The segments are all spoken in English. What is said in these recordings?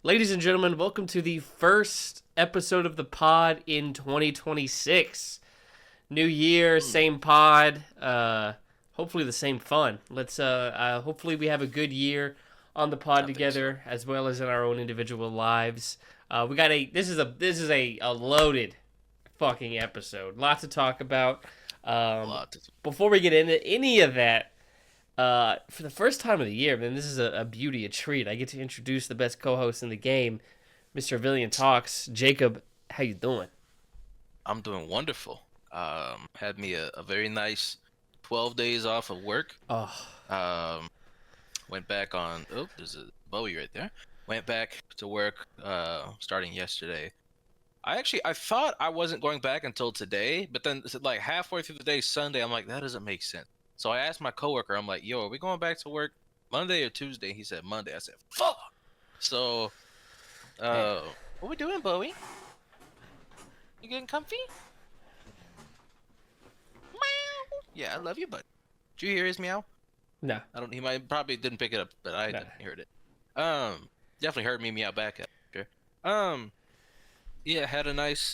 Ladies and gentlemen, welcome to the first episode of the pod in 2026. New year, same pod. Hopefully the same fun. Let's hopefully we have a good year on the pod I think so. together as well as in our own individual lives. We got a this is a loaded fucking episode. Lots to talk about. A lot. Before we get into any of that, for the first time of the year, man, this is a beauty, a treat. I get to introduce the best co-host in the game, Mr. Avillion Talks. Jacob, how you doing? I'm doing wonderful. Had me a very nice 12 days off of work. Oh, Went back on. Oh, there's a Bowie right there. Went back to work. Starting yesterday. I thought I wasn't going back until today, but then like halfway through the day, Sunday, I'm like, that doesn't make sense. So I asked my coworker, I'm like, yo, are we going back to work Monday or Tuesday? He said Monday. I said, fuck. So, man. what we doing, Bowie? You getting comfy? Meow. Yeah, I love you, bud. Did you hear his meow? No. I don't. He might probably didn't pick it up, but I No. didn't hear it. Definitely heard me meow back at her. Yeah, had a nice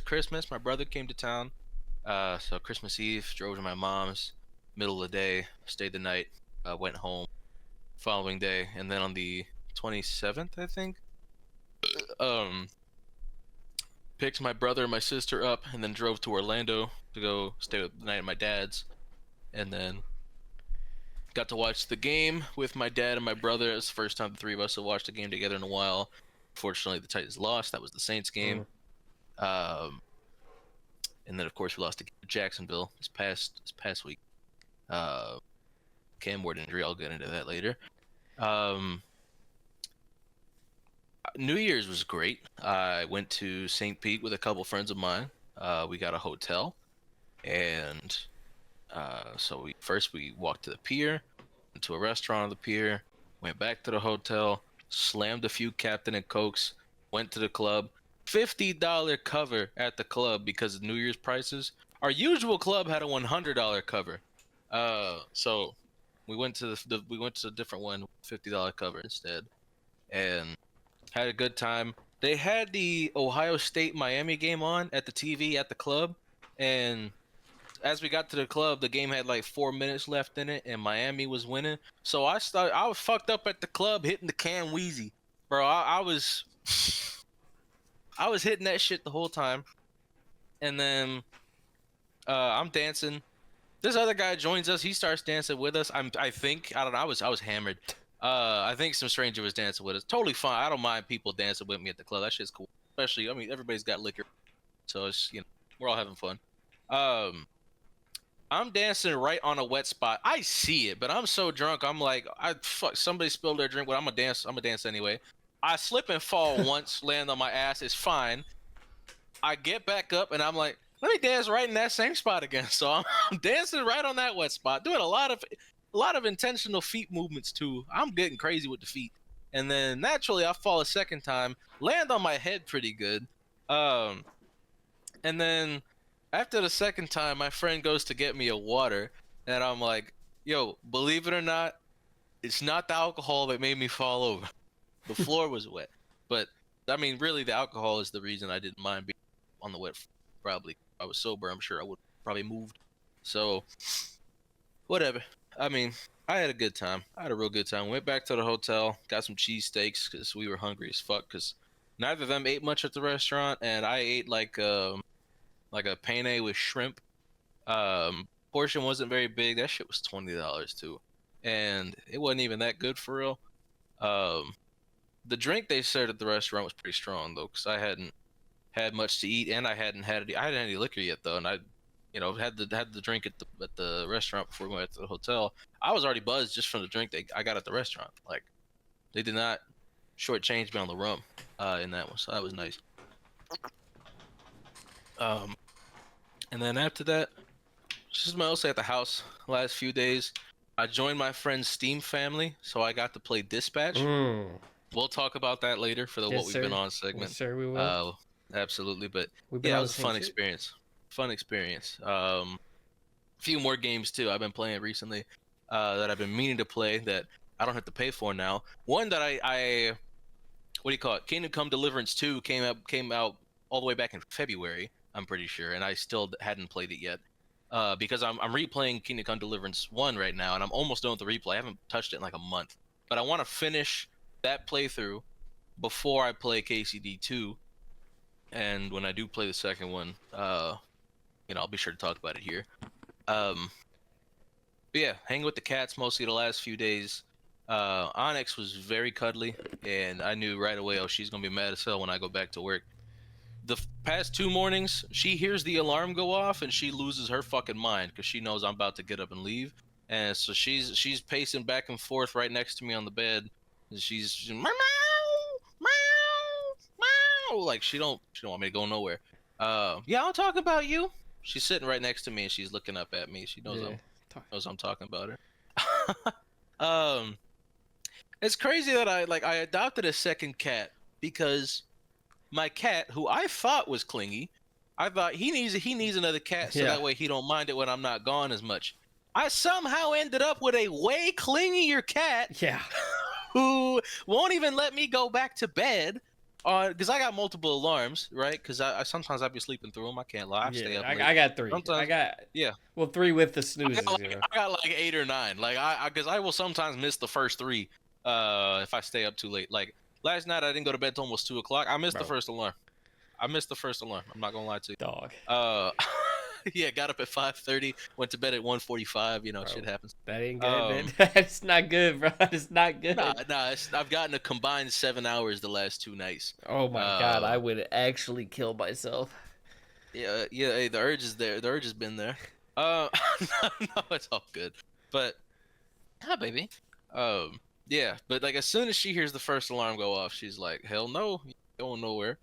Christmas. My brother came to town. So Christmas Eve, drove to my mom's, middle of the day, stayed the night, went home, following day, and then on the 27th, I think, um, picked my brother and my sister up, and then drove to Orlando to go stay the night at my dad's, and then got to watch the game with my dad and my brother. It's the first time the three of us have watched a game together in a while. Fortunately, the Titans lost. That was the Saints game. Um, and then of course we lost to Jacksonville this past week. Cam Ward injury. I'll get into that later. Um, New Year's was great. I went to St. Pete with a couple friends of mine. We got a hotel, and so we walked to the pier, went to a restaurant on the pier, went back to the hotel, slammed a few Captain and Cokes, went to the club. $50 cover at the club because of New Year's prices. Our usual club had a $100 cover. So we went to we went to a different one, $50 cover instead, and had a good time. They had the Ohio State Miami game on at the TV at the club, and as we got to the club, the game had like 4 minutes left in it, and Miami was winning. So I was fucked up at the club hitting the can wheezy, bro. I was I was hitting that shit the whole time, and then I'm dancing. This other guy joins us. He starts dancing with us. I think I don't know. I was hammered. I think some stranger was dancing with us. Totally fine. I don't mind people dancing with me at the club. That shit's cool. Especially, I mean, everybody's got liquor, so it's we're all having fun. Um, I'm dancing right on a wet spot. I see it, but I'm so drunk. I'm like, I fuck. Somebody spilled their drink, but I'm gonna dance. I'm gonna dance anyway. I slip and fall once, land on my ass. It's fine. I get back up and I'm like, let me dance right in that same spot again. So I'm dancing right on that wet spot, doing a lot of intentional feet movements too. I'm getting crazy with the feet, and then naturally I fall a second time, land on my head pretty good, um, and then after the second time, my friend goes to get me a water, and I'm like, yo, believe it or not, it's not the alcohol that made me fall over. The floor was wet, but I mean, really, the alcohol is the reason I didn't mind being on the wet. Probably, if I was sober, I'm sure I would probably moved. So, whatever. I mean, I had a good time. I had a real good time. Went back to the hotel, got some cheesesteaks because we were hungry as fuck. Because neither of them ate much at the restaurant, and I ate like a penne with shrimp. Portion wasn't very big. That shit was $20 too, and it wasn't even that good for real. Um, the drink they served at the restaurant was pretty strong though, because I hadn't had much to eat, and I hadn't had any liquor yet though, and I, had the drink at the restaurant before we went to the hotel. I was already buzzed just from the drink I got at the restaurant. Like they did not shortchange me on the rum in that one, so that was nice. Um, and then after that, just mostly at the house. Last few days, I joined my friend's Steam family, so I got to play Dispatch. Mm. We'll talk about that later for the Yes, what we've been sir. on Yes, segment. sir. We will. Uh, Absolutely, but We've been yeah, it on the was a same fun shit. experience. Fun experience. A few more games too. I've been playing recently that I've been meaning to play that I don't have to pay for now. One that I what do you call it? Kingdom Come Deliverance 2 came out all the way back in February, I'm pretty sure, and I still hadn't played it yet. Because I'm replaying Kingdom Come Deliverance 1 right now, and I'm almost done with the replay. I haven't touched it in like a month. But I want to finish that playthrough before I play KCD 2. And when I do play the second one, I'll be sure to talk about it here. But yeah, hanging with the cats mostly the last few days. Onyx was very cuddly, and I knew right away, oh, she's gonna be mad as hell when I go back to work. The past 2 mornings, she hears the alarm go off and she loses her fucking mind because she knows I'm about to get up and leave, and so she's pacing back and forth right next to me on the bed, and she's meow, meow, meow, like she don't want me to go nowhere. Yeah, I'll talk about you. She's sitting right next to me and she's looking up at me. She knows I'm talking about her. It's crazy that I adopted a second cat because my cat, who I thought was clingy, I thought he needs another cat so that way he don't mind it when I'm not gone as much. I somehow ended up with a way clingier cat. Yeah. Who won't even let me go back to bed. Because I got multiple alarms, right? Because I sometimes I'll be sleeping through them. I can't lie. I stay up late. I got 3. Sometimes, Well, 3 with the snoozes. I got like 8 or 9. Like because I will sometimes miss the first 3 if I stay up too late. Like last night I didn't go to bed till almost 2 o'clock. I missed the first alarm. I'm not gonna lie to you. Dog. Yeah, got up at 5:30, went to bed at 1:45. Shit happens. That ain't good, man. That's not good, bro. It's not good. Nah. I've gotten a combined 7 hours the last 2 nights. Oh my god, I would actually kill myself. Yeah. Hey, the urge is there. The urge has been there. No, it's all good. But, baby. Yeah. But like as soon as she hears the first alarm go off, she's like, "Hell no, you ain't going nowhere."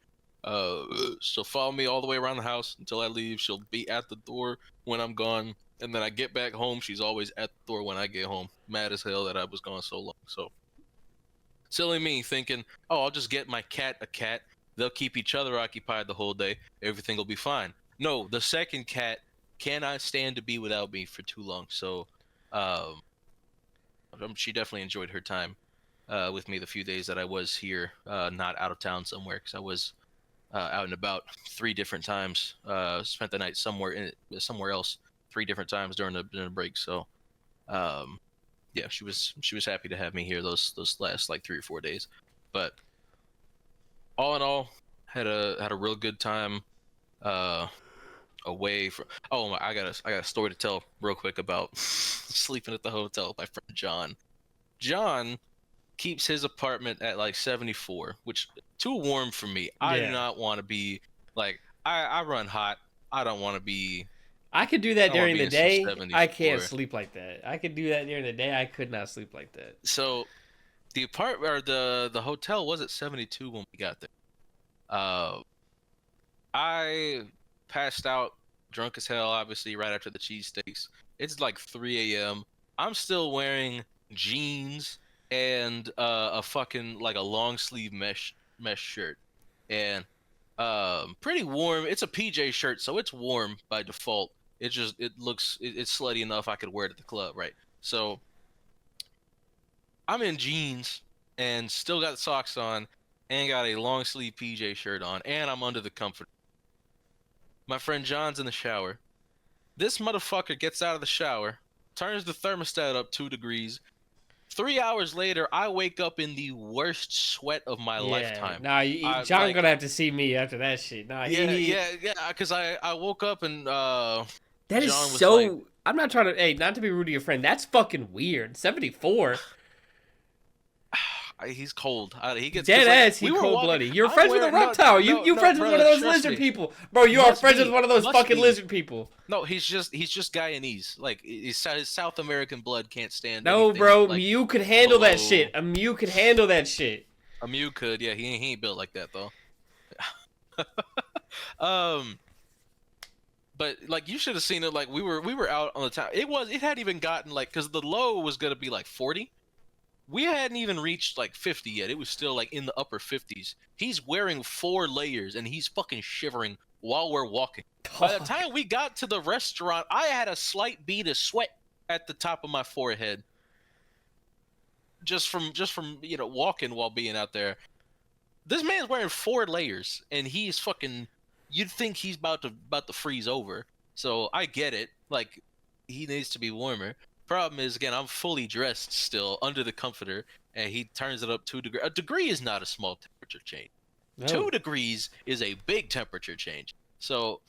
She'll follow me all the way around the house until I leave. She'll be at the door when I'm gone, and then I get back home. She's always at the door when I get home. Mad as hell that I was gone so long. So silly me thinking, oh, I'll just get my cat a cat. They'll keep each other occupied the whole day. Everything will be fine. No, the second cat cannot stand to be without me for too long. So, she definitely enjoyed her time with me the few days that I was here, not out of town somewhere, because I was out and about 3 different times. Spent the night somewhere else 3 different times during the break. So, yeah, she was happy to have me here those last like 3 or 4 days. But all in all, had a real good time. Away from. Oh, I got a story to tell real quick about sleeping at the hotel with my friend John. John keeps his apartment at like 74, which too warm for me. I do not want to be like I run hot. I don't want to be. I could do that during the day. I can't sleep like that. I could do that during the day. I could not sleep like that. So the apartment or the hotel was at 72 when we got there. I passed out drunk as hell, obviously, right after the cheesesteaks. It's like 3 a.m. I'm still wearing jeans and a fucking like a long sleeve mesh shirt, and pretty warm. It's a PJ shirt, so it's warm by default. It's slutty enough I could wear it at the club, right? So I'm in jeans and still got socks on and got a long sleeve PJ shirt on, and I'm under the comforter. My friend John's in the shower. This motherfucker gets out of the shower, turns the thermostat up 2 degrees. 3 hours later, I wake up in the worst sweat of my lifetime. Nah, John's gonna have to see me after that shit. Nah, yeah, because I woke up and that John is so. Like, I'm not trying to. Hey, not to be rude to your friend. That's fucking weird. 74. He's cold. He gets dead ass. He's cold blooded. You're friends with a reptile. You friends with one of those lizard people, bro. You are friends with one of those fucking lizard people. No, he's just Guyanese. Like his South American blood can't stand. No, bro. Like, Mew could handle that shit. A Mew could handle that shit. A Mew could. Yeah, he ain't built like that though. But like you should have seen it. Like we were out on the town. It hadn't even gotten like because the low was gonna be like 40. We hadn't even reached like 50 yet. It was still like in the upper 50s. He's wearing 4 layers and he's fucking shivering while we're walking. By the time we got to the restaurant, I had a slight bead of sweat at the top of my forehead. Just from walking while being out there. This man's wearing 4 layers, and he's fucking. You'd think he's about to freeze over. So I get it. Like, he needs to be warmer. Problem is, again, I'm fully dressed still under the comforter, and he turns it up 2 degrees. A degree is not a small temperature change. No. 2 degrees is a big temperature change. So,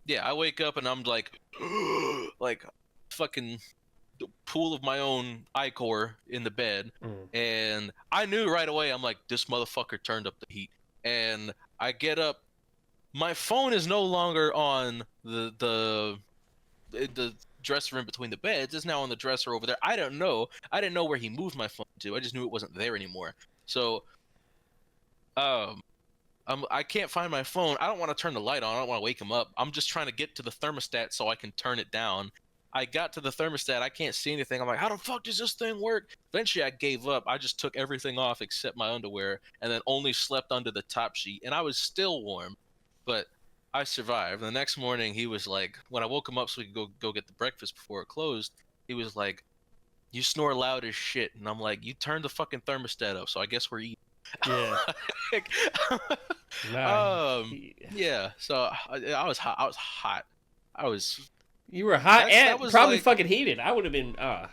yeah, I wake up and I'm like, like, fucking pool of my own ichor in the bed, and I knew right away. I'm like, this motherfucker turned up the heat, and I get up. My phone is no longer on the dresser in between the beds. It's now on the dresser over there. I didn't know where he moved my phone to. I just knew it wasn't there anymore. So, I can't find my phone. I don't want to turn the light on. I don't want to wake him up. I'm just trying to get to the thermostat so I can turn it down. I got to the thermostat. I can't see anything. I'm like, how the fuck does this thing work? Eventually, I gave up. I just took everything off except my underwear and then only slept under the top sheet. And I was still warm, but I survived. The next morning, he was like, when I woke him up so we could go get the breakfast before it closed, he was like, you snore loud as shit. And I'm like, you turned the fucking thermostat up, so I guess we're eating. Yeah. Yeah. So I was hot. You were hot and was probably like, fucking heated. I would have been. I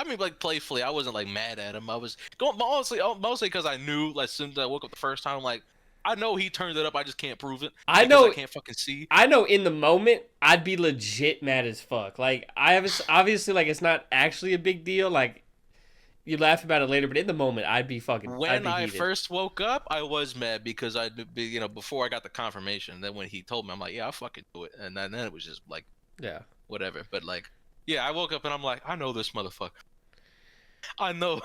mean, like, playfully, I wasn't like mad at him. I was going mostly because I knew, like, as soon as I woke up the first time, like, I know he turned it up. I just can't prove it. I know. I can't fucking see. I know. In the moment, I'd be legit mad as fuck. Like, obviously, like, it's not actually a big deal. Like, you laugh about it later, but in the moment, I'd be fucking. When I first woke up, I was mad because before I got the confirmation. Then when he told me, I'm like, yeah, I'll fucking do it. And then it was just like, yeah, whatever. But like, yeah, I woke up and I'm like, I know this motherfucker. I know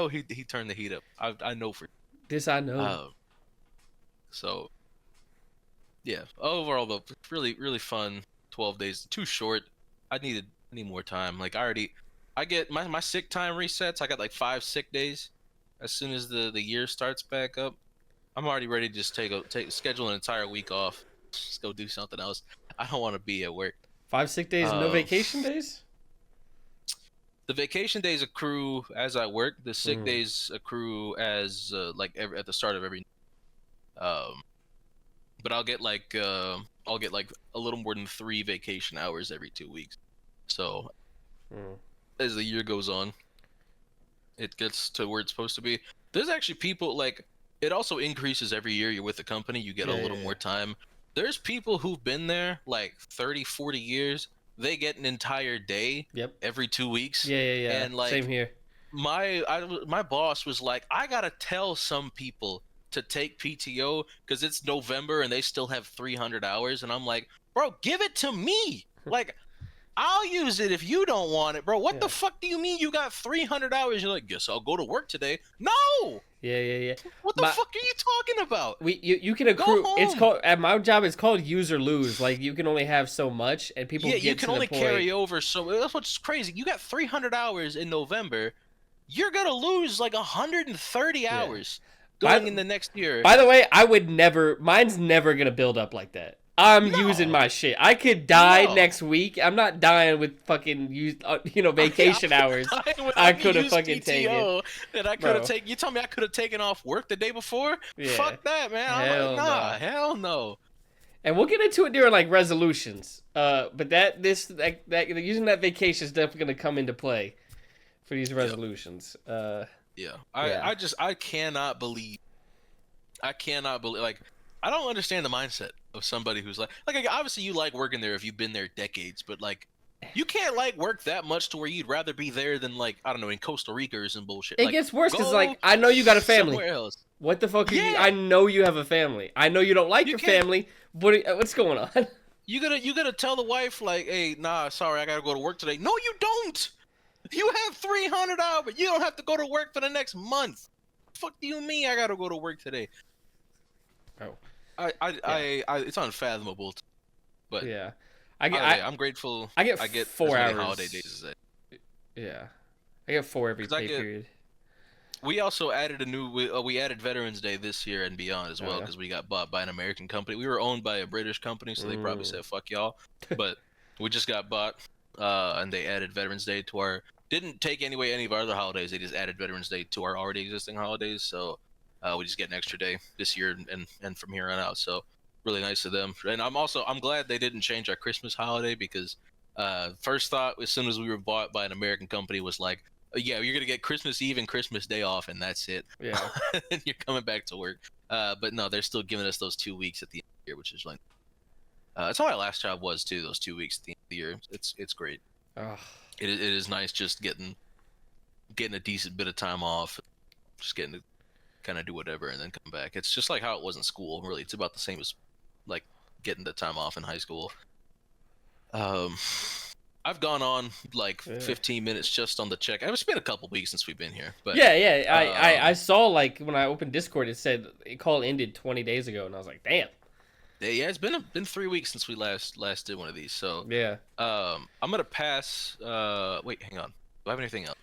he turned the heat up. I know for this. I know. So, yeah, overall though, really really fun. 12 days, too short. I need more time. Like, I get my sick time resets. I got like 5 sick days. As soon as the year starts back up, I'm already ready to just schedule an entire week off. Just go do something else. I don't want to be at work. 5 sick days, no vacation days? The vacation days accrue as I work. The sick days accrue as at the start of every. But I'll get like a little more than 3 vacation hours every 2 weeks. So as the year goes on, it gets to where it's supposed to be. There's actually people, like, it also increases every year you're with the company. You get a little more time. There's people who've been there like 30, 40 years. They get an entire day every 2 weeks. Yeah. And like, same here. My boss was like, I gotta tell some people to take PTO because it's November and they still have 300 hours. And I'm like, bro, give it to me. Like, I'll use it if you don't want it, bro. What the fuck do you mean you got 300 hours? You're like, guess I'll go to work today. No. Yeah. What the fuck are you talking about? You can accrue. It's called, at my job, it's called use or lose. Like, you can only have so much, and people get you can to only the point. carry over. So that's what's crazy. You got 300 hours in November. You're gonna lose like 130 hours going in the next year. By the way, mine's never gonna build up like that. I'm using my shit. I could die next week. I'm not dying with fucking vacation hours. I could have fucking taken. And I could have taken. You tell me I could have taken off work the day before? Yeah. Fuck that, man. I'm like, hell no. And we'll get into it during like resolutions. But using that vacation is definitely gonna come into play for these resolutions. I cannot believe. Like, I don't understand the mindset of somebody who's like obviously you like working there if you've been there decades, but like, you can't like work that much to where you'd rather be there than, like, I don't know, in Costa Rica or some bullshit. It gets worse because, like, I know you got a family. Somewhere else. What the fuck are you? I know you have a family. I know you don't like your family. What's going on? You gotta tell the wife, like, hey, nah, sorry, I gotta go to work today. No, you don't. You have 300 hours. You don't have to go to work for the next month. Fuck do you mean I gotta go to work today? Oh. It's unfathomable. But yeah, I'm grateful. I get 4 hours. Holiday days. Yeah, I get 4 every pay period. We also added we added Veterans Day this year and beyond as well because we got bought by an American company. We were owned by a British company, so they probably said fuck y'all. But we just got bought, and they added Veterans Day to our. Didn't take any of our other holidays. They just added Veterans Day to our already existing holidays. So We just get an extra day this year and from here on out. So really nice of them. And I'm glad they didn't change our Christmas holiday because first thought as soon as we were bought by an American company was like, yeah, you're gonna get Christmas Eve and Christmas Day off, and that's it. Yeah. And you're coming back to work. But no, they're still giving us those 2 weeks at the end of the year, which is like that's how my last job was too. Those 2 weeks at the end of the year, it's great. Ugh. It is nice just getting a decent bit of time off, just getting to kind of do whatever and then come back. It's just like how it was in school. Really, it's about the same as like getting the time off in high school. I've gone on like 15 minutes just on the check. It's been a couple weeks since we've been here, but yeah. I saw like when I opened Discord, it said the call ended 20 days ago, and I was like, damn. Yeah, it's been 3 weeks since we last did one of these. So yeah. I'm gonna pass. Wait, hang on. Do I have anything else?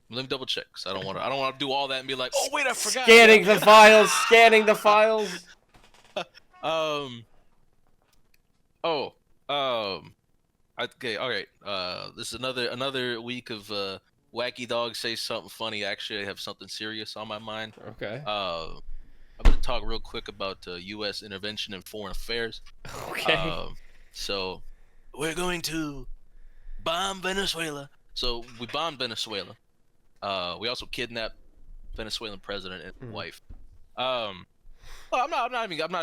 Let me double check. Cause I don't want to do all that and be like, oh wait, I forgot. Scanning the files. Scanning the files. Okay, all right. This is another week of Wacky Dog Say Something Funny. Actually, I have something serious on my mind. Okay. I'm going to talk real quick about U.S. intervention in foreign affairs. Okay. So, we're going to bomb Venezuela. So, we bombed Venezuela. We also kidnapped Venezuelan president and wife. Well, I'm not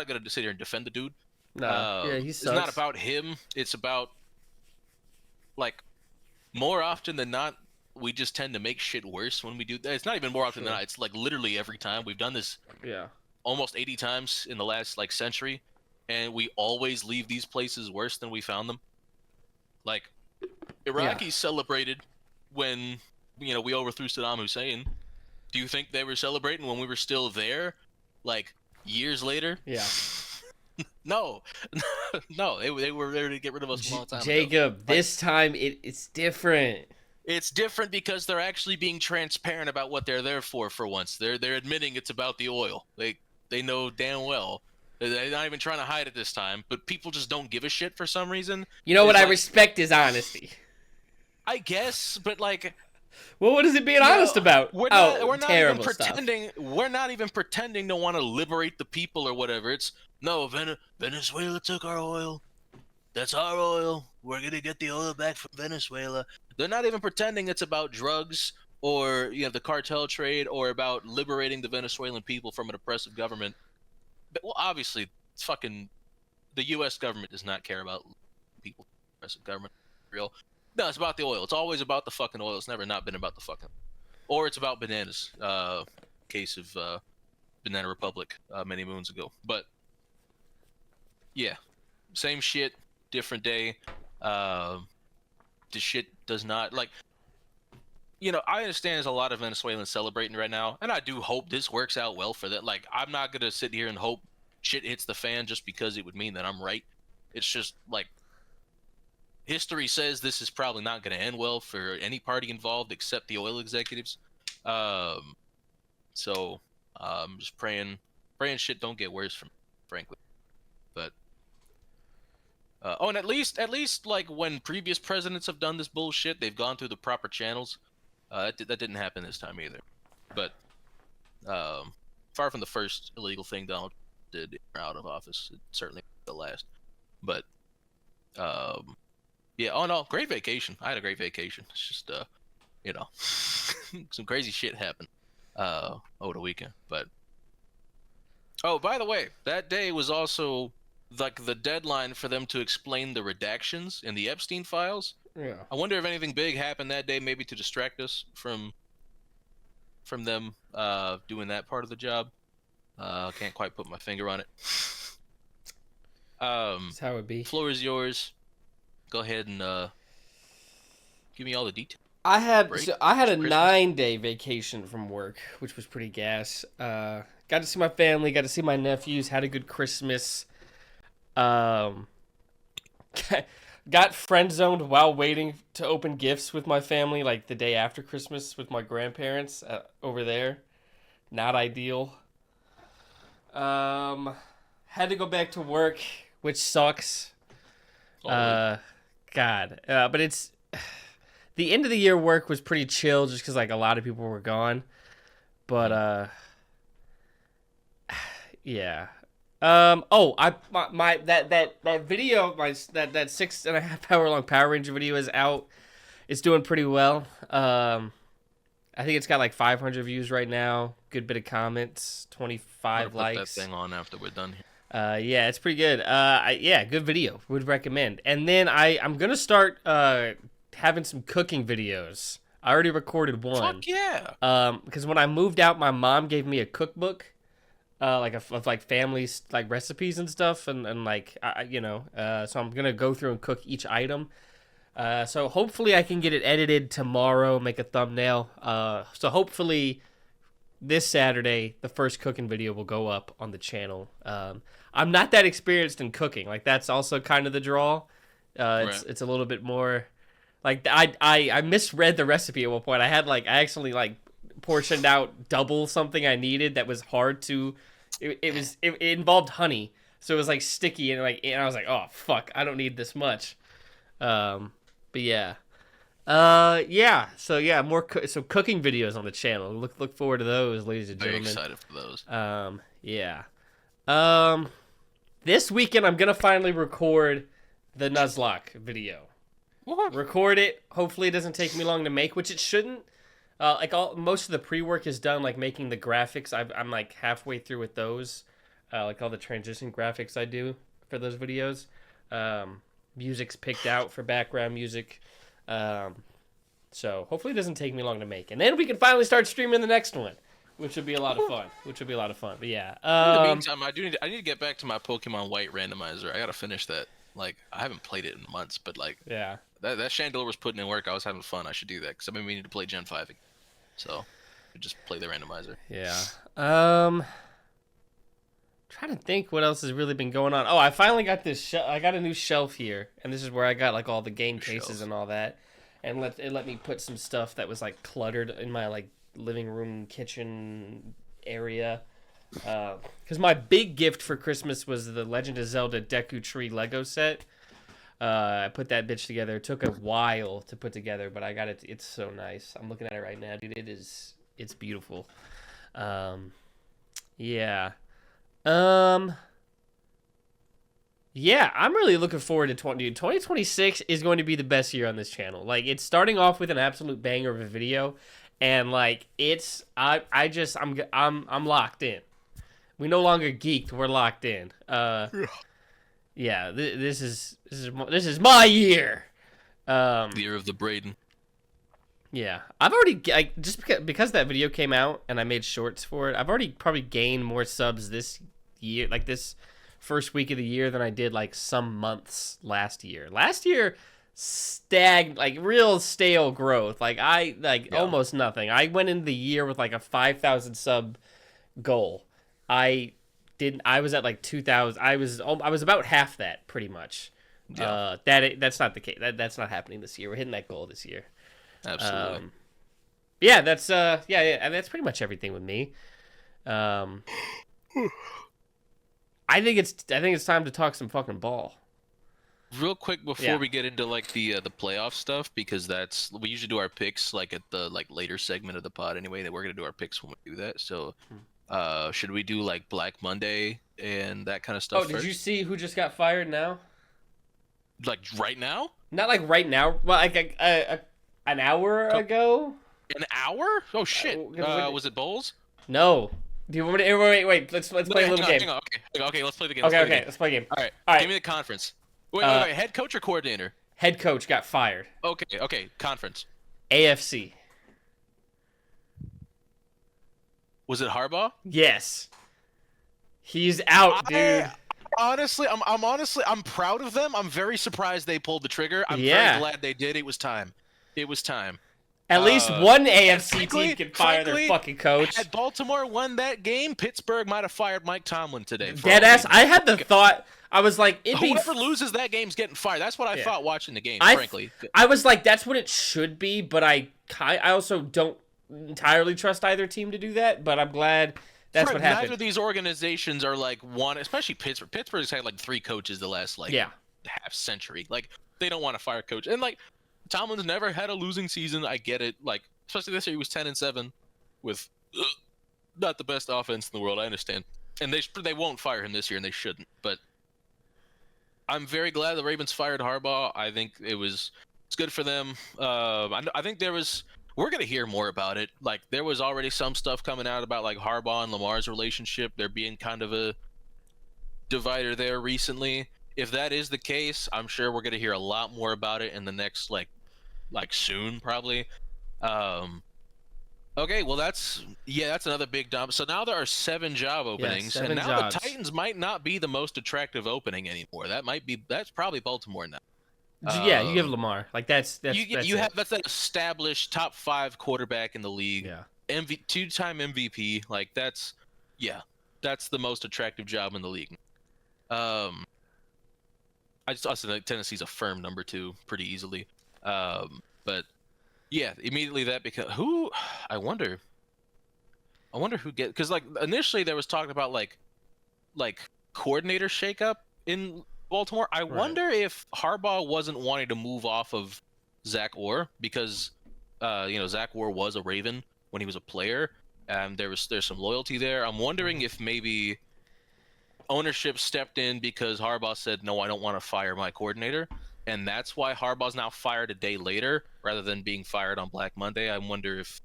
going to sit here and defend the dude. No. Yeah, he sucks. It's not about him. It's about, like, more often than not, we just tend to make shit worse when we do that. It's not even more often than not. It's like literally every time. We've done this almost 80 times in the last like century, and we always leave these places worse than we found them. Like, Iraqis celebrated when, we overthrew Saddam Hussein. Do you think they were celebrating when we were still there, like, years later? Yeah. No. No, they were there to get rid of us a long time Jacob, ago. this time it's different. It's different because they're actually being transparent about what they're there for once. They're admitting it's about the oil. They know damn well. They're not even trying to hide it this time, but people just don't give a shit for some reason. You know what I respect is honesty. I guess, but like, well, what is it being honest about? We're not even pretending. We're not even pretending to want to liberate the people or whatever. It's no, Venezuela took our oil. That's our oil. We're gonna get the oil back from Venezuela. They're not even pretending it's about drugs or the cartel trade or about liberating the Venezuelan people from an oppressive government. But, well, obviously, it's fucking the U.S. government does not care about people. Oppressive government, real. No, it's about the oil. It's always about the fucking oil. It's never not been about the fucking, or it's about bananas. Case of Banana Republic many moons ago. But yeah, same shit, different day. The shit does not like. I understand there's a lot of Venezuelans celebrating right now, and I do hope this works out well for them. Like, I'm not gonna sit here and hope shit hits the fan just because it would mean that I'm right. It's just like history says this is probably not gonna end well for any party involved except the oil executives. So I'm just praying shit don't get worse from, frankly. But and at least like when previous presidents have done this bullshit, they've gone through the proper channels. That didn't happen this time either. But far from the first illegal thing Donald did out of office, it certainly the last. But yeah. Oh no, great vacation. I had a great vacation. It's just some crazy shit happened over the weekend. But oh, by the way, that day was also like the deadline for them to explain the redactions in the Epstein files. Yeah. I wonder if anything big happened that day, maybe to distract us from them doing that part of the job. Can't quite put my finger on it. That's how it be. Floor is yours. Go ahead and give me all the details. I had a 9-day vacation from work, which was pretty gas. Got to see my family, got to see my nephews, had a good Christmas. Got friend zoned while waiting to open gifts with my family, like the day after Christmas with my grandparents over there. Not ideal. Had to go back to work, which sucks. But it's the end of the year work was pretty chill just because like a lot of people were gone. But Yeah. That video, that 6.5 hour long Power Ranger video is out. It's doing pretty well. I think it's got like 500 views right now. Good bit of comments, I'm gonna 25 put that likes. thing on after we're done here. Yeah, it's pretty good. Yeah, good video. Would recommend. And then I'm gonna start having some cooking videos. I already recorded one. Fuck yeah! Because when I moved out, my mom gave me a cookbook, of like families like recipes and stuff, and like so I'm gonna go through and cook each item. So hopefully I can get it edited tomorrow, make a thumbnail. So hopefully this Saturday, the first cooking video will go up on the channel. I'm not that experienced in cooking. Like that's also kind of the draw. It's a little bit more like I misread the recipe at one point. I actually like portioned out double something I needed that was hard to. It involved honey, so it was like sticky and I was like, oh fuck, I don't need this much. But yeah. Yeah. So yeah, so cooking videos on the channel. Look forward to those, ladies and Very gentlemen. excited for those. Yeah. This weekend I'm gonna finally record the Nuzlocke video. What? Record it. Hopefully it doesn't take me long to make, which it shouldn't. Most of the pre-work is done, like making the graphics. I'm like halfway through with those, like all the transition graphics I do for those videos. Music's picked out for background music. So hopefully it doesn't take me long to make. And then we can finally start streaming the next one, which would be a lot of fun. But yeah. In the meantime, I need to get back to my Pokemon White randomizer. I gotta finish that. Like, I haven't played it in months, but like, yeah. that Chandler was putting in work. I was having fun. I should do that because I've been meaning to play Gen 5 again. So, just play the randomizer. Yeah. Trying to think what else has really been going on. Oh, I finally got this. I got a new shelf here, and this is where I got like all the game cases and all that, and it let me put some stuff that was like cluttered in my like living room, kitchen area. Because my big gift for Christmas was the Legend of Zelda Deku Tree Lego set. I put that bitch together. It took a while to put together, but I got it. It's so nice. I'm looking at it right now, dude. It's beautiful. Yeah. Yeah, I'm really looking forward to 2026 is going to be the best year on this channel. Like, it's starting off with an absolute banger of a video, and like I'm locked in. We no longer geeked, we're locked in. Yeah, this is my year. The year of the Brayden. Yeah, I've already just because that video came out and I made shorts for it. I've already probably gained more subs this year, like this first week of the year, than I did like some months last year. Last year, real stale growth. Almost nothing. I went into the year with like a 5,000 sub goal. I was at like 2,000. I was about half that pretty much. Yeah. That's not the case. That's not happening this year. We're hitting that goal this year. Absolutely. Yeah, that's and that's pretty much everything with me. I think it's time to talk some fucking ball. Real quick before we get into like the playoff stuff, because we usually do our picks like at the like later segment of the pod anyway. That we're gonna do our picks when we do that. So, should we do like Black Monday and that kind of stuff? Oh, did you see who just got fired now? Like right now? Not like right now. Well, like an hour ago. An hour? Oh shit! Was it Bowles? No. Do you want me to wait? Let's play a little game. Hang on. Okay, let's play the game. Let's play a game. All right. Give me the conference. Wait, head coach or coordinator? Head coach got fired. Okay, conference. AFC. Was it Harbaugh? Yes. He's out, dude. Honestly, I'm proud of them. I'm very surprised they pulled the trigger. I'm very glad they did. It was time. At least one AFC team can fire their fucking coach. Had Baltimore won that game, Pittsburgh might have fired Mike Tomlin today. Deadass. I had the thought. I was like, whoever loses that game's getting fired. That's what I thought watching the game. Frankly, I was like, that's what it should be. But I also don't entirely trust either team to do that. But I'm glad that's what happened. Neither of these organizations are like one, especially Pittsburgh. Pittsburgh's had like 3 coaches the last half century. Like they don't want to fire a coach, and like Tomlin's never had a losing season. I get it. Like especially this year, he was 10-7 with not the best offense in the world. I understand. and they won't fire him this year, and they shouldn't. But I'm very glad the Ravens fired Harbaugh. I think it's good for them. I think we're gonna hear more about it. Like there was already some stuff coming out about like Harbaugh and Lamar's relationship. There being kind of a divider there recently. If that is the case, I'm sure we're gonna hear a lot more about it in the next like soon probably. Okay, well that's another big dump. So now there are 7 job openings, and 7 now jobs. the Titans might not be the most attractive opening anymore. That's probably Baltimore now. Yeah, you have Lamar. Like that's that's an established top 5 quarterback in the league. Yeah. 2-time MVP. Like that's the most attractive job in the league. I think Tennessee's a firm number 2 pretty easily. But yeah, immediately that because I wonder who because like initially there was talk about like coordinator shakeup in Baltimore. I wonder if Harbaugh wasn't wanting to move off of Zach Orr because Zach Orr was a Raven when he was a player, and there's some loyalty there. I'm wondering if maybe ownership stepped in because Harbaugh said, no, I don't want to fire my coordinator. And that's why Harbaugh's now fired a day later rather than being fired on Black Monday. I wonder if,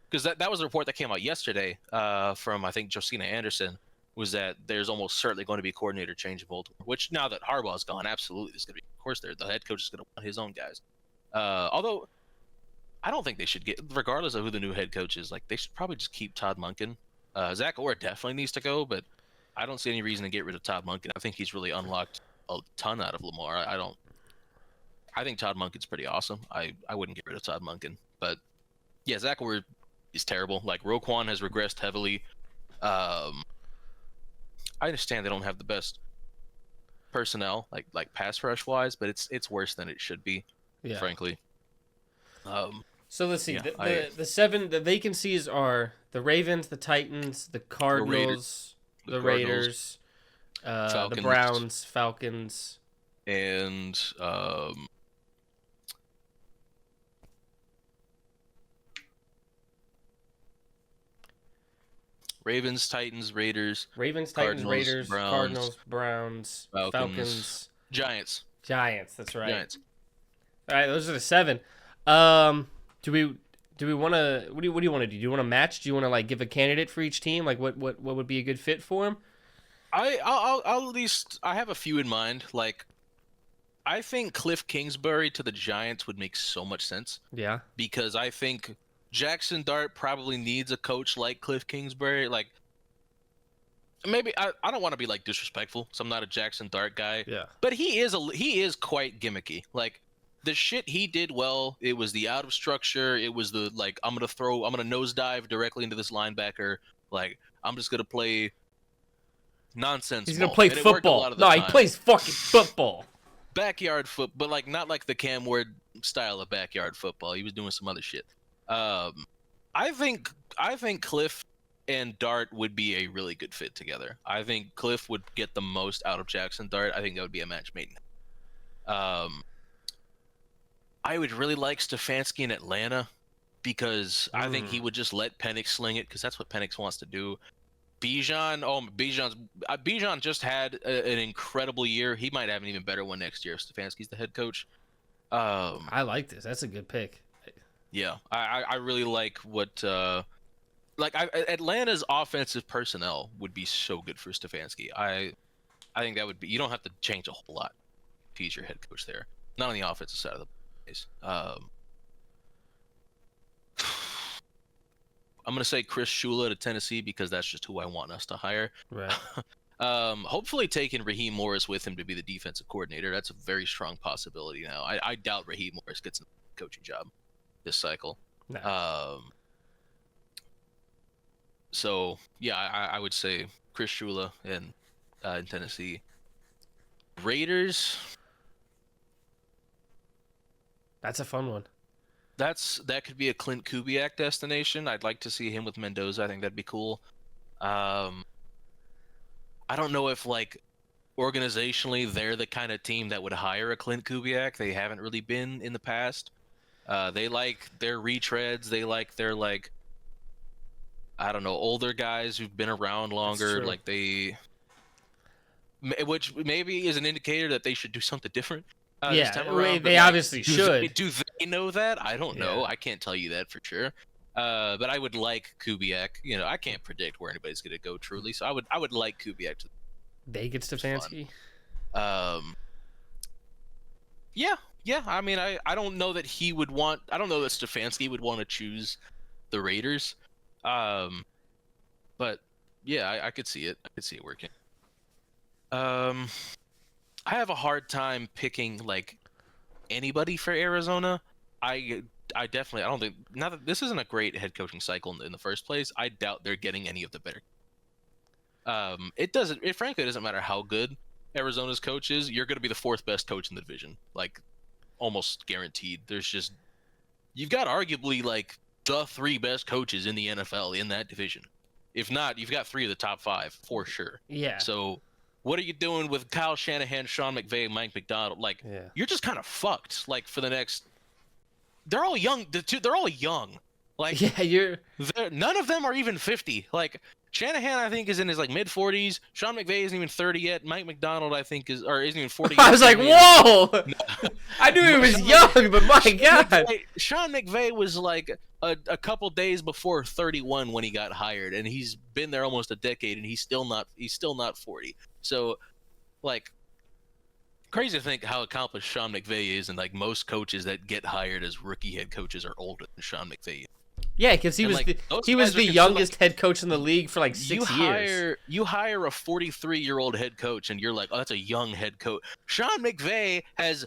because that was a report that came out yesterday from, I think, Josina Anderson, was that there's almost certainly going to be a coordinator change in Baltimore, which now that Harbaugh's gone, absolutely there's going to be. Of course, the head coach is going to want his own guys. Although, I don't think they should get, regardless of who the new head coach is, like they should probably just keep Todd Monken. Zach Orr definitely needs to go, but I don't see any reason to get rid of Todd Monken. I think he's really unlocked a ton out of Lamar. I think Todd Monken's pretty awesome. I wouldn't get rid of Todd Monken. But yeah, Zach Orr is terrible. Like Roquan has regressed heavily. I understand they don't have the best personnel, like pass rush wise, but it's worse than it should be, frankly. So let's see. The 7 the vacancies are the Ravens, the Titans, the Cardinals, the Raiders, the Browns, Falcons, and Ravens, Titans, Raiders, Cardinals, Browns, Falcons, Giants. That's right. Giants. All right, those are the 7. Do we want to? What do you want to do? Do you want to match? Do you want to like give a candidate for each team? Like what would be a good fit for him? I'll at least I have a few in mind. Like I think Cliff Kingsbury to the Giants would make so much sense. Yeah. Because I think Jackson Dart probably needs a coach like Cliff Kingsbury. Like maybe I don't want to be like disrespectful, so I'm not a Jackson Dart guy. Yeah. But he is quite gimmicky. Like the shit he did well, it was the out of structure. It was the like I'm gonna nosedive directly into this linebacker. Like I'm just gonna play nonsense. He's gonna play football. No, he plays fucking football. Backyard foot, but like not like the Cam Ward style of backyard football. He was doing some other shit. I think Cliff and Dart would be a really good fit together. I think Cliff would get the most out of Jackson Dart. I think that would be a match made. I would really like Stefanski in Atlanta because I think he would just let Penix sling it because that's what Penix wants to do. Bijan just had an incredible year. He might have an even better one next year if Stefanski's the head coach. I like this. That's a good pick. Yeah, I really like what Atlanta's offensive personnel would be so good for Stefanski. I think that would be. You don't have to change a whole lot if he's your head coach there. Not on the offensive side of the place. I'm gonna say Chris Shula to Tennessee because that's just who I want us to hire. Right. Hopefully taking Raheem Morris with him to be the defensive coordinator. That's a very strong possibility now. I doubt Raheem Morris gets a coaching job this cycle. No. So yeah, I would say Chris Shula in Tennessee. Raiders. That's a fun one. That could be a Clint Kubiak destination. I'd like to see him with Mendoza. I think that'd be cool. I don't know if like organizationally they're the kind of team that would hire a Clint Kubiak. They haven't really been in the past. They like their retreads. They like their like I don't know, older guys who've been around That's longer, true. like which maybe is an indicator that they should do something different this time Yeah, around. But they like, obviously do they, should. do they know that? I don't know. Yeah. I can't tell you that for sure. But I would like Kubiak. You know, I can't predict where anybody's gonna go truly, so I would like Kubiak to They get fun. Stefanski. Yeah, yeah. I mean, I don't know that he would want. I don't know that Stefanski would want to choose the Raiders. Um, but yeah, I could see it. I could see it working. Um, I have a hard time picking like anybody for Arizona. I I definitely I don't think now that this isn't a great head coaching cycle in the first place. I doubt they're getting any of the better. It frankly doesn't matter how good Arizona's coach is. You're going to be the fourth best coach in the division, like almost guaranteed. There's just you've got arguably like the three best coaches in the NFL in that division. If not, you've got three of the top five for sure. Yeah. So what are you doing with Kyle Shanahan, Sean McVay, Mike McDonald? Like, Yeah. you're just kind of fucked. Like for the next, they're all young. They're all young. Like, Yeah, none of them are even 50. Like Shanahan, I think, is in his like mid 40s. Sean McVay isn't even 30 yet. Mike McDonald, I think, isn't even 40 yet. I was like, whoa! I knew he was young, but my God. Sean McVay was like a couple days before 31 when he got hired, and he's been there almost a decade, and he's still not 40. So, like, crazy to think how accomplished Sean McVay is, and like most coaches that get hired as rookie head coaches are older than Sean McVay. Yeah, because he And, was like, he was the youngest head coach in the league for like 6 years. You hire a 43-year-old head coach, and you're like, oh, that's a young head coach. Sean McVay has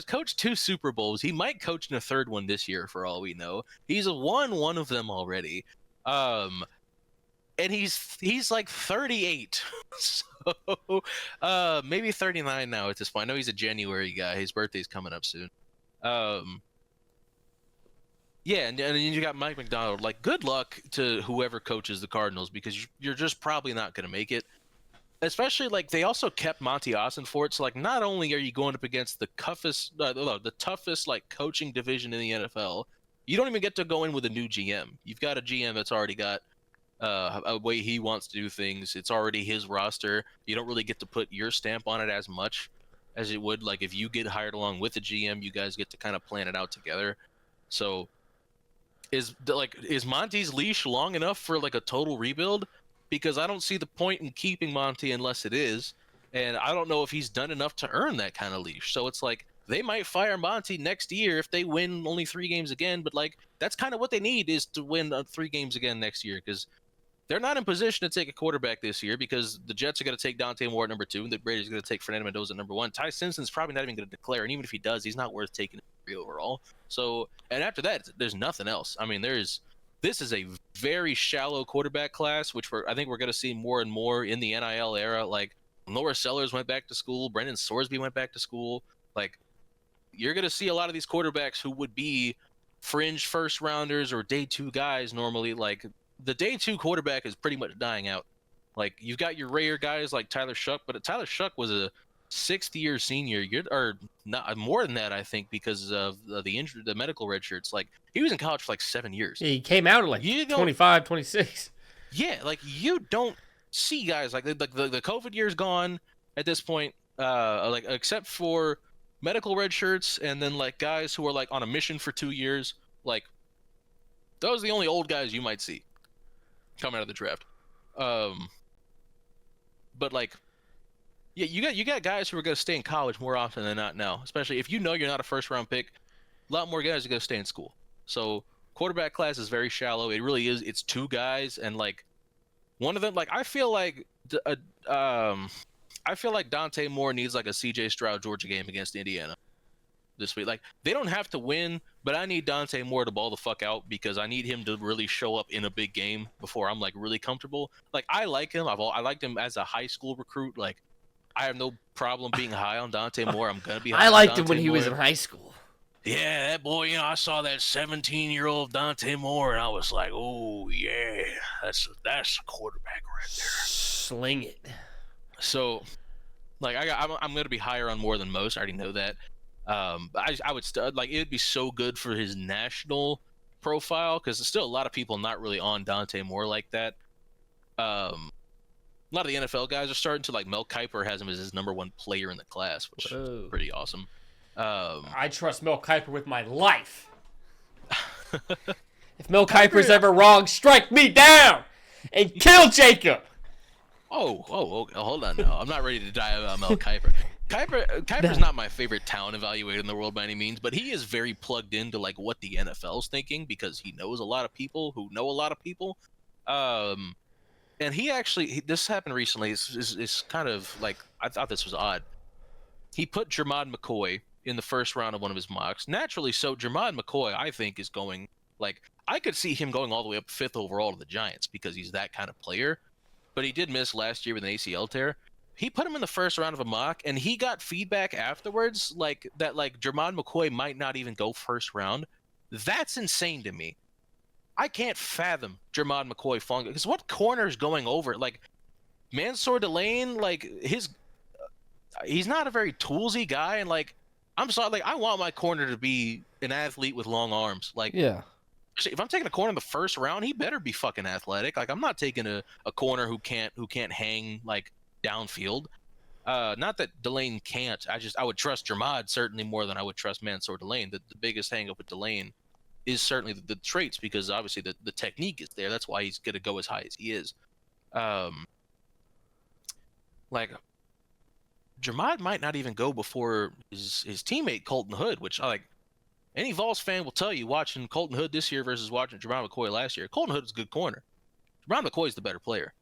coached 2 Super Bowls. He might coach in a third one this year, for all we know. He's won one of them already, and he's like 38, so maybe 39 now at this point. I know he's a January guy. His birthday's coming up soon. Yeah, and then you got Mike McDonald. Like, good luck to whoever coaches the Cardinals because you're just probably not going to make it. Especially, like, they also kept Monty Ossenfort. So, like, not only are you going up against the toughest, like, coaching division in the NFL, you don't even get to go in with a new GM. You've got a GM that's already got a way he wants to do things. It's already his roster. You don't really get to put your stamp on it as much as it would. Like, if you get hired along with the GM, you guys get to kind of plan it out together. So... Is Monty's leash long enough for like a total rebuild? Because I don't see the point in keeping Monty unless it is, and I don't know if he's done enough to earn that kind of leash. So it's like they might fire Monty next year if they win only 3 games again. But like that's kind of what they need is to win 3 games again next year because they're not in position to take a quarterback this year because the Jets are going to take Dante Moore at number 2 and the Raiders are going to take Fernando Mendoza at number 1. Ty Simpson's probably not even going to declare, and even if he does, he's not worth taking 3 overall. So, and after that, there's nothing else. I mean, this is a very shallow quarterback class, which I think we're going to see more and more in the NIL era. Like, Laura Sellers went back to school, Brendan Sorsby went back to school. Like, you're going to see a lot of these quarterbacks who would be fringe first rounders or day 2 guys normally. Like, the day 2 quarterback is pretty much dying out. Like, you've got your rare guys like Tyler Shuck, but Tyler Shuck was a 6th-year senior, or not more than that, I think, because of the injury, the medical red shirts. Like, he was in college for like 7 years. Yeah, he came out at like 25, 26. Yeah, like you don't see guys like the COVID year's gone at this point, like except for medical red shirts and then like guys who are like on a mission for 2 years. Like, those are the only old guys you might see coming out of the draft. But like, yeah, you got guys who are going to stay in college more often than not now, especially if you know you're not a first round pick. A lot more guys are going to stay in school. So quarterback class is very shallow. It really is. It's 2 guys, and like one of them, like I feel like Dante Moore needs like a CJ Stroud Georgia game against Indiana this week. Like, they don't have to win, but I need Dante Moore to ball the fuck out because I need him to really show up in a big game before I'm like really comfortable. Like, I like him. I liked him as a high school recruit. Like, I have no problem being high on Dante Moore. I'm gonna be high I liked on him when Dante he was Moore. in high school. Yeah, that boy, I saw that 17-year-old Dante Moore, and I was like, oh, yeah, that's a quarterback right there. Sling it. So, like, I'm going to be higher on Moore than most. I already know that. But I would like, it would be so good for his national profile because there's still a lot of people not really on Dante Moore like that. A lot of the NFL guys are starting to, like, Mel Kiper has him as his number 1 player in the class, which is pretty awesome. I trust Mel Kiper with my life. If Mel Kiper's ever wrong, strike me down and kill Jacob. Oh, hold on now. I'm not ready to die about Mel Kiper. Kiper's not my favorite talent evaluator in the world by any means, but he is very plugged into, like, what the NFL's thinking because he knows a lot of people who know a lot of people. And this happened recently. It's kind of like, I thought this was odd. He put Jermod McCoy in the first round of one of his mocks. Naturally so, Jermod McCoy, I think, is going, like, I could see him going all the way up 5th overall to the Giants because he's that kind of player. But he did miss last year with an ACL tear. He put him in the first round of a mock, and he got feedback afterwards like Jermod McCoy might not even go first round. That's insane to me. I can't fathom Jermod McCoy falling, because what corner is going over? Like, Mansour Delane, like, he's not a very toolsy guy, and, like, I'm sorry, like, I want my corner to be an athlete with long arms. Like, yeah. If I'm taking a corner in the first round, he better be fucking athletic. Like, I'm not taking a corner who can't hang, like, downfield. Not that Delane can't. I would trust Jermod certainly more than I would trust Mansour Delane. The biggest hang up with Delane is certainly the traits, because obviously the technique is there. That's why he's going to go as high as he is. Like, Jermod might not even go before his teammate Colton Hood, which, like, any Vols fan will tell you, watching Colton Hood this year versus watching Jermod McCoy last year, Colton Hood is a good corner. Jermod McCoy is the better player.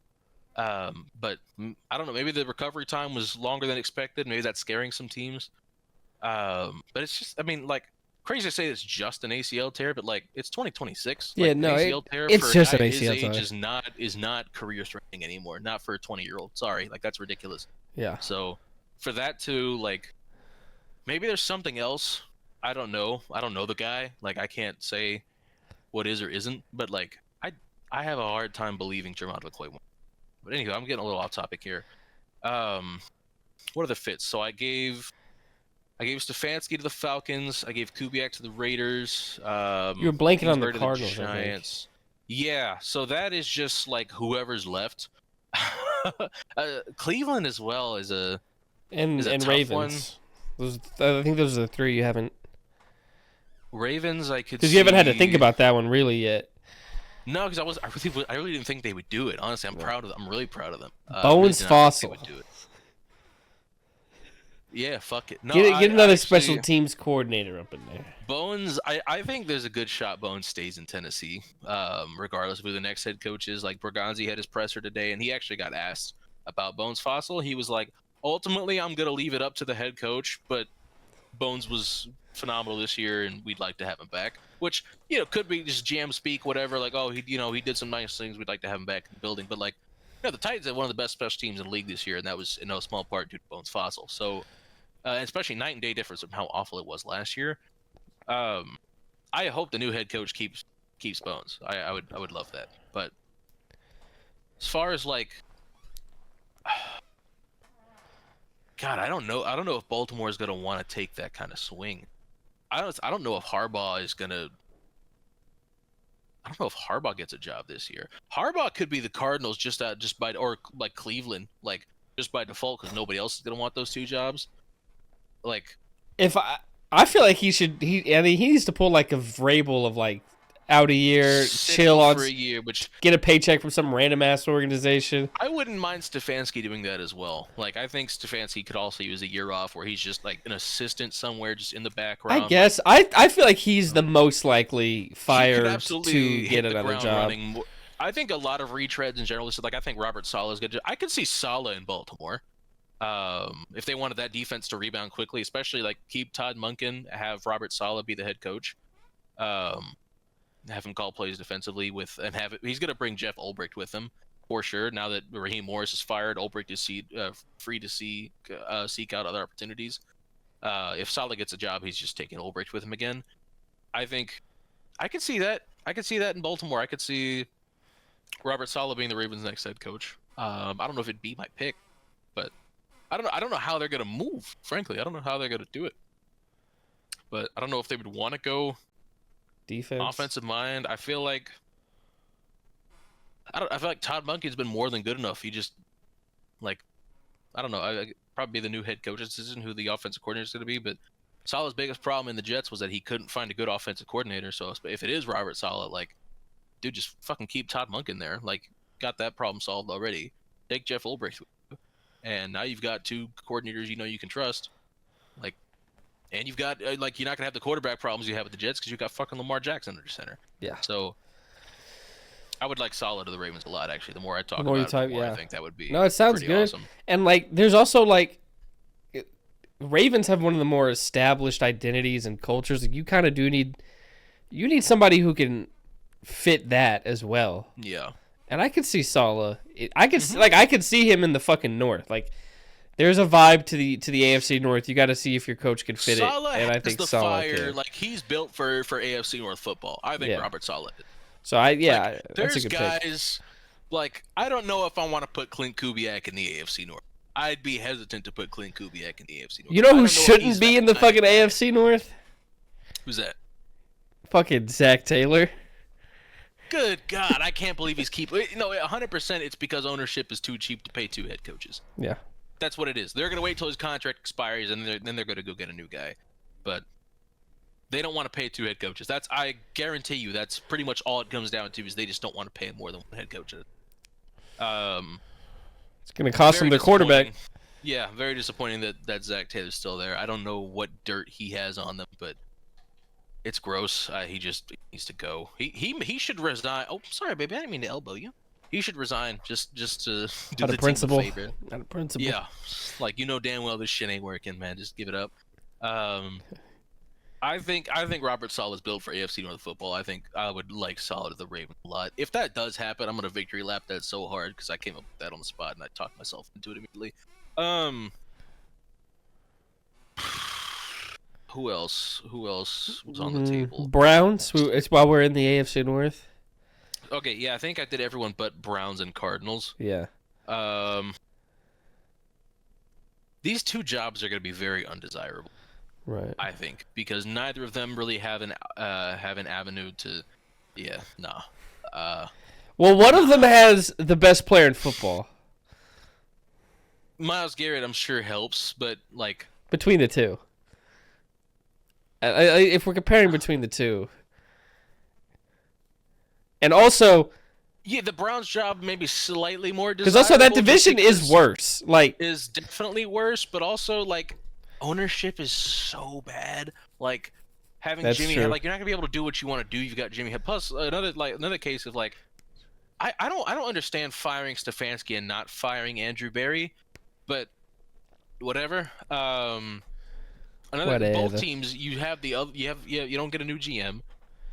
But I don't know, maybe the recovery time was longer than expected. Maybe that's scaring some teams. But it's just, I mean, like, crazy to say it's just an ACL tear, but, like, it's 2026. Yeah, like, no, ACL tear it's for just a guy an his ACL age tear. is not career threatening anymore. Not for a 20-year-old. Sorry, like, that's ridiculous. Yeah. So for that to, like, maybe there's something else. I don't know the guy. Like, I can't say what is or isn't. But, like, I have a hard time believing Jermod McCoy won. But anyway, I'm getting a little off topic here. What are the fits? So I gave Stefanski to the Falcons. I gave Kubiak to the Raiders. You're blanking on the Kingsbury to Cardinals, Giants. Yeah, so that is just, like, whoever's left. Cleveland as well is a tough Ravens. one. I think those are the 3 you haven't. Ravens, I could. Because you haven't had to think about that one really yet. No, because I really didn't think they would do it. Honestly, I'm proud of them. I'm really proud of them. Bones Fossil. Would do it. Yeah, fuck it. No, get another special teams coordinator up in there. Bones, I think there's a good shot Bones stays in Tennessee, regardless of who the next head coach is. Like, Bergonzi had his presser today, and he actually got asked about Bones Fossil. He was like, ultimately, I'm going to leave it up to the head coach, but Bones was phenomenal this year, and we'd like to have him back. Which, you know, could be just GM speak, whatever. Like, oh, he did some nice things. We'd like to have him back in the building. But, like, you know, the Titans had one of the best special teams in the league this year, and that was in no small part due to Bones Fossil. So, especially night and day difference from how awful it was last year. I hope the new head coach keeps Bones. I would love that. But as far as, like, God, I don't know if Baltimore is going to want to take that kind of swing. I don't know if Harbaugh is going to. I don't know if Harbaugh gets a job this year. Harbaugh could be the Cardinals or like Cleveland, like, just by default, because nobody else is going to want those 2 jobs. Like, if I feel like he needs to pull, like, a Vrabel of, like, out a year, chill on for a year, get a paycheck from some random ass organization. I wouldn't mind Stefanski doing that as well. Like, I think Stefanski could also use a year off where he's just, like, an assistant somewhere, just in the background. I guess I feel like he's the most likely fired to get another job. I think a lot of retreads in general. Like, I think Robert Saleh is good. I could see Saleh in Baltimore. If they wanted that defense to rebound quickly, especially, like, keep Todd Monken, have Robert Saleh be the head coach. Have him call plays defensively he's going to bring Jeff Ulbricht with him for sure. Now that Raheem Morris is fired, Ulbricht is free to seek out other opportunities. If Saleh gets a job, he's just taking Ulbricht with him again. I think I could see that. I could see that in Baltimore. I could see Robert Saleh being the Ravens' next head coach. I don't know if it'd be my pick, but I don't know how they're going to move. Frankly, I don't know how they're going to do it. But I don't know if they would want to go defense. Offensive mind. I feel like Todd Monken's been more than good enough. He just like I don't know. Probably be the new head coach's decision who the offensive coordinator is going to be. But Saleh's biggest problem in the Jets was that he couldn't find a good offensive coordinator. So if it is Robert Saleh, like, dude, just fucking keep Todd Monken there. Like, got that problem solved already. Take Jeff Ulbrich, and now you've got 2 coordinators you can trust. Like, and you've got like you're not gonna have the quarterback problems you have with the Jets because you got fucking Lamar Jackson under center. Yeah. So I would like Saleh to the Ravens a lot. Actually, the more I talk The more about you it, the more yeah. I think that would be. No, it sounds pretty good. Awesome. And like, there's also like, Ravens have one of the more established identities and cultures. Like, you kind of do need somebody who can fit that as well. Yeah. And I could see Saleh. I could see him in the fucking North. Like, there's a vibe to the AFC North. You got to see if your coach can fit Saleh it. And I has think the Saleh fire. can. Like, he's built for AFC North football. I think Robert Saleh is. So that's there's a good guys pick. like I don't know if I want to put Clint Kubiak in the AFC North. I'd be hesitant to put Clint Kubiak in the AFC North. You know who shouldn't be in the fucking AFC North? Who's that? Fucking Zach Taylor. Good God, I can't believe he's keeping. No, 100%. It's because ownership is too cheap to pay 2 head coaches. Yeah, that's what it is. They're gonna wait till his contract expires and then they're gonna go get a new guy. But they don't want to pay 2 head coaches. I guarantee you that's pretty much all it comes down to is they just don't want to pay more than 1 head coach. It's going to cost them their quarterback. Yeah, very disappointing that Zach Taylor's still there. I don't know what dirt he has on them, but it's gross. He just needs to go. He should resign. Oh, sorry, baby. I didn't mean to elbow you. He should resign just to do the team a favor. Out of principle. Yeah, like damn well this shit ain't working, man. Just give it up. I think Robert Saleh is built for AFC North football. I think I would like Saleh to the Ravens a lot. If that does happen, I'm gonna victory lap that so hard because I came up with that on the spot and I talked myself into it immediately. Who else was on the table? Browns. It's while we're in the AFC North. Okay, yeah, I think I did everyone but Browns and Cardinals. Yeah. These 2 jobs are gonna be very undesirable. Right. I think because neither of them really have an avenue to, well, one of them has the best player in football. Myles Garrett, I'm sure helps, but like between the 2, if we're comparing between the 2, and also, yeah, the Browns' job may be slightly more because also that division is worse. Like, is definitely worse, but also like. Ownership is so bad. Like having That's Jimmy, true. like you're not gonna be able to do what you want to do. You've got Jimmy. Plus another case of like, I don't understand firing Stefanski and not firing Andrew Berry, but whatever. Both teams you don't get a new GM.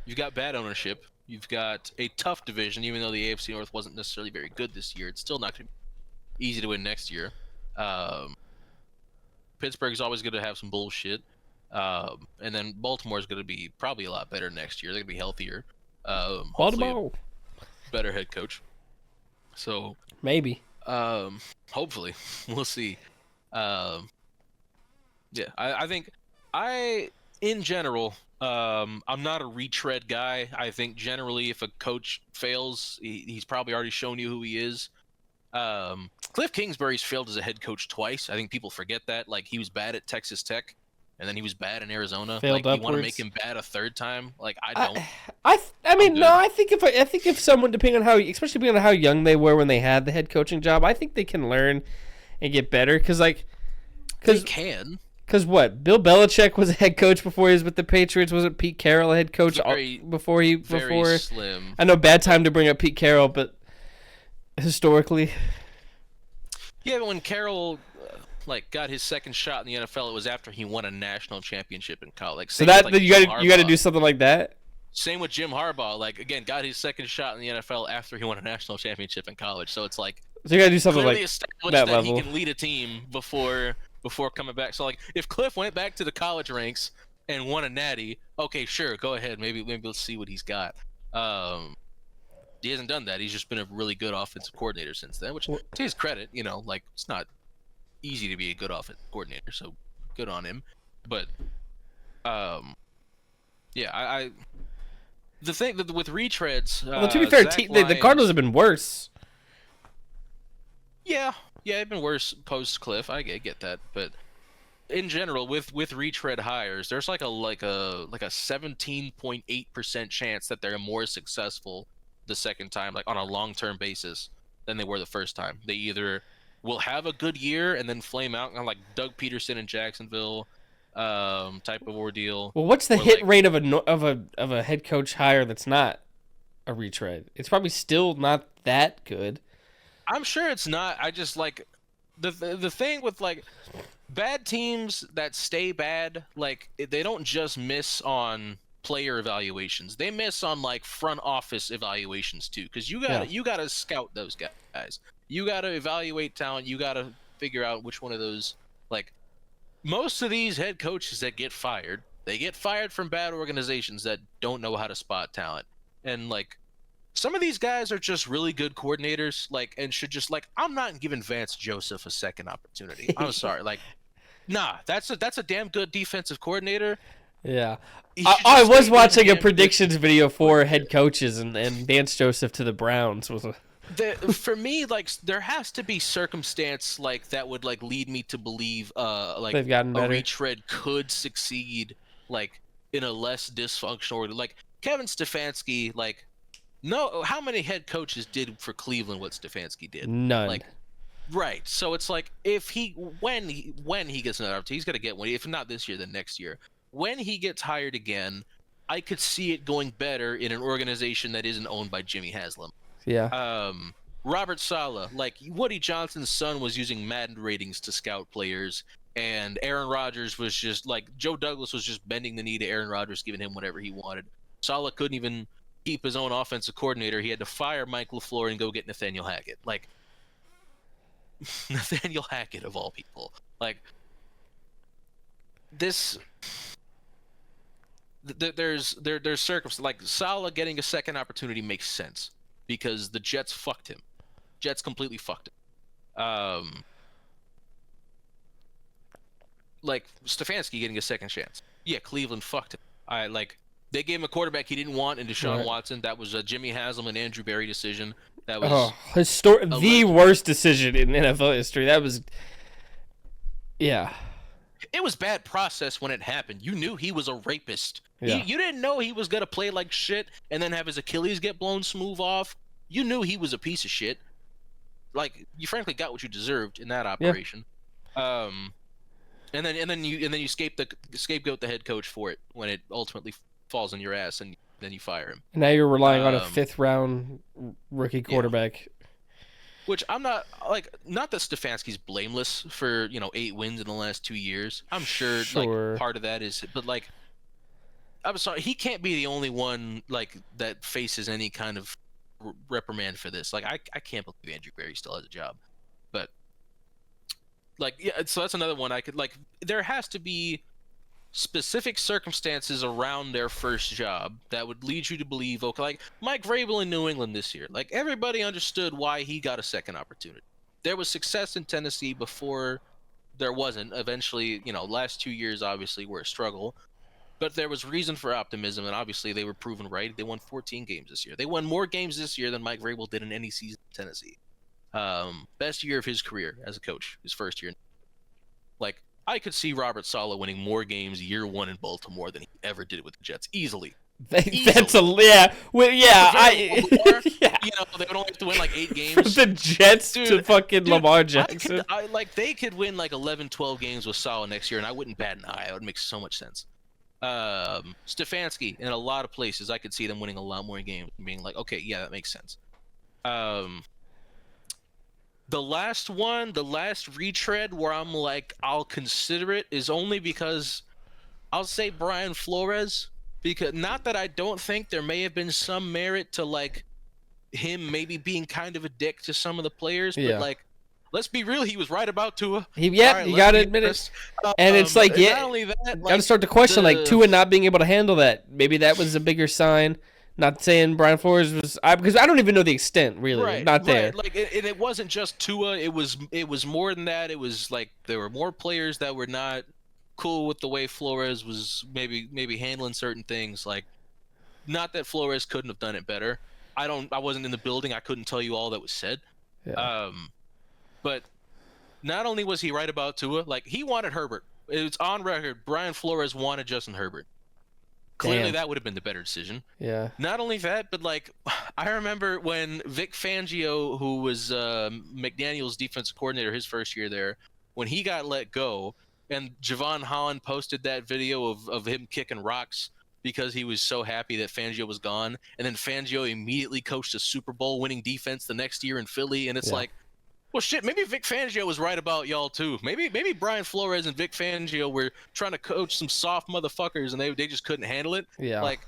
You've got bad ownership. You've got a tough division, even though the AFC North wasn't necessarily very good this year. It's still not gonna be easy to win next year. Pittsburgh's always going to have some bullshit. And then Baltimore's going to be probably a lot better next year. They're going to be healthier. Baltimore. Better head coach. So maybe. Hopefully. We'll see. I think in general, I'm not a retread guy. I think generally if a coach fails, he's probably already shown you who he is. Cliff Kingsbury's failed as a head coach twice. I think people forget that. Like he was bad at Texas Tech, and then he was bad in Arizona. Failed like upwards. you want to make him bad a 3rd time? Like I don't. I think if someone, depending on especially depending on how young they were when they had the head coaching job, I think they can learn and get better. Because what? Bill Belichick was a head coach before he was with the Patriots. Wasn't Pete Carroll a head coach before? Very slim. I know, bad time to bring up Pete Carroll, but historically. Yeah, but when Carroll got his 2nd shot in the NFL, it was after he won a national championship in college. So that you got to do something like that. Same with Jim Harbaugh. Like again, got his 2nd shot in the NFL after he won a national championship in college. So it's like so you got to do something clearly like established that that level. he can lead a team before coming back. So like if Cliff went back to the college ranks and won a natty, okay, sure, go ahead. Maybe let's see what he's got. He hasn't done that. He's just been a really good offensive coordinator since then, which to his credit, it's not easy to be a good offensive coordinator, so good on him. But, the thing that with retreads, Well, to be fair, Zach the Cardinals Lyons, have been worse. yeah, it'd been worse post Cliff. I get that, but in general, with retread hires, there's like a 17.8% chance that they're more successful the second time, like on a long-term basis, than they were the first time. They either will have a good year and then flame out, kind of like Doug Peterson in Jacksonville, type of ordeal. Well, what's the or hit like, rate of a head coach hire that's not a retread? It's probably still not that good. I'm sure it's not. I just like the thing with like bad teams that stay bad, like they don't just miss on player evaluations. They miss on like front office evaluations too, because you gotta scout those guys. You gotta evaluate talent. You gotta figure out which one of those. Like most of these head coaches that get fired, they get fired from bad organizations that don't know how to spot talent. And like some of these guys are just really good coordinators, like, and should just like, I'm not giving Vance Joseph a second opportunity. I'm sorry, like, nah, that's a damn good defensive coordinator. Yeah, He should I just was stay watching a damn predictions good video for coordinator. head coaches, and Vance Joseph to the Browns was a. For me, like, there has to be circumstance like that would like lead me to believe, like They've gotten a better. retread could succeed, like in a less dysfunctional, like Kevin Stefanski, like. No, how many head coaches did for Cleveland what Stefanski did? None. Like, right. So it's like if when he gets another opportunity, he's gonna get one. If not this year, then next year. When he gets hired again, I could see it going better in an organization that isn't owned by Jimmy Haslam. Yeah. Robert Saleh, like Woody Johnson's son, was using Madden ratings to scout players, and Aaron Rodgers was just like Joe Douglas was just bending the knee to Aaron Rodgers, giving him whatever he wanted. Saleh couldn't even keep his own offensive coordinator. He had to fire Mike LaFleur and go get Nathaniel Hackett. Like Nathaniel Hackett of all people. Like this there's circumstances like Saleh getting a second opportunity makes sense because the Jets fucked him. Jets completely fucked him. Like Stefanski getting a second chance. Yeah, Cleveland fucked him. They gave him a quarterback he didn't want in Deshaun Watson. That was a Jimmy Haslam and Andrew Berry decision. That was the worst decision in NFL history. That was, yeah. It was bad process when it happened. You knew he was a rapist. Yeah. You didn't know he was gonna play like shit and then have his Achilles get blown smooth off. You knew he was a piece of shit. Like you frankly got what you deserved in that operation. Yeah. And then you scapegoat the head coach for it when it ultimately falls on your ass, and then you fire him. And now you're relying on a 5th round rookie quarterback. Yeah. Which I'm not that Stefanski's blameless for 8 wins in the last 2 years. I'm sure. Like part of that is, but like I'm sorry, he can't be the only one like that faces any kind of reprimand for this. Like I can't believe Andrew Berry still has a job, but like yeah, so that's another one I could like. There has to be specific circumstances around their first job that would lead you to believe, okay, like Mike Vrabel in New England this year, like everybody understood why he got a second opportunity. There was success in Tennessee before there wasn't. Eventually, last 2 years obviously were a struggle, but there was reason for optimism, and obviously they were proven right. They won 14 games this year. They won more games this year than Mike Vrabel did in any season in Tennessee. Best year of his career as a coach, his first year. Like, I could see Robert Saleh winning more games year one in Baltimore than he ever did with the Jets, easily. That's yeah. Well, yeah, yeah. They would only have to win like 8 games. From the Jets to fucking Lamar Jackson. They could win like 11, 12 games with Saleh next year, and I wouldn't bat an eye. It would make so much sense. Stefanski, in a lot of places, I could see them winning a lot more games and being like, okay, yeah, that makes sense. The last retread where I'm like, I'll consider it is only because I'll say Brian Flores, because not that I don't think there may have been some merit to like him maybe being kind of a dick to some of the players, but like, let's be real, he was right about Tua. You gotta admit it. And it's like, not only that, gotta start to question like Tua not being able to handle that. Maybe that was a bigger sign. Not saying Brian Flores was, because I don't even know the extent really. Right, not there. Right. Like, and it wasn't just Tua. It was more than that. It was like there were more players that were not cool with the way Flores was maybe handling certain things. Like not that Flores couldn't have done it better. I wasn't in the building. I couldn't tell you all that was said. Yeah. But not only was he right about Tua, like he wanted Herbert. It's on record. Brian Flores wanted Justin Herbert. Clearly, Damn. that would have been the better decision. Yeah. Not only that, but like I remember when Vic Fangio, who was McDaniel's defensive coordinator his first year there, when he got let go, and Javon Holland posted that video of him kicking rocks because he was so happy that Fangio was gone, and then Fangio immediately coached a Super Bowl winning defense the next year in Philly, and it's like, well, shit, maybe Vic Fangio was right about y'all too. Maybe Brian Flores and Vic Fangio were trying to coach some soft motherfuckers, and they just couldn't handle it. Yeah. Like,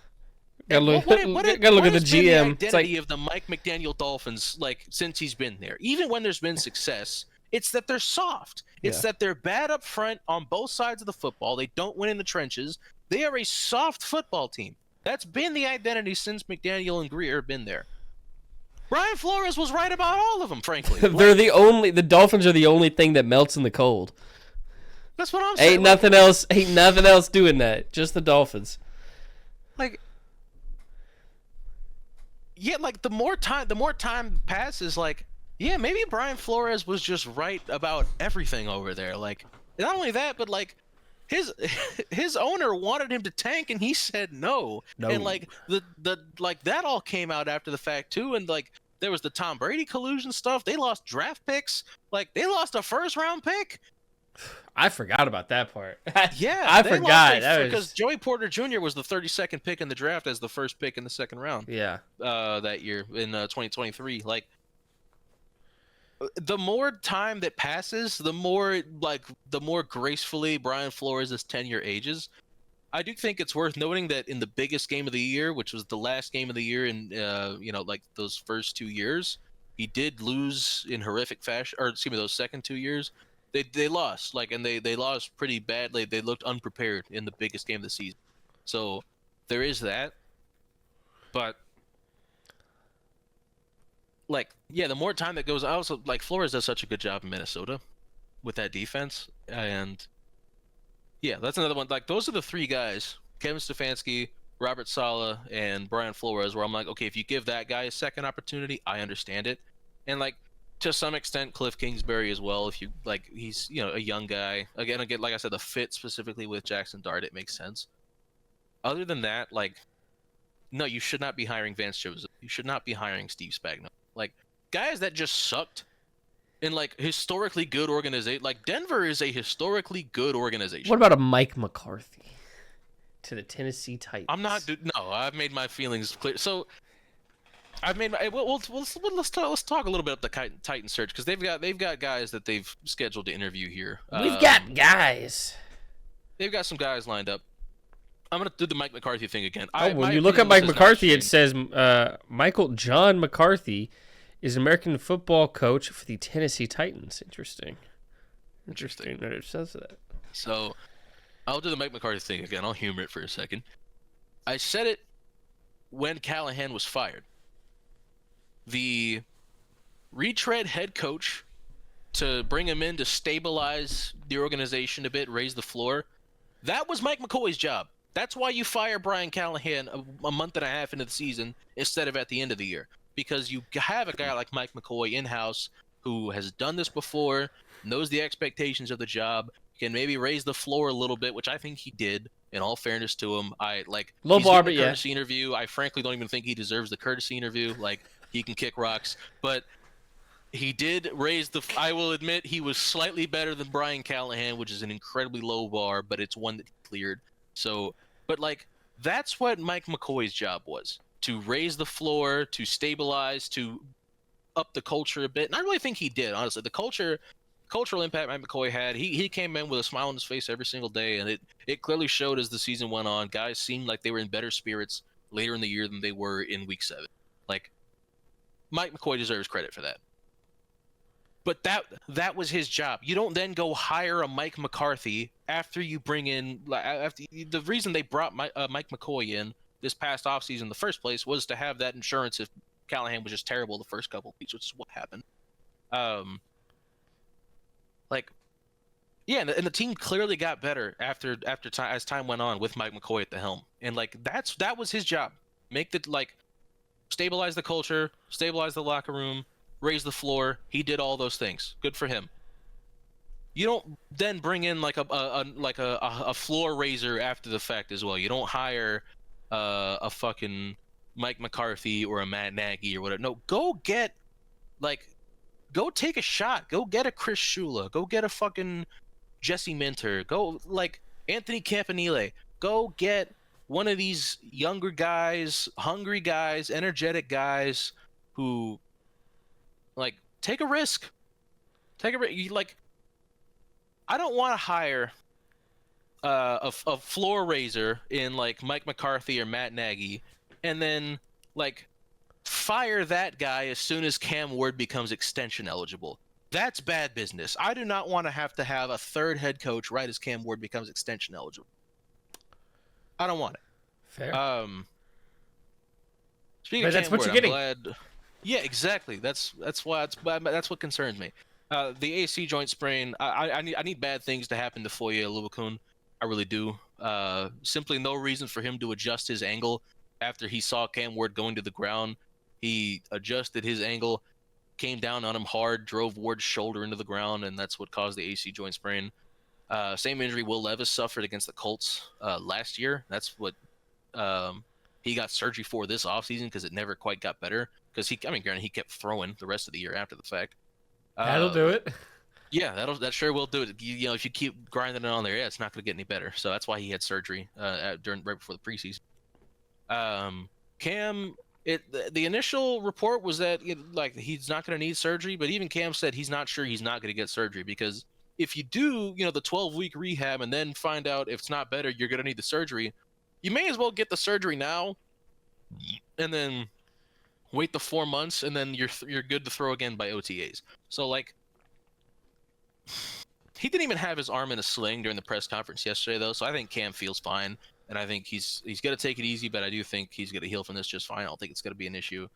gotta look at the has been GM. the identity of the Mike McDaniel Dolphins, like since he's been there, even when there's been success, it's that they're soft. It's that they're bad up front on both sides of the football. They don't win in the trenches. They are a soft football team. That's been the identity since McDaniel and Greer have been there. Brian Flores was right about all of them, frankly. The Dolphins are the only thing that melts in the cold. That's what I'm saying. Ain't nothing else doing that. Just the Dolphins. Like, yeah, like the more time passes, like, yeah, maybe Brian Flores was just right about everything over there. Like, not only that, but like his owner wanted him to tank and he said no. And like the like that all came out after the fact too, and like there was the Tom Brady collusion stuff. They lost draft picks. Like they lost a first round pick. I forgot about that part. Yeah, I forgot because Joey Porter Jr. was the 32nd pick in the draft as the first pick in the second round. Yeah. That year in 2023. Like the more time that passes, the more gracefully Brian Flores' tenure ages. I do think it's worth noting that in the biggest game of the year, which was the last game of the year in like those first 2 years, he did lose in horrific fashion. Or excuse me, those second 2 years, they lost. Like, and they lost pretty badly. They looked unprepared in the biggest game of the season. So there is that. But like, yeah, the more time that goes, I also like Flores does such a good job in Minnesota with that defense, and yeah, that's another one. Like, those are the three guys: Kevin Stefanski, Robert Saleh, and Brian Flores. Where I'm like, okay, if you give that guy a second opportunity, I understand it, and like to some extent, Cliff Kingsbury as well. If you like, he's a young guy. Again, like I said, the fit specifically with Jackson Dart, it makes sense. Other than that, like, no, you should not be hiring Vance Joseph. You should not be hiring Steve Spagnuolo. Like, guys that just sucked in like historically good organization. Like, Denver is a historically good organization. What about a Mike McCarthy to the Tennessee Titans? No, I've made my feelings clear. So I've made my. Let's talk a little bit about the Titan search, because they've got guys that they've scheduled to interview here. We've got guys. They've got some guys lined up. I'm gonna do the Mike McCarthy thing again. When you look at Mike McCarthy, it says Michael John McCarthy is an American football coach for the Tennessee Titans. Interesting that it says that. So I'll do the Mike McCarthy thing again. I'll humor it for a second. I said it when Callahan was fired. The retread head coach to bring him in to stabilize the organization a bit, raise the floor. That was Mike McCoy's job. That's why you fire Brian Callahan a month and a half into the season instead of at the end of the year. Because you have a guy like Mike McCoy in-house who has done this before, knows the expectations of the job, can maybe raise the floor a little bit, which I think he did, in all fairness to him. Low bar, but courtesy interview. I frankly don't even think he deserves the courtesy interview. Like, he can kick rocks. But he did raise I will admit he was slightly better than Brian Callahan, which is an incredibly low bar, but it's one that he cleared. So, but like, that's what Mike McCoy's job was. To raise the floor, to stabilize, to up the culture a bit. And I really think he did, honestly. The cultural impact Mike McCoy had, he came in with a smile on his face every single day, and it clearly showed as the season went on. Guys seemed like they were in better spirits later in the year than they were in week 7. Like, Mike McCoy deserves credit for that. But that was his job. You don't then go hire a Mike McCarthy after you bring in the reason they brought Mike McCoy in this past offseason in the first place was to have that insurance if Callahan was just terrible the first couple of weeks, which is what happened. And the team clearly got better after time, as time went on with Mike McCoy at the helm, and like that was his job. Make the stabilize the culture, stabilize the locker room, raise the floor. He did all those things. Good for him. You don't then bring in like a floor raiser after the fact as well. You don't hire a fucking Mike McCarthy or a Matt Nagy or whatever. No, go take a shot. Go get a Chris Shula. Go get a fucking Jesse Minter. Go like Anthony Campanile. Go get one of these younger guys, hungry guys, energetic guys who like take a risk. Take a risk. Like, I don't want to hire a floor raiser in like Mike McCarthy or Matt Nagy, and then like fire that guy as soon as Cam Ward becomes extension eligible. That's bad business. I do not want to have a third head coach right as Cam Ward becomes extension eligible. I don't want it. Fair. Speaking but of that's Cam what Ward, you're getting. I'm glad. Yeah, exactly. That's what concerns me. The AC joint sprain. I need bad things to happen to Foye Oluokun. I really do. Simply no reason for him to adjust his angle after he saw Cam Ward going to the ground. He adjusted his angle, came down on him hard, drove Ward's shoulder into the ground, and that's what caused the AC joint sprain. Same injury Will Levis suffered against the Colts last year. That's what he got surgery for this offseason because it never quite got better. Because granted, he kept throwing the rest of the year after the fact. That'll do it. Yeah, that sure will do it. You know, if you keep grinding it on there, it's not going to get any better. So that's why he had surgery right before the preseason. Cam, the initial report was that he's not going to need surgery, but even Cam said he's not sure he's not going to get surgery because if you do, the 12-week rehab and then find out if it's not better, you're going to need the surgery. You may as well get the surgery now, and then wait the 4 months, and then you're good to throw again by OTAs. So he didn't even have his arm in a sling during the press conference yesterday, though. So I think Cam feels fine, and I think he's going to take it easy. But I do think he's going to heal from this just fine. I don't think it's going to be an issue.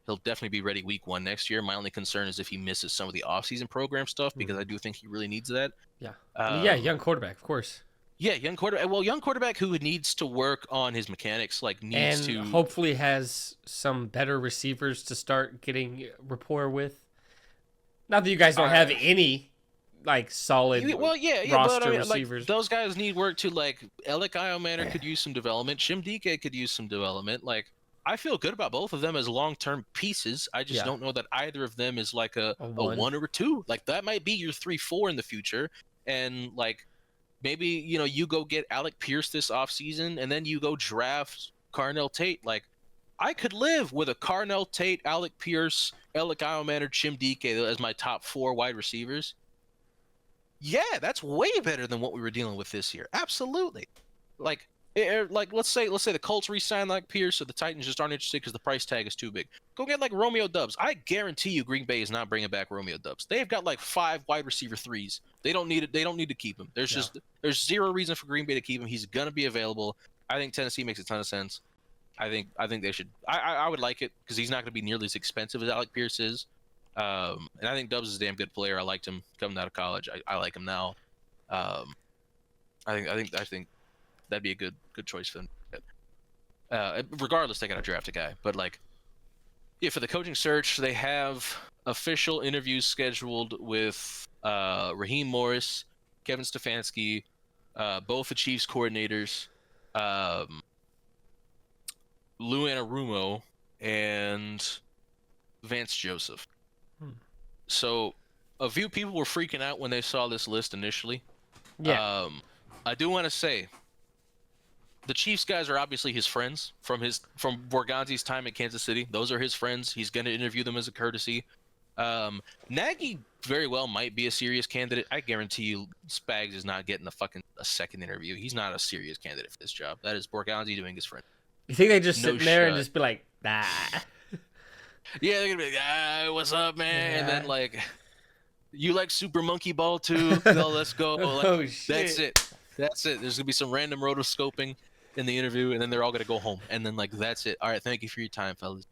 He'll definitely be ready week 1 next year. My only concern is if he misses some of the offseason program stuff because I do think he really needs that. Yeah. Young quarterback, of course. Yeah, young quarterback. Well, young quarterback who needs to work on his mechanics, hopefully has some better receivers to start getting rapport with. Not that you guys don't have any solid roster receivers. Those guys need work too. Alec Iomanner could use some development. Shimdike could use some development. I feel good about both of them as long-term pieces. I just don't know that either of them is a 1 or a 2. That might be your 3-4 in the future, and maybe you go get Alec Pierce this offseason, and then you go draft Carnell Tate. I could live with a Carnell Tate, Alec Pierce, Alec Iomanner, Shimdike as my top 4 wide receivers. Yeah, that's way better than what we were dealing with this year. Absolutely. Let's say the Colts re-sign Pierce, so the Titans just aren't interested because the price tag is too big. Go get Romeo Doubs. I guarantee you, Green Bay is not bringing back Romeo Doubs. They've got 5 wide receiver 3s. They don't need it. They don't need to keep him. There's zero reason for Green Bay to keep him. He's gonna be available. I think Tennessee makes a ton of sense. I think they should. I would like it because he's not going to be nearly as expensive as Alec Pierce is. And I think Doubs is a damn good player. I liked him coming out of college. I like him now. I think that'd be a good choice for them. Regardless, they got to draft a guy. But for the coaching search, they have official interviews scheduled with Raheem Morris, Kevin Stefanski, both the Chiefs coordinators, Lou Anarumo, and Vance Joseph. So a few people were freaking out when they saw this list initially. Yeah. I do want to say the Chiefs guys are obviously his friends from Borgonzi's time at Kansas City. Those are his friends. He's going to interview them as a courtesy. Nagy very well might be a serious candidate. I guarantee you Spags is not getting a second interview. He's not a serious candidate for this job. That is Borgonzi doing his friend. You think they just sit there and just be like, nah? Yeah, they're going to be like, what's up, man? Yeah. And then you like Super Monkey Ball too? No, let's go. Oh, shit. That's it. There's going to be some random rotoscoping in the interview, and then they're all going to go home. And then, that's it. All right, thank you for your time, fellas.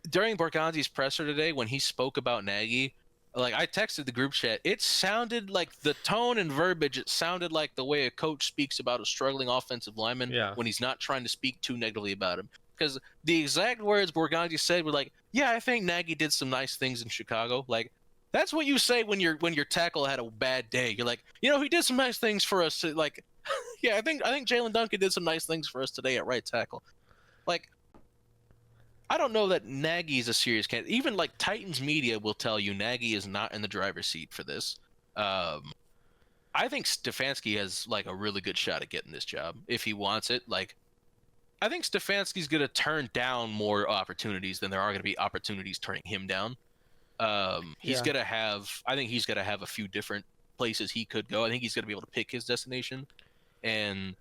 During Borgonzi's presser today, when he spoke about Nagy, I texted the group chat. It sounded like the tone and verbiage, it sounded like the way a coach speaks about a struggling offensive lineman when he's not trying to speak too negatively about him. because the exact words Borgandi said were like, "Yeah, I think Nagy did some nice things in Chicago." Like, that's what you say when your tackle had a bad day. You're like, he did some nice things for us. Like, yeah, I think Jalen Duncan did some nice things for us today at right tackle. Like, I don't know that Nagy is a serious candidate. Even like Titans media will tell you Nagy is not in the driver's seat for this. I think Stefanski has like a really good shot at getting this job if he wants it. Like, I think Stefanski's going to turn down more opportunities than there are going to be opportunities turning him down. He's going to have, I think he's going to have a few different places he could go. I think he's going to be able to pick his destination. And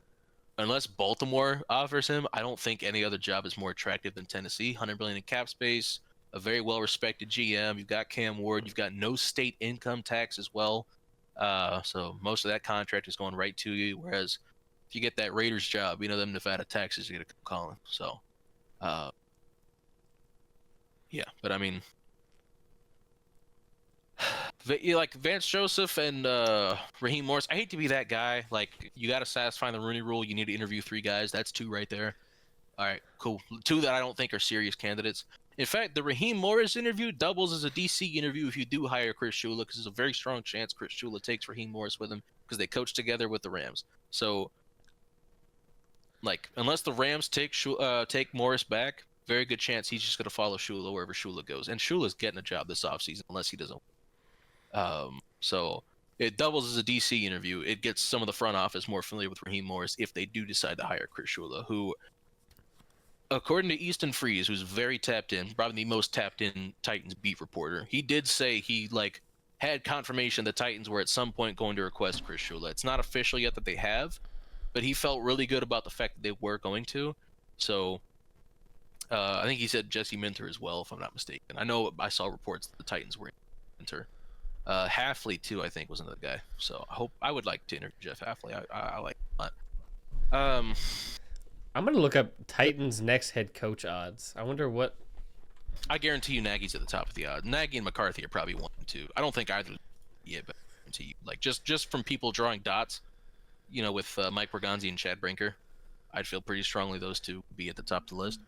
unless Baltimore offers him, I don't think any other job is more attractive than Tennessee. $100 million in cap space, a very well-respected GM. You've got Cam Ward. You've got no state income tax as well. So most of that contract is going right to you. Whereas if you get that Raiders job, them Nevada taxes, you're going to come calling. So, yeah. But, I mean, like Vance Joseph and Raheem Morris, I hate to be that guy. Like, you got to satisfy the Rooney Rule. You need to interview 3 guys. That's 2 right there. All right, cool. 2 that I don't think are serious candidates. In fact, the Raheem Morris interview doubles as a DC interview if you do hire Chris Shula, because there's a very strong chance Chris Shula takes Raheem Morris with him because they coach together with the Rams. So, like, unless the Rams take Morris back, very good chance he's just going to follow Shula wherever Shula goes. And Shula's getting a job this offseason unless he doesn't. So it doubles as a DC interview. It gets some of the front office more familiar with Raheem Morris if they do decide to hire Chris Shula, who, according to Easton Freeze, who's very tapped in, probably the most tapped in Titans beat reporter, he did say he had confirmation the Titans were at some point going to request Chris Shula. It's not official yet that they have, but he felt really good about the fact that they were going to. So I think he said Jesse Minter as well, if I'm not mistaken. I know I saw reports that the Titans were in Minter. Halfley too, I think, was another guy. So I would like to interview Jeff Halfley. I like him a lot. I'm gonna look up Titans' next head coach odds. I wonder what. I guarantee you, Nagy's at the top of the odds. Nagy and McCarthy are probably 1 and 2. I don't think either. Yeah, but like just from people drawing dots, with Mike Berganzi and Chad Brinker, I'd feel pretty strongly those 2 would be at the top of the list.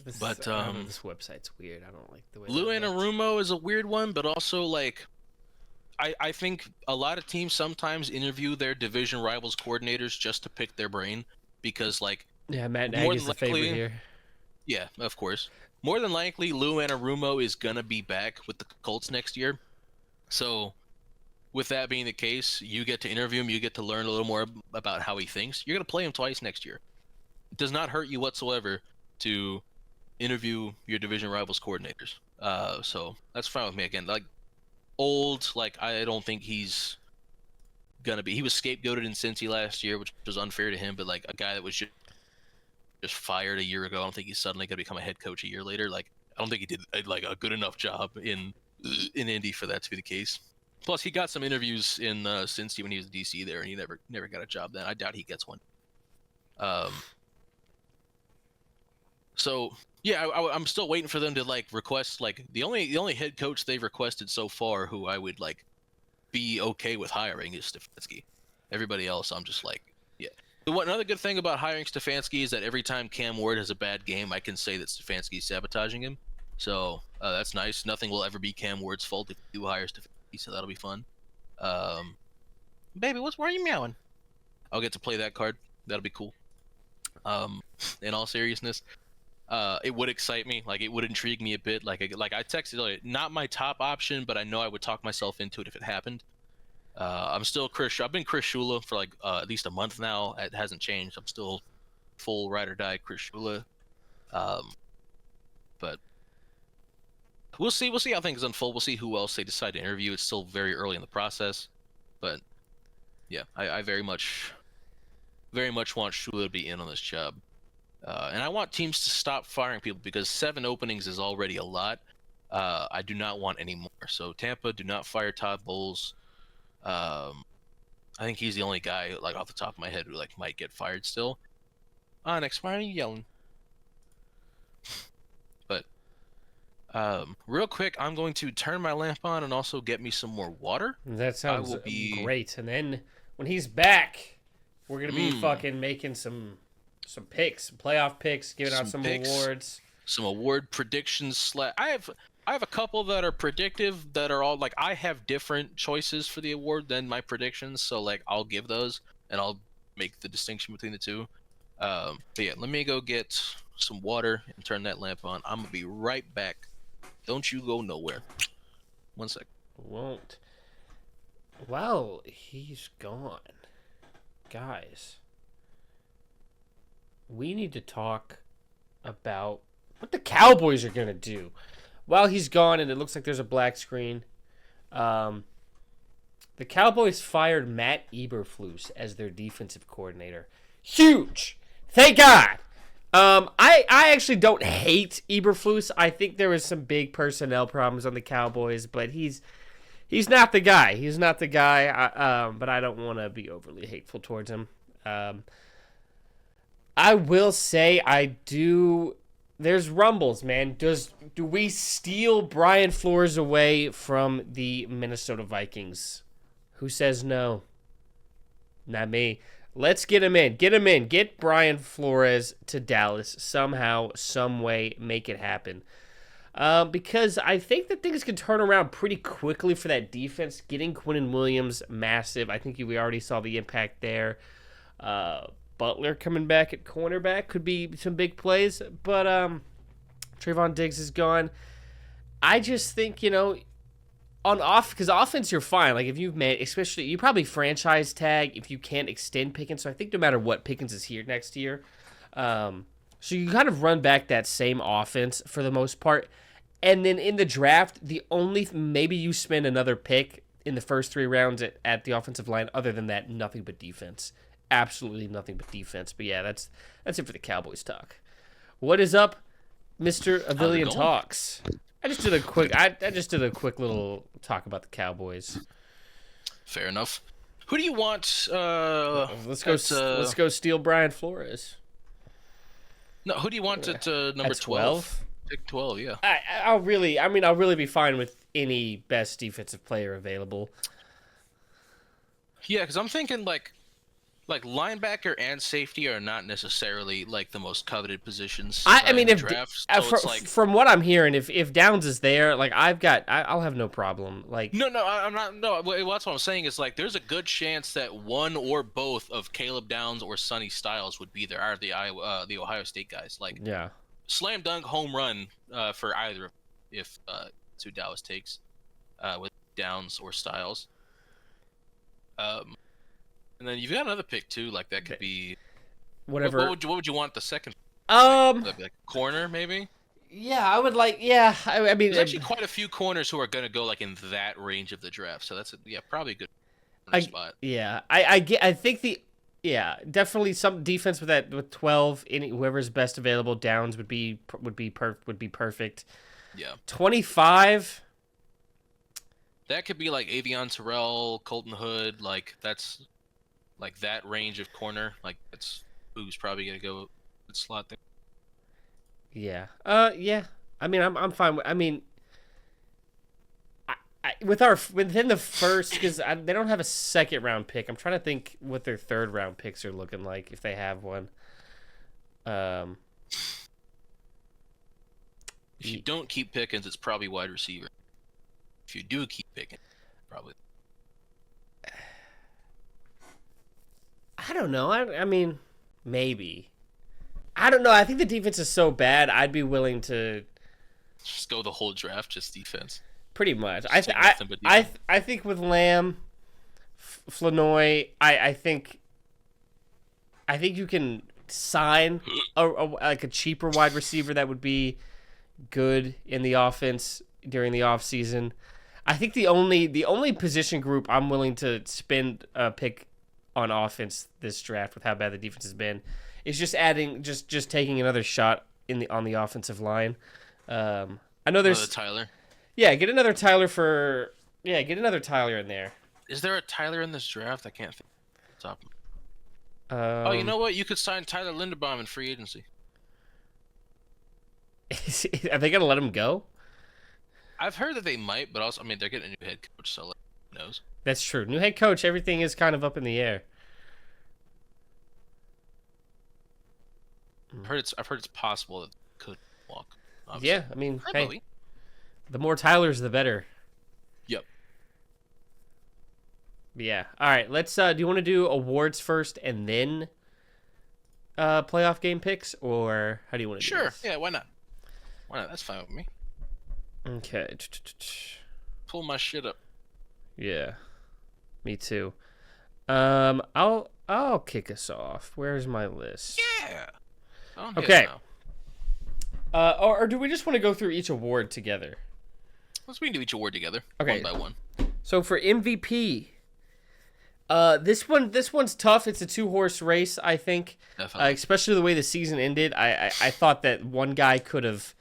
This website's weird. I don't like the way. Lou Anarumo is a weird one, but also like, I think a lot of teams sometimes interview their division rivals coordinators just to pick their brain because Matt Nagy's the favorite here. Yeah, of course. More than likely, Lou Anarumo is gonna be back with the Colts next year. So, with that being the case, you get to interview him. You get to learn a little more about how he thinks. You're gonna play him twice next year. It does not hurt you whatsoever to interview your division rivals coordinators. So that's fine with me. Again, like I don't think he's gonna be. He was scapegoated in Cincy last year, which was unfair to him. But like a guy that was just fired a year ago, I don't think he's suddenly gonna become a head coach a year later. Like I don't think he did like a good enough job in Indy for that to be the case. Plus, he got some interviews in Cincy when he was DC there, and he never got a job then. I doubt he gets one. So yeah, I'm still waiting for them to request the only head coach they've requested so far who I would be okay with hiring is Stefanski. Everybody else, I'm just yeah. Another good thing about hiring Stefanski is that every time Cam Ward has a bad game, I can say that Stefanski's sabotaging him. So that's nice. Nothing will ever be Cam Ward's fault if you do hire Stefanski, so that'll be fun. Baby, why are you meowing? I'll get to play that card. That'll be cool. In all seriousness. It would excite me, it would intrigue me a bit. Like I texted earlier, not my top option, but I know I would talk myself into it if it happened. I'm still I've been Chris Shula for at least a month now. It hasn't changed. I'm still full ride or die Chris Shula. But we'll see how things unfold. We'll see who else they decide to interview. It's still very early in the process, but yeah, I very much want Shula to be in on this job. And I want teams to stop firing people because 7 openings is already a lot. I do not want any more. So Tampa, do not fire Todd Bowles. I think he's the only guy off the top of my head who might get fired still. Onyx, why are you yelling? But real quick, I'm going to turn my lamp on and also get me some more water. That sounds great. And then when he's back, We're gonna be fucking making some picks, some playoff picks, giving out some awards. Some award predictions. I have a couple that are predictive that are all like I have different choices for the award than my predictions, so like I'll give those and I'll make the distinction between the two. But yeah, let me go get some water and turn that lamp on. I'm gonna be right back. Don't you go nowhere. 1 sec. Won't. Well, he's gone. Guys, we need to talk about what the Cowboys are going to do. While he's gone and it looks like there's a black screen, the Cowboys fired Matt Eberflus as their defensive coordinator. Huge! Thank God! I actually don't hate Eberflus. I think there was some big personnel problems on the Cowboys, but he's not the guy. He's not the guy, but I don't want to be overly hateful towards him. I will say there's rumbles, man. Do we steal Brian Flores away from the Minnesota Vikings? Who says no? Not me. Let's get him in. Get him in. Get Brian Flores to Dallas somehow, some way. Make it happen. Because I think that things can turn around pretty quickly for that defense. Getting Quinnen Williams, massive. I think we already saw the impact there. Butler coming back at cornerback could be some big plays. But Trayvon Diggs is gone. I just think, because offense you're fine. Like if you've made, especially you probably franchise tag if you can't extend Pickens. So I think no matter what, Pickens is here next year. So you kind of run back that same offense for the most part. And then in the draft, maybe you spend another pick in the first 3 rounds at the offensive line. Other than that, nothing but defense. Absolutely nothing but defense. But yeah, that's it for the Cowboys talk. What is up, Mr. Avillion Talks? I just did a quick little talk about the Cowboys. Fair enough. Who do you want? Let's go steal Brian Flores. No, who do you want at number 12? Pick 12, yeah. I'll really be fine with any best defensive player available. Yeah, because I'm thinking like linebacker and safety are not necessarily like the most coveted positions. If drafts, from what I'm hearing, if Downs is there, like I'll have no problem. Like no, I'm not. No, that's what I'm saying is like there's a good chance that one or both of Caleb Downs or Sonny Styles would be there. Are the Ohio State guys? Like yeah, slam dunk home run for either if two Dallas takes with Downs or Styles. And then you've got another pick too, like that could be whatever. What would you want the second? Like corner maybe. Yeah, I would like. Yeah, I mean, there's actually quite a few corners who are going to go like in that range of the draft, so that's probably a good spot. Yeah, I think definitely some defense with 12. Whoever's best available, Downs would be perfect. Yeah, 25. That could be like Avion Terrell, Colton Hood, like that's. Like that range of corner, like that's who's probably gonna go slot there. Yeah. Yeah. I mean, I'm fine. Within the first, because they don't have a second round pick. I'm trying to think what their third round picks are looking like if they have one. If you don't keep Pickens, it's probably wide receiver. If you do keep Pickens, probably. I don't know. I mean, maybe. I don't know. I think the defense is so bad. I'd be willing to just go the whole draft, just defense. Pretty much. I think with Lamb, Flanoy, I think you can sign a cheaper wide receiver that would be good in the offense during the offseason. I think the only position group I'm willing to spend a pick on offense this draft with how bad the defense has been is just taking another shot on the offensive line. I know there's another Tyler. Yeah, get another Tyler in there. Is there a Tyler in this draft? I can't think. Top. You know what? You could sign Tyler Linderbaum in free agency. Are they gonna let him go? I've heard that they might, but also, I mean, they're getting a new head coach, so who knows? That's true. New head coach, everything is kind of up in the air. I've heard it's possible that they could walk. Obviously. Yeah, I mean, Hi, hey, Bowie. the more Tylers, the better. Yep. Yeah. All right. Let's. Do you want to do awards first and then playoff game picks, or how do you want to do Sure. this? Yeah. Why not? Why not? That's fine with me. Okay. Pull my shit up. Yeah. Me too. I'll kick us off. Where's my list? Yeah. Okay. Or do we just want to go through each award together? We can do each award together. Okay. One by one. So for MVP, this one's tough. It's a 2-horse race, I think. Definitely. Especially the way the season ended. I thought that one guy could have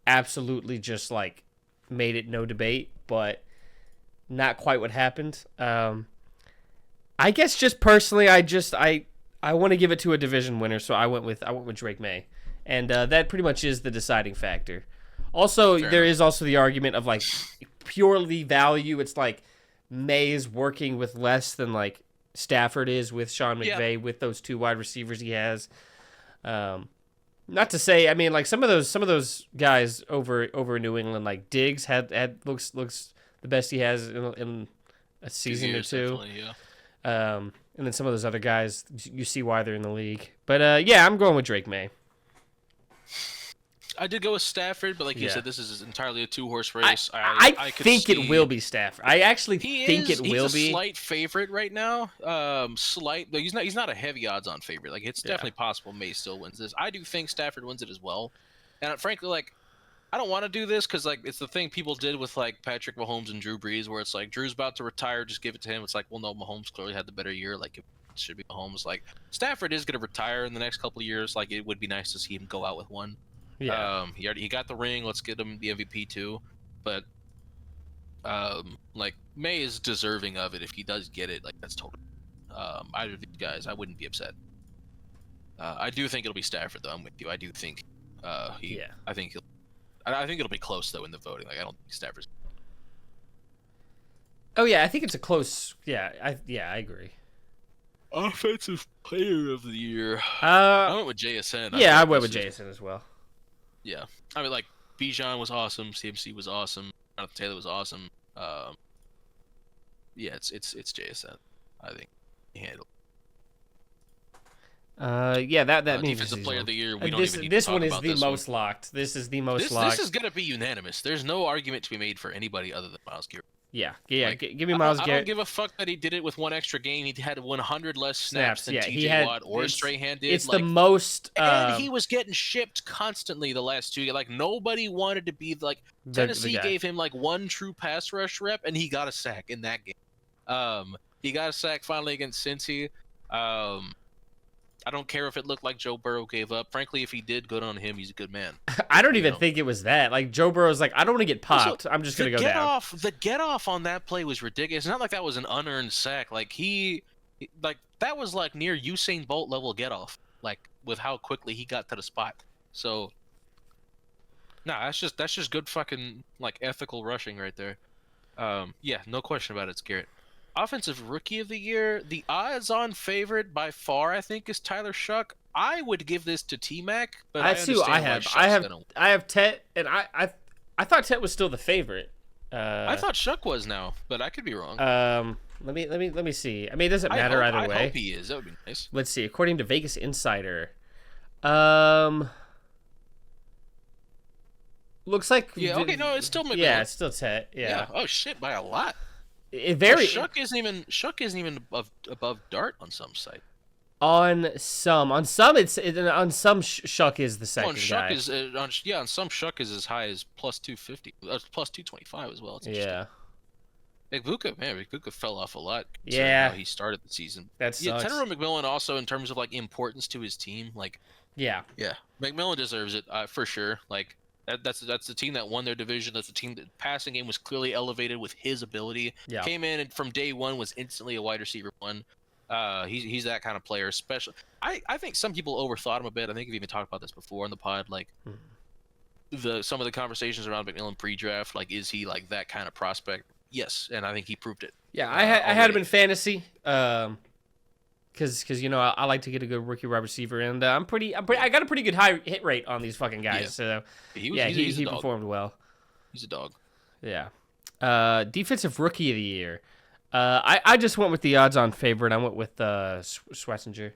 absolutely just like made it no debate, but not quite what happened. I guess just personally, I want to give it to a division winner, so I went with Drake May, and that pretty much is the deciding factor. Also, there is also the argument of like purely value. It's like May is working with less than like Stafford is with Sean McVay with those 2 wide receivers he has. Not to say, I mean, like some of those guys over New England, like Diggs had looks the best he has in a season or 2. Yeah. And then some of those other guys, you see why they're in the league. But yeah, I'm going with Drake May. I did go with Stafford, but like you said, this is entirely a 2-horse race. I think it will be Stafford. I actually think it will be. He's a slight favorite right now. Slight, but he's not a heavy odds-on favorite. Like it's definitely possible May still wins this. I do think Stafford wins it as well. And frankly, like I don't want to do this because like it's the thing people did with like Patrick Mahomes and Drew Brees, where it's like Drew's about to retire, just give it to him. It's like, well, no, Mahomes clearly had the better year. Like it should be Mahomes. Like Stafford is going to retire in the next couple of years. Like it would be nice to see him go out with one. Yeah. He got the ring. Let's get him the MVP too. But like May is deserving of it if he does get it. Like that's totally. Either of these guys, I wouldn't be upset. I do think it'll be Stafford though. I'm with you. I do think. I think it'll be close though in the voting. Like I don't think Stafford's. Oh yeah, I think it's a close. Yeah, I agree. Offensive Player of the Year. I went with JSN. I went with JSN as well. Yeah, I mean like Bijan was awesome. CMC was awesome. Jonathan Taylor was awesome. Yeah, it's JSN. I think he handled. Yeah, that means defensive player of the year. This one is the most locked. This is the most locked. This is gonna be unanimous. There's no argument to be made for anybody other than Myles Garrett. Yeah. Like, give me Myles Garrett. I don't give a fuck that he did it with one extra game. He had 100 less snaps than TJ Watt or Strahan did. It's like, the most. And he was getting shipped constantly the last 2 years. Like nobody wanted to be like Tennessee gave him like 1 true pass rush rep, and he got a sack in that game. He got a sack finally against Cincy. I don't care if it looked like Joe Burrow gave up. Frankly, if he did, good on him. He's a good man. I don't even think it was that. Like Joe Burrow's like, I don't want to get popped. I'm just gonna go down. The get off on that play was ridiculous. It's not like that was an unearned sack. Like that was like near Usain Bolt level get off. Like with how quickly he got to the spot. So, that's just good fucking like ethical rushing right there. Yeah, no question about it. It's Garrett. Offensive Rookie of the Year, the odds-on favorite by far, I think, is Tyler Shuck. I would give this to T-Mac, but that's who I have. I have Tet, and I thought Tet was still the favorite. I thought Shuck was now, but I could be wrong. Let me see. I mean, it doesn't matter either way. I hope he is. That would be nice. Let's see. According to Vegas Insider, looks like it's still McMillan. Yeah, it's still Tet. Yeah. Oh shit, by a lot. Shuck isn't even above Dart on some site. On some Shuck is the second guy. On some Shuck is as high as plus 250, plus 225 as well. It's Vic fell off a lot. Yeah, how he started the season. That sucks. Tenero McMillan also in terms of like importance to his team, like McMillan deserves it for sure. Like. That's the team that won their division. That's the team that passing game was clearly elevated with his ability. Yeah. Came in and from day one was instantly a wide receiver 1. He's that kind of player. Especially, I think some people overthought him a bit. I think we've even talked about this before on the pod. Like some of the conversations around McMillan pre-draft. Like, is he like that kind of prospect? Yes, and I think he proved it. Yeah, I had him in fantasy. because I like to get a good rookie wide receiver, and I got a pretty good high hit rate on these fucking guys. Yeah. So He's a he dog. performed well. He's a dog. Yeah. Defensive rookie of the year. I just went with the odds-on favorite. I went with Schwarzenegger.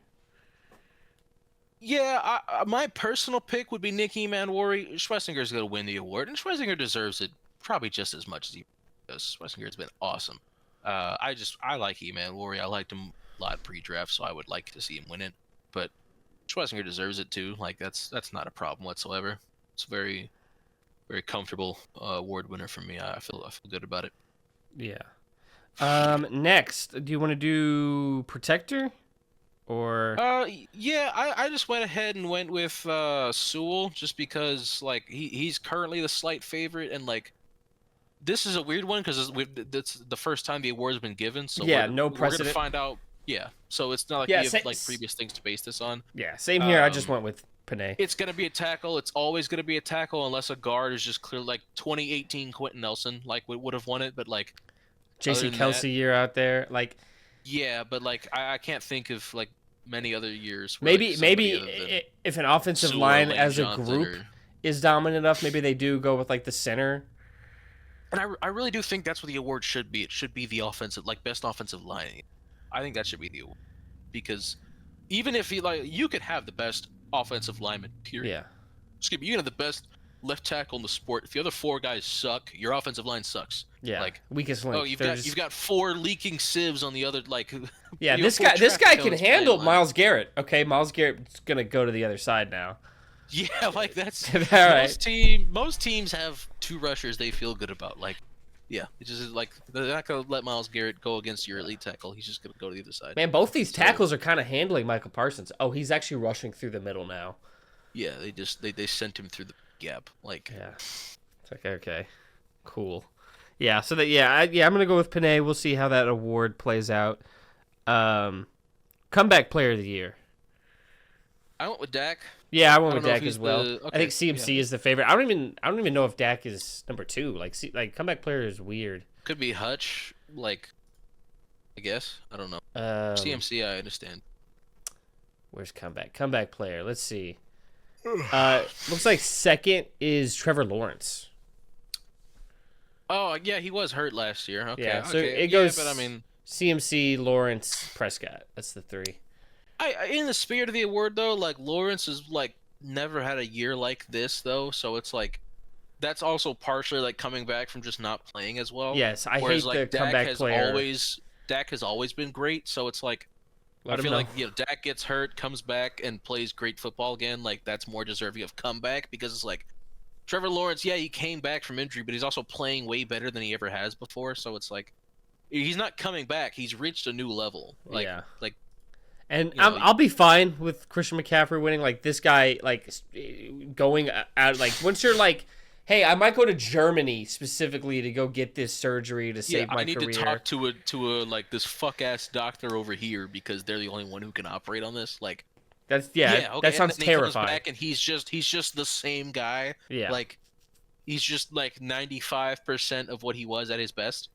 Yeah, my personal pick would be Nicky Manwari. Schwarzenegger's going to win the award, and Schwarzenegger deserves it probably just as much as he does. Schwarzenegger's been awesome. I like Manwari. I liked him a lot pre-draft, so I would like to see him win it. But Schwarzenegger deserves it too. Like that's not a problem whatsoever. It's a very, very comfortable award winner for me. I feel good about it. Yeah. Next, do you want to do protector? Or yeah, I just went ahead and went with Sewell just because like he's currently the slight favorite, and like this is a weird one because it's the first time the award's been given, so no precedent. We're gonna find out. Yeah, so it's not like we have like previous things to base this on. Yeah, same here. I just went with Panay. It's gonna be a tackle. It's always gonna be a tackle unless a guard is just clear. Like 2018 Quentin Nelson like would have won it, but like Jason Kelsey year out there, like yeah, but like I can't think of like many other years. Where, maybe if an offensive line as a group is dominant enough, maybe they do go with like the center. And I really do think that's what the award should be. It should be the offensive, like best offensive line. I think that should be the award because even if you could have the best offensive lineman, period. Yeah. Excuse me, you can have the best left tackle in the sport. If the other four guys suck, your offensive line sucks. Yeah. Like weakest link. Oh, you've got four leaking sieves on the other like. Yeah, this guy can handle Myles Garrett. Okay, Myles Garrett's gonna go to the other side now. Yeah, like that's right. Most teams have two rushers they feel good about. Like, yeah, it's just like they're not gonna let Myles Garrett go against your elite tackle. He's just gonna go to the other side. Man, both these tackles are kind of handling Michael Parsons. Oh, he's actually rushing through the middle now. Yeah, they sent him through the gap. Like, yeah, it's like okay, cool. Yeah, so I'm gonna go with Panay. We'll see how that award plays out. Comeback player of the year. I went with Dak. Yeah, I went with Dak as well. Okay. I think CMC is the favorite. I don't even know if Dak is number 2. Like comeback player is weird. Could be Hutch. Like, I guess I don't know. CMC, I understand. Where's comeback player? Let's see. Looks like second is Trevor Lawrence. Oh yeah, he was hurt last year. Okay, yeah, so it goes. But I mean, CMC, Lawrence, Prescott. That's the 3. In the spirit of the award though, like Lawrence has like never had a year like this though, so it's like that's also partially like coming back from just not playing as well. Yes, I hate the comeback player. Dak has always been great, so it's like I feel like Dak gets hurt, comes back, and plays great football again. Like that's more deserving of comeback because it's like Trevor Lawrence. Yeah, he came back from injury, but he's also playing way better than he ever has before. So it's like he's not coming back. He's reached a new level. And I'll be fine with Christian McCaffrey winning. Like this guy, like going out. Like once you're like, hey, I might go to Germany specifically to go get this surgery to save my career. I need to talk to a like this fuck ass doctor over here because they're the only one who can operate on this. Like that's that sounds terrifying. He comes back and he's just the same guy. Yeah, like he's just like 95% of what he was at his best.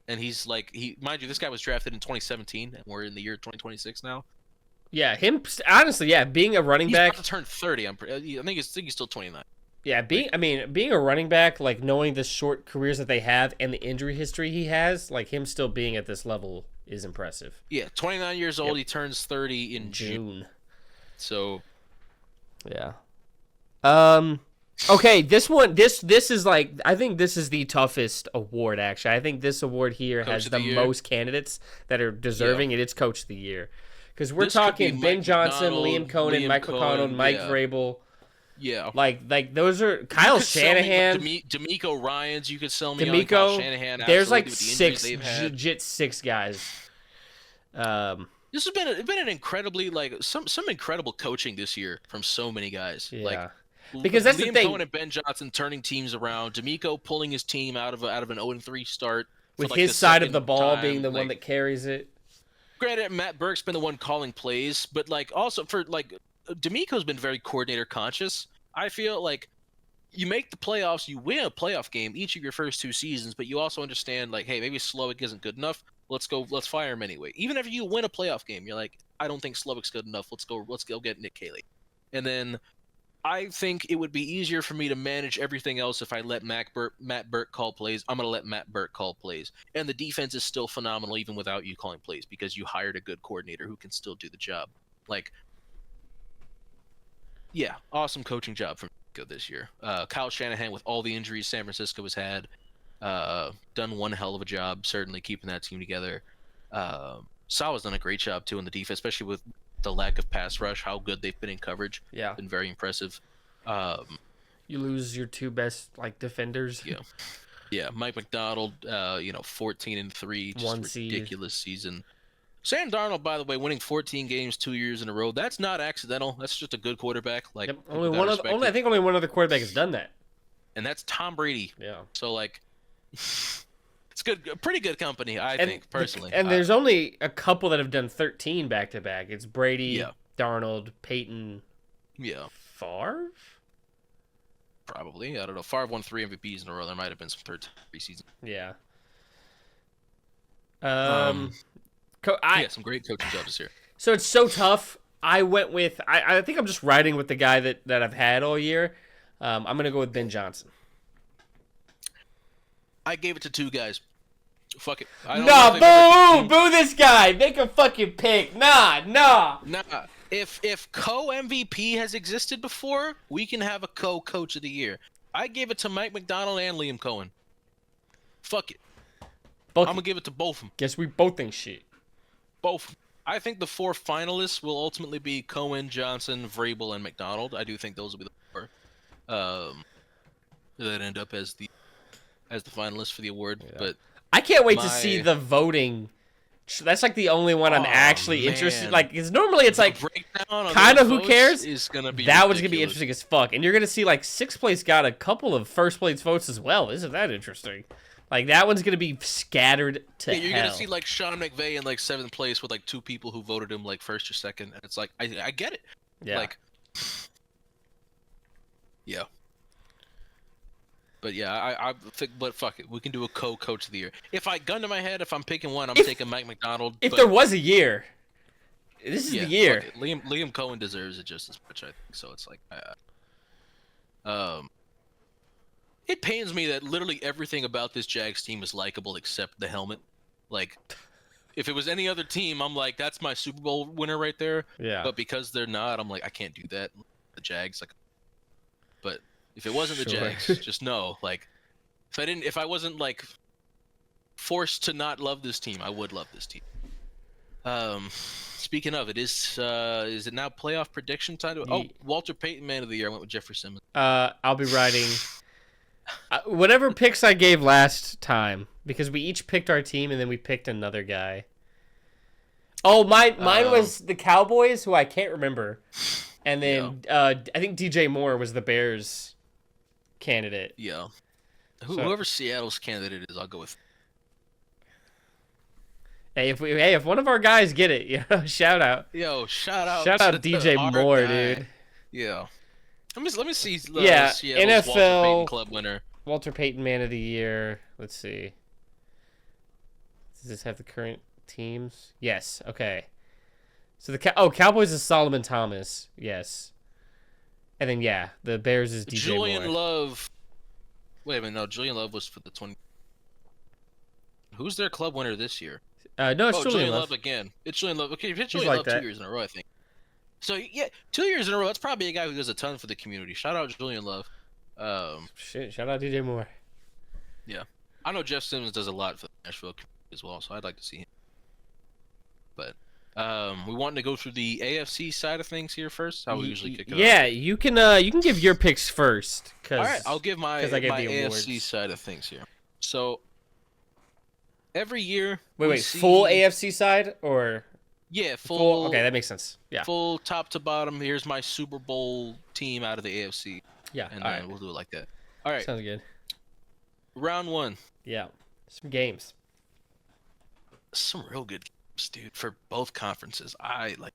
And he's like, mind you, this guy was drafted in 2017, and we're in the year 2026 now. Yeah, honestly, being a running back. He's about to turn 30. I think he's still 29. Yeah, being a running back, like knowing the short careers that they have and the injury history he has, like him still being at this level is impressive. Yeah, 29 years old. He turns 30 in June. So, yeah. Okay, this is like I think this is the toughest award actually. I think this award here has the most candidates that are deserving, and it's Coach of the Year. Because we're talking Ben Johnson, Liam Cohen, Mike McConnell, Mike Vrabel. Yeah. Like those are Kyle Shanahan. D'Amico Ryans, you could sell me on Kyle Shanahan. There's like legit 6 guys. This has been an incredibly like some incredible coaching this year from so many guys. Yeah. Like because that's Liam the thing. Cohen and Ben Johnson turning teams around. D'Amico pulling his team out of an 0-3 start with his side of the ball being the one that carries it. Granted, Matt Burke's been the one calling plays, but like also for like D'Amico's been very coordinator conscious. I feel like you make the playoffs, you win a playoff game each of your first 2 seasons, but you also understand like, hey, maybe Slowick isn't good enough. Let's go. Let's fire him anyway. Even if you win a playoff game, you're like, I don't think Slovic's good enough. Let's go get Nick Caley. And then I think it would be easier for me to manage everything else if I let Matt Burke call plays. I'm gonna let Matt Burke call plays, and the defense is still phenomenal even without you calling plays because you hired a good coordinator who can still do the job. Like, yeah, awesome coaching job from this year. Kyle Shanahan, with all the injuries San Francisco has had, done one hell of a job, certainly keeping that team together. Salah's done a great job too in the defense, especially with the lack of pass rush. How good they've been in coverage, been very impressive. You lose your two best defenders. Yeah. Mike McDonald, 14-3, just ridiculous season. Sam Darnold, by the way, winning 14 games 2 years in a row. That's not accidental. That's just a good quarterback. I think only one other quarterback has done that, and that's Tom Brady. Yeah. So it's good, pretty good company, I think personally. And there's only a couple that have done 13 back to back. It's Brady, Darnold, Peyton, Favre. Probably, I don't know. Favre won 3 MVPs in a row. There might have been some third preseason. Yeah. Some great coaching jobs this year. So it's so tough. I went with I think I'm just riding with the guy that I've had all year. I'm gonna go with Ben Johnson. I gave it to 2 guys. Fuck it. Boo this guy. Make a fucking pick. Nah. If co-MVP has existed before, we can have a co-coach of the year. I gave it to Mike McDonald and Liam Cohen. Fuck it. I'm gonna give it to both of them. Guess we both think shit. Both. I think the 4 finalists will ultimately be Cohen, Johnson, Vrabel, and McDonald. I do think those will be the 4 that end up as the finalists for the award. Yeah. But I can't wait to see the voting. That's the only one I'm actually interested. Because normally it's kind of who cares. Is gonna be that one's gonna be interesting as fuck, and you're gonna see 6th place got a couple of first place votes as well. Isn't that interesting? That one's gonna be scattered to hell. You're gonna see Sean McVay in 7th place with 2 people who voted him first or second, and it's I get it. Yeah. Yeah. But yeah, I think, but fuck it, we can do a co-coach of the year. If gun to my head, if I'm picking one, I'm taking Mike McDonald. If there was a year, this is the year. Liam Cohen deserves it just as much, I think. So it's it pains me that literally everything about this Jags team is likable except the helmet. If it was any other team, I'm that's my Super Bowl winner right there. Yeah. But because they're not, I'm I can't do that. The Jags, but if it wasn't the Jags, just know, if I wasn't forced to not love this team, I would love this team. Speaking of, it is it now playoff prediction time? Walter Payton Man of the Year. I went with Jeffrey Simmons. I'll be writing whatever picks I gave last time, because we each picked our team and then we picked another guy. Oh, mine was the Cowboys, who I can't remember, and then I think DJ Moore was the Bears candidate. Yeah. Whoever Seattle's candidate is, I'll go with. Hey, if one of our guys get it, shout out. Shout out DJ Moore, guy. Dude. Yeah. Let me see. Seattle's NFL Walter Payton Club winner. Walter Payton Man of the Year. Let's see. Does this have the current teams? Yes. Okay. So Cowboys is Solomon Thomas. Yes. And then the Bears is DJ Julian Moore. Love. Wait a minute, no, Julian Love was for the 20. Who's their club winner this year? No, it's Julian Love again. It's Julian Love. Okay, it's Julian Love 2 years in a row, I think. So 2 years in a row. That's probably a guy who does a ton for the community. Shout out Julian Love. Shout out DJ Moore. Yeah, I know Jeff Simmons does a lot for the Nashville community as well, so I'd like to see him. But we want to go through the AFC side of things here first. How we usually kick it off. Yeah, you can give your picks first. All right, I'll give my AFC side of things here. So every year, wait, full AFC side or? Yeah, full. Okay, that makes sense. Yeah, full top to bottom. Here's my Super Bowl team out of the AFC. Yeah, and then we'll do it like that. All right, sounds good. Round 1. Yeah, some games. Some real good games, dude, for both conferences.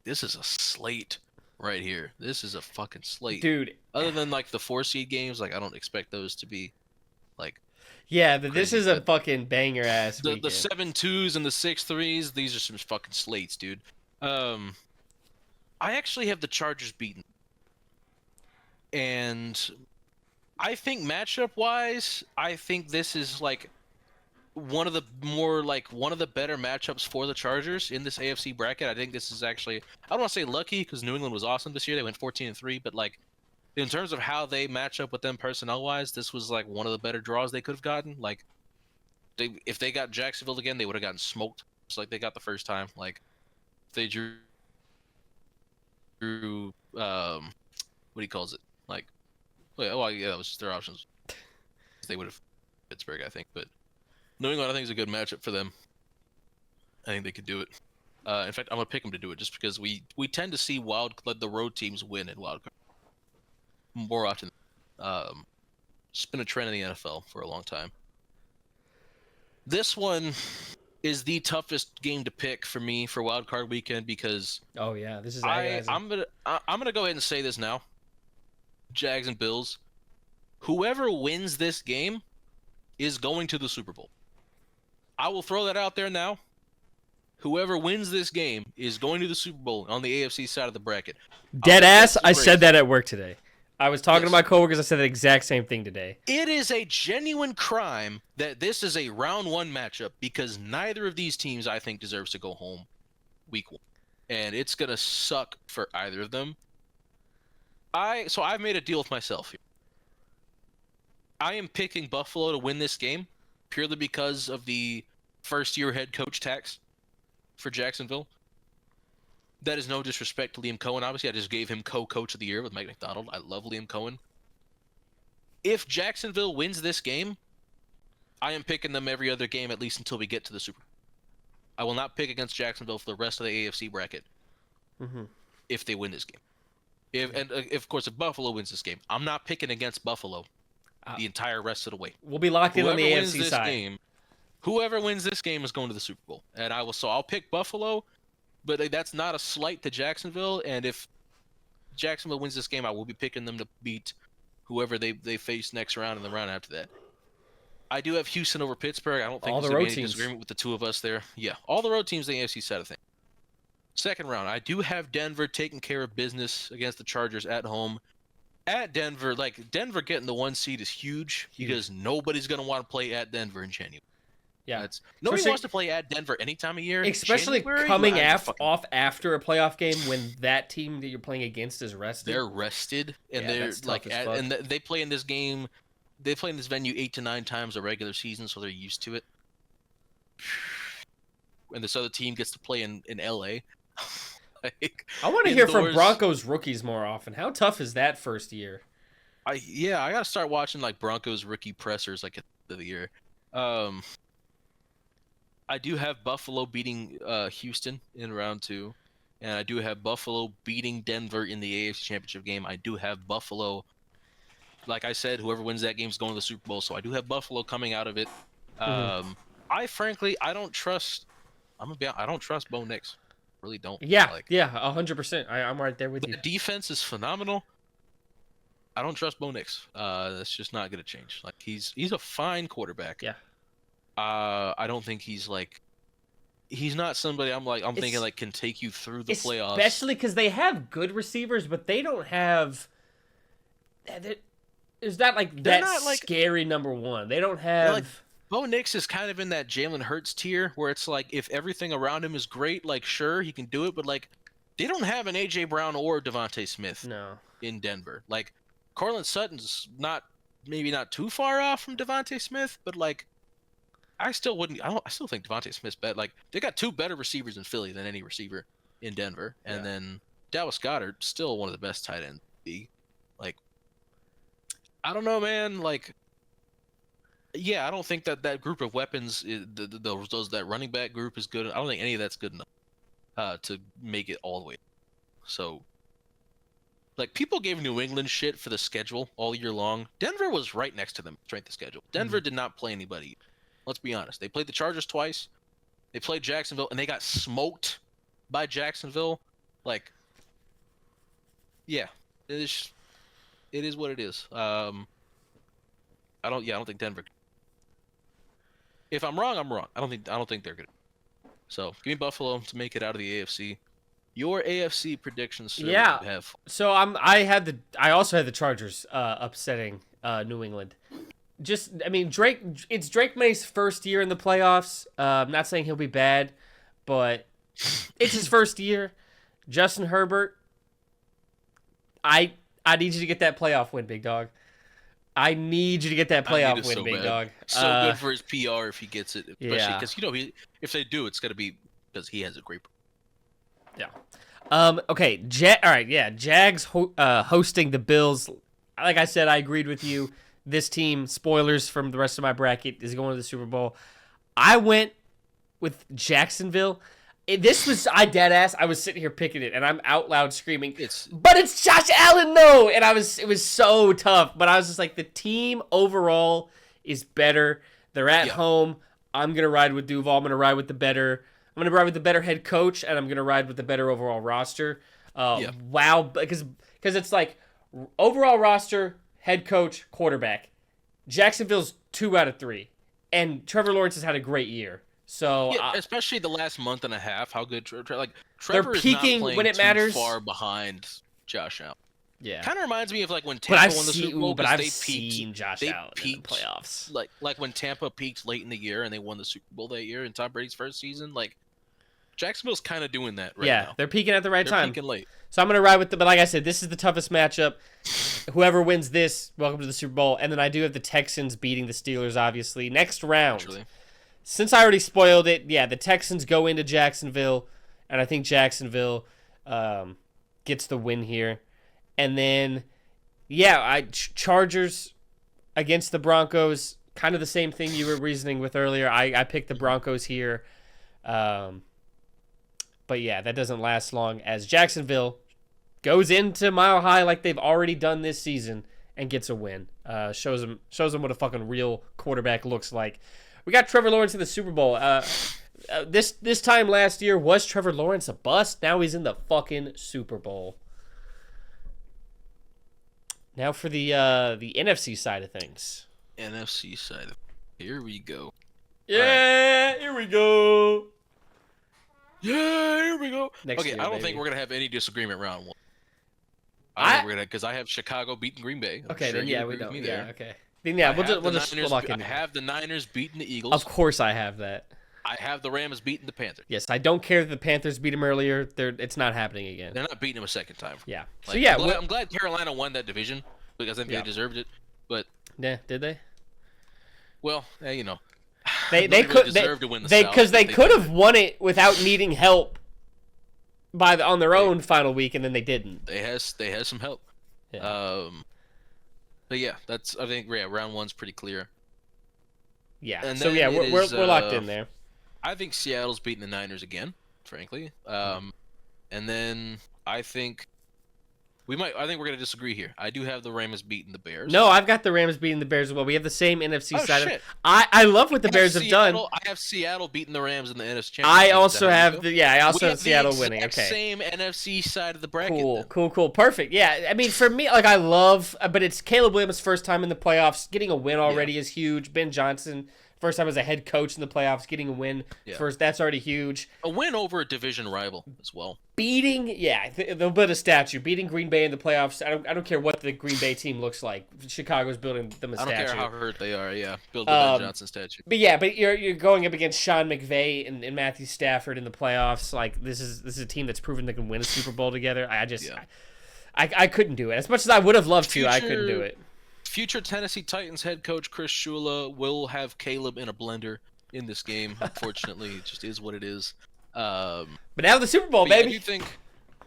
This is a slate right here. This is a fucking slate, dude. Other than the 4 seed games, I don't expect those to be Yeah, this Crazy, is a but fucking banger ass the weekend. 7-2s and the 6-3s, these are some fucking slates, dude. Um, I actually have the Chargers beaten, and I think matchup wise, I think this is like one of the better matchups for the Chargers in this AFC bracket. I think this is actually, I don't want to say lucky because New England was awesome this year. They went 14-3, but like in terms of how they match up with them personnel wise, this was like one of the better draws they could have gotten. Like if they got Jacksonville again, they would have gotten smoked just like they got the first time. Like if they drew what he calls it? Like well yeah, that was just their options. They would have Pittsburgh, I think, but New England I think is a good matchup for them. I think they could do it. In fact, I'm gonna pick them to do it just because we tend to see the road teams win in wild card more often. It's been a trend in the NFL for a long time. This one is the toughest game to pick for me for wild card weekend because Oh yeah, this is I'm gonna go ahead and say this now. Jags and Bills. Whoever wins this game is going to the Super Bowl. I will throw that out there now. Whoever wins this game is going to the Super Bowl on the AFC side of the bracket. dead ass. I said that at work today. I was talking Yes. to my coworkers. I said the exact same thing today. It is a genuine crime that this is a round one matchup because neither of these teams, I think, deserves to go home week one. And it's going to suck for either of them. So I've made a deal with myself here. I am picking Buffalo to win this game purely because of the first-year head coach tax for Jacksonville. That is no disrespect to Liam Cohen. Obviously, I just gave him co-coach of the year with Mike McDonald. I love Liam Cohen. If Jacksonville wins this game, I am picking them every other game at least until we get to the Super Bowl. I will not pick against Jacksonville for the rest of the AFC bracket if they win this game. Of course, if Buffalo wins this game, I'm not picking against Buffalo the entire rest of the way. We'll be locked in on the AFC side. Whoever wins this game is going to the Super Bowl, and I'll pick Buffalo, but that's not a slight to Jacksonville. And if Jacksonville wins this game, I will be picking them to beat whoever they face next round and the round after that. I do have Houston over Pittsburgh. I don't think there's any disagreement with the two of us there. Yeah, all the road teams in the AFC side of things. Second round, I do have Denver taking care of business against the Chargers at home. At Denver, Denver getting the 1 seed is huge because nobody's going to want to play at Denver in January. Yeah, nobody wants to play at Denver any time of year. Especially January, coming off after a playoff game when that team that you're playing against is rested. They're rested, and they're and they play in this game. They play in this venue 8 to 9 times a regular season, so they're used to it. And this other team gets to play in LA. I want to hear from Broncos rookies more often. How tough is that first year? I gotta start watching Broncos rookie pressers at the end of the year. I do have Buffalo beating Houston in round 2, and I do have Buffalo beating Denver in the AFC Championship game. I do have Buffalo, like I said, whoever wins that game is going to the Super Bowl. So I do have Buffalo coming out of it. I don't trust. I don't trust Bo Nix. Really don't. Yeah, 100%. I'm right there with you. The defense is phenomenal. I don't trust Bo Nix. That's just not going to change. He's a fine quarterback. Yeah. I don't think he's not somebody I'm thinking can take you through the playoffs. Especially because they have good receivers, but they don't have. There's not scary number one. They don't have. Bo Nix is kind of in that Jalen Hurts tier where it's if everything around him is great, sure he can do it, but they don't have an AJ Brown or Devontae Smith. No. In Denver, Cortland Sutton's maybe not too far off from Devontae Smith, but I still think Devontae Smith's better. They got 2 better receivers in Philly than any receiver in Denver, and then Dallas Goedert still one of the best tight ends in the league. I don't know, man. I don't think that group of weapons, that running back group is good. I don't think any of that's good enough to make it all the way. So, people gave New England shit for the schedule all year long. Denver was right next to them, strength of schedule. Denver did not play anybody. Let's be honest. They played the Chargers twice. They played Jacksonville, and they got smoked by Jacksonville. It is what it is. I don't think Denver. If I'm wrong, I'm wrong. I don't think they're good. So give me Buffalo to make it out of the AFC. Your AFC predictions, sir. Yeah. What do you have? So I also had the Chargers upsetting New England. I mean, it's Drake May's first year in the playoffs. I'm not saying he'll be bad, but it's his first year. Justin Herbert, I need you to get that playoff win, big dog. I need you to get that playoff win, big dog. So good for his PR if he gets it, especially because if they do, it's gonna be because he has a great. Yeah. Okay. All right. Yeah. Jags hosting the Bills. Like I said, I agreed with you. This team, spoilers from the rest of my bracket, is going to the Super Bowl. I went with Jacksonville. I dead ass. I was sitting here picking it, and I'm out loud screaming, but it's Josh Allen, though. And it was so tough. But I was just like, the team overall is better. They're at home. I'm gonna ride with Duval. I'm gonna ride with the better head coach, and I'm gonna ride with the better overall roster. Wow, because it's like overall roster, head coach, quarterback. Jacksonville's 2 out of 3, and Trevor Lawrence has had a great year. So especially the last month and a half, how good Trevor they're peaking is not playing when it too matters. Far behind Josh Allen. Yeah, kind of reminds me of like when Tampa won the Super Bowl. But I've seen Josh Allen in the playoffs. Like when Tampa peaked late in the year and they won the Super Bowl that year in Tom Brady's first season. Like Jacksonville's kind of doing that right now. Yeah, they're peaking at the right time. They're peaking late. So I'm gonna ride with them. But like I said, this is the toughest matchup. Whoever wins this, welcome to the Super Bowl. And then I do have the Texans beating the Steelers, obviously. Next round. Naturally. Since I already spoiled it, yeah, the Texans go into Jacksonville, and I think Jacksonville gets the win here. And then, Chargers against the Broncos, kind of the same thing you were reasoning with earlier. I picked the Broncos here. But yeah, that doesn't last long as Jacksonville goes into Mile High like they've already done this season and gets a win. Shows them what a fucking real quarterback looks like. We got Trevor Lawrence in the Super Bowl. This time last year, was Trevor Lawrence a bust? Now he's in the fucking Super Bowl. Now for the NFC side of things. NFC side. Here we go. Yeah, here we go. Yeah, here we go. Next year, I don't think we're gonna have any disagreement round one. I think we're gonna because I have Chicago beating Green Bay. Okay, then we don't. Yeah, okay. Then we'll lock in. I have the Niners beating the Eagles. Of course, I have that. I have the Rams beating the Panthers. Yes, I don't care that the Panthers beat them earlier. It's not happening again. They're not beating them a second time. Yeah. I'm glad Carolina won that division because I think they deserved it. But yeah, did they? Well, they could deserve to win the South because they could have won it without needing help on their own final week, and then they didn't. They had some help. Yeah. But yeah, I think round one's pretty clear. Yeah. And so we're locked in there. I think Seattle's beating the Niners again, frankly. And then I think we're gonna disagree here. I do have the Rams beating the Bears. No, I've got the Rams beating the Bears as well. We have the same NFC side. Shit. I love what the Bears have done. I have Seattle beating the Rams in the NFC Championship. I also have Seattle winning. Okay. Same NFC side of the bracket. Cool. Perfect. Yeah. I mean, for me, I love, but it's Caleb Williams' first time in the playoffs. Getting a win already is huge. Ben Johnson, first time as a head coach in the playoffs, getting a win first. That's already huge. A win over a division rival as well. Beating they'll build a statue. Beating Green Bay in the playoffs. I don't care what the Green Bay team looks like. Chicago's building them a statue. I don't care how hurt they are. Yeah, build the Ben Johnson statue. But you're going up against Sean McVay and Matthew Stafford in the playoffs. Like this is a team that's proven they can win a Super Bowl together. I couldn't do it as much as I would have loved to. I couldn't do it. Future Tennessee Titans head coach Chris Shula will have Caleb in a blender in this game. Unfortunately, it just is what it is. But now the Super Bowl, baby.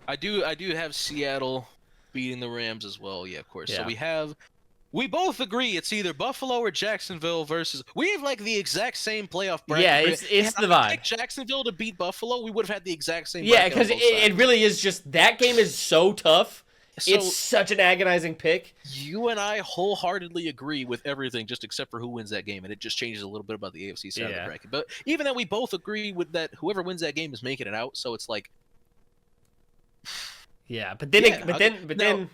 I do have Seattle beating the Rams as well. Yeah, of course. Yeah. So we both agree it's either Buffalo or Jacksonville versus. We have the exact same playoff bracket. Yeah, it's the vibe. If Jacksonville to beat Buffalo, we would have had the exact same. Yeah, because it really is just that game is so tough. So, it's such an agonizing pick. You and I wholeheartedly agree with everything, just except for who wins that game, and it just changes a little bit about the AFC side of the bracket. But even then, we both agree with that. Whoever wins that game is making it out. So it's like, but then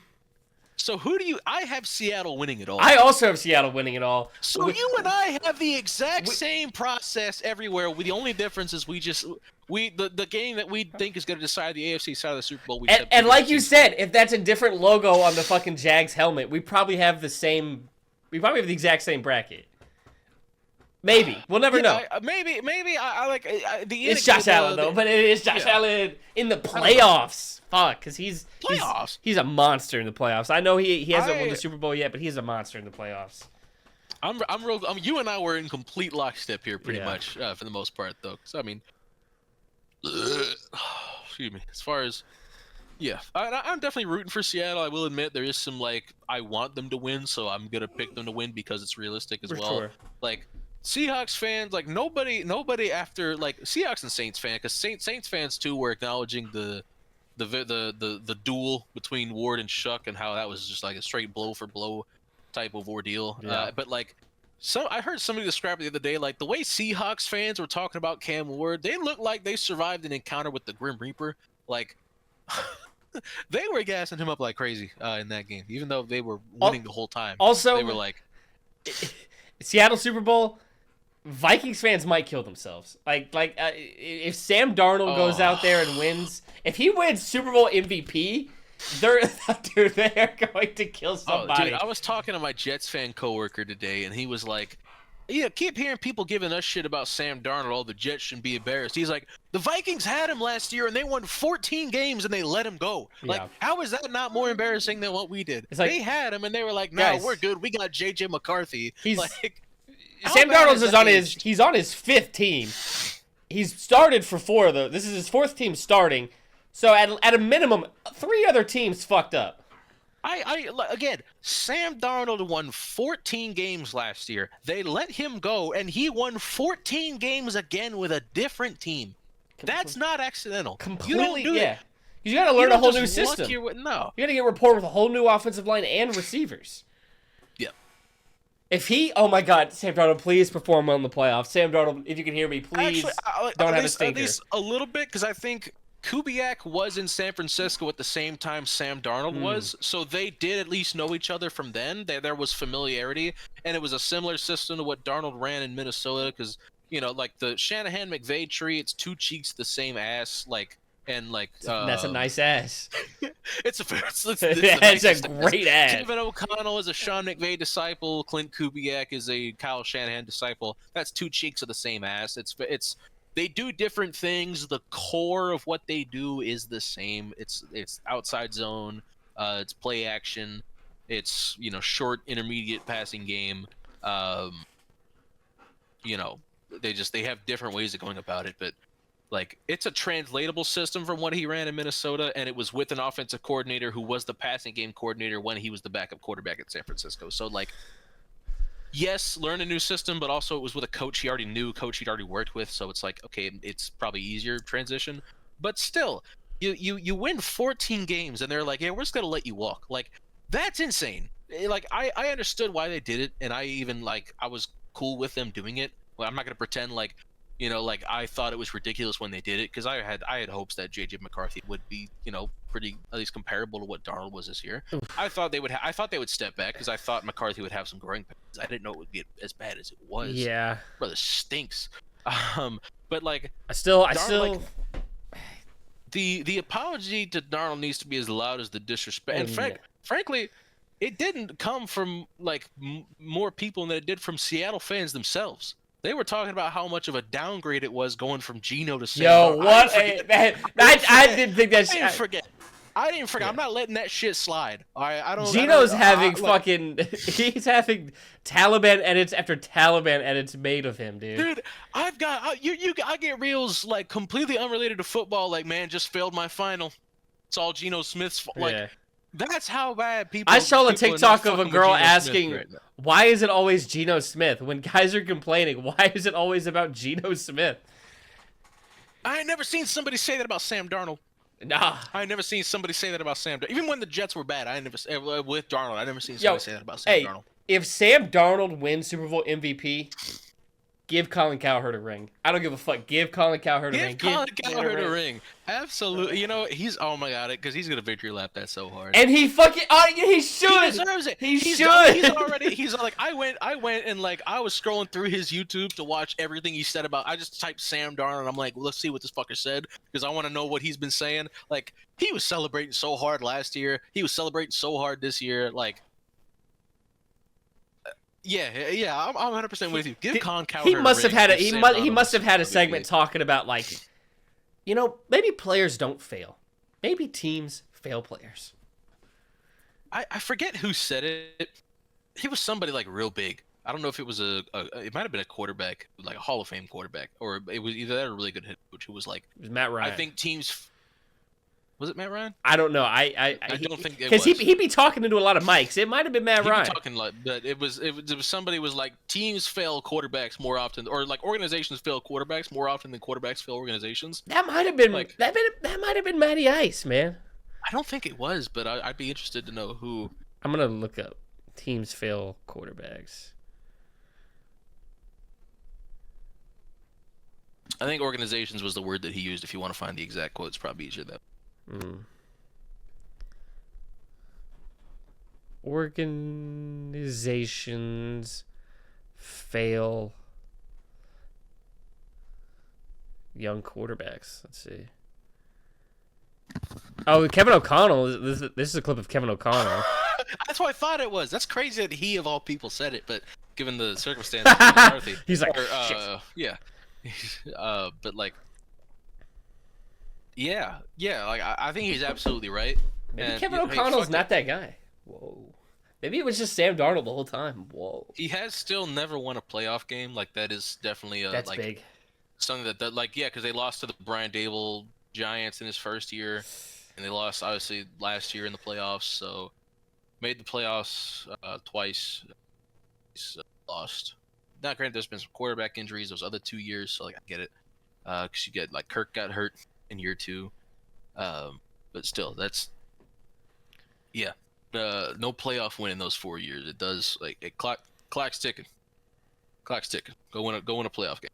So who do you? I have Seattle winning it all. I also have Seattle winning it all. So you and I have the exact same process everywhere. The only difference is the game that we think is going to decide the AFC side of the Super Bowl. And like you said, if that's a different logo on the fucking Jags helmet, we probably have the same. We probably have the exact same bracket. Maybe we'll never know. Maybe I like the. It's Josh Allen though, but it is Josh Allen in the playoffs. Fuck, because he's a monster in the playoffs. I know he hasn't won the Super Bowl yet, but he's a monster in the playoffs. You and I were in complete lockstep here, pretty much for the most part, though. So I mean, excuse me. As far as I'm definitely rooting for Seattle. I will admit there is some I want them to win, so I'm gonna pick them to win because it's realistic as well. Sure. Like. Seahawks fans, nobody after Seahawks and Saints fans, because Saints fans too were acknowledging the duel between Ward and Shuck and how that was just like a straight blow for blow type of ordeal. Yeah. But I heard somebody describe it the other day, the way Seahawks fans were talking about Cam Ward, they looked like they survived an encounter with the Grim Reaper. They were gassing him up like crazy in that game, even though they were winning the whole time. Also, they were like, Seattle Super Bowl. Vikings fans might kill themselves. If Sam Darnold goes out there and wins, if he wins Super Bowl MVP, they're going to kill somebody. Dude, I was talking to my Jets fan coworker today, and he was like, "Yeah, keep hearing people giving us shit about Sam Darnold. All the Jets shouldn't be embarrassed." He's like, "The Vikings had him last year, and they won 14 games, and they let him go. How is that not more embarrassing than what we did? They had him, and they were like, no, we're good. We got J.J. McCarthy." Sam Darnold he's on his fifth team. He's started for 4 of those. This is his 4th team starting. So at a minimum, 3 other teams fucked up. Again, Sam Darnold won 14 games last year. They let him go, and he won 14 games again with a different team. That's not accidental. Completely, You got to learn a whole new system. No. You got to get rapport with a whole new offensive line and receivers. If oh my God, Sam Darnold, please perform well in the playoffs. Sam Darnold, if you can hear me, please don't have a stinker. At least a little bit, because I think Kubiak was in San Francisco at the same time Sam Darnold was, so they did at least know each other from then. There was familiarity, and it was a similar system to what Darnold ran in Minnesota, because, the Shanahan-McVay tree, it's 2 cheeks the same ass, that's a nice ass. It's a great ass. Kevin O'Connell is a Sean McVay disciple. Clint Kubiak is a Kyle Shanahan disciple. That's 2 cheeks of the same ass. They do different things. The core of what they do is the same. It's outside zone. It's play action. It's short intermediate passing game. They have different ways of going about it, but. It's a translatable system from what he ran in Minnesota, and it was with an offensive coordinator who was the passing game coordinator when he was the backup quarterback at San Francisco. So, yes, learn a new system, but also it was with a coach he already knew, coach he'd already worked with. So it's okay, it's probably easier transition. But still, you win 14 games, and they're like, yeah, we're just going to let you walk. That's insane. I understood why they did it, and I even, I was cool with them doing it. I'm not going to pretend I thought it was ridiculous when they did it, because I had hopes that J.J. McCarthy would be, pretty at least comparable to what Darnold was this year. I thought they would step back, because I thought McCarthy would have some growing pains. I didn't know it would be as bad as it was. Yeah, brother stinks. But I still the apology to Darnold needs to be as loud as the disrespect. And frankly, it didn't come from more people than it did from Seattle fans themselves. They were talking about how much of a downgrade it was going from Geno to Sam. Yo, what? I didn't think that. I didn't forget. I'm not letting that shit slide. All right, I don't. Geno's having he's having Taliban edits after Taliban edits made of him, dude. Dude, I get reels completely unrelated to football. Man, just failed my final. It's all Geno Smith's fault. That's how bad people. I saw a TikTok of a girl asking, "Why is it always Geno Smith when guys are complaining? Why is it always about Geno Smith?" I ain't never seen somebody say that about Sam Darnold. Nah, I never seen somebody say that about Sam. Even when the Jets were bad, with Darnold, I never seen somebody say that about Sam Darnold. If Sam Darnold wins Super Bowl MVP, Give Colin Cowherd a ring. I don't give a fuck. Give Colin Cowherd a ring. Give Colin Cowherd a ring. Absolutely. You know, oh my god, because he's gonna victory lap that so hard. And he fucking, he should. He deserves it. He should. He's like, I went and like, I was scrolling through his YouTube to watch everything he said about, I just typed Sam Darnold and I'm like, let's see what this fucker said, because I want to know what he's been saying. Like, he was celebrating so hard last year. He was celebrating so hard this year. Like, yeah, I'm 100% with you. Give Colin Cowherd. He must have had he must have had a segment talking about, like, you know, maybe players don't fail, maybe teams fail players. I forget who said it. He was somebody like real big. I don't know if it was it might have been a quarterback, like a Hall of Fame quarterback, or it was either that or a really good head coach who was like, it was Matt Ryan. I think teams. Was it Matt Ryan? I don't know. I don't think it was. Because he'd be talking into a lot of mics. It might have been Matt Ryan. Talking like, but it was somebody was like, teams fail quarterbacks more often, or like organizations fail quarterbacks more often than quarterbacks fail organizations. That might have been like, that might have been Matty Ice, man. I don't think it was, but I'd be interested to know who. I'm gonna look up teams fail quarterbacks. I think organizations was the word that he used. If you want to find the exact quote, it's probably easier that. Organizations fail young quarterbacks. Let's see. Oh, Kevin O'Connell. This is a clip of Kevin O'Connell. That's what I thought it was. That's crazy that he, of all people, said it, but given the circumstances, McCarthy, he's like, yeah. But like, yeah, like I think he's absolutely right. Maybe Kevin O'Connell's not that guy. Whoa. Maybe it was just Sam Darnold the whole time. Whoa. He has still never won a playoff game. Like, that is definitely that's like big. Something that like, yeah, because they lost to the Brian Dable Giants in his first year, and they lost obviously last year in the playoffs. So made the playoffs twice. He's lost. Not granted, there's been some quarterback injuries those other 2 years, so like I get it. Because you get like Kirk got hurt in year 2, but still, that's no playoff win in those 4 years. It does like clock's ticking. Clock's ticking. Go win a playoff game.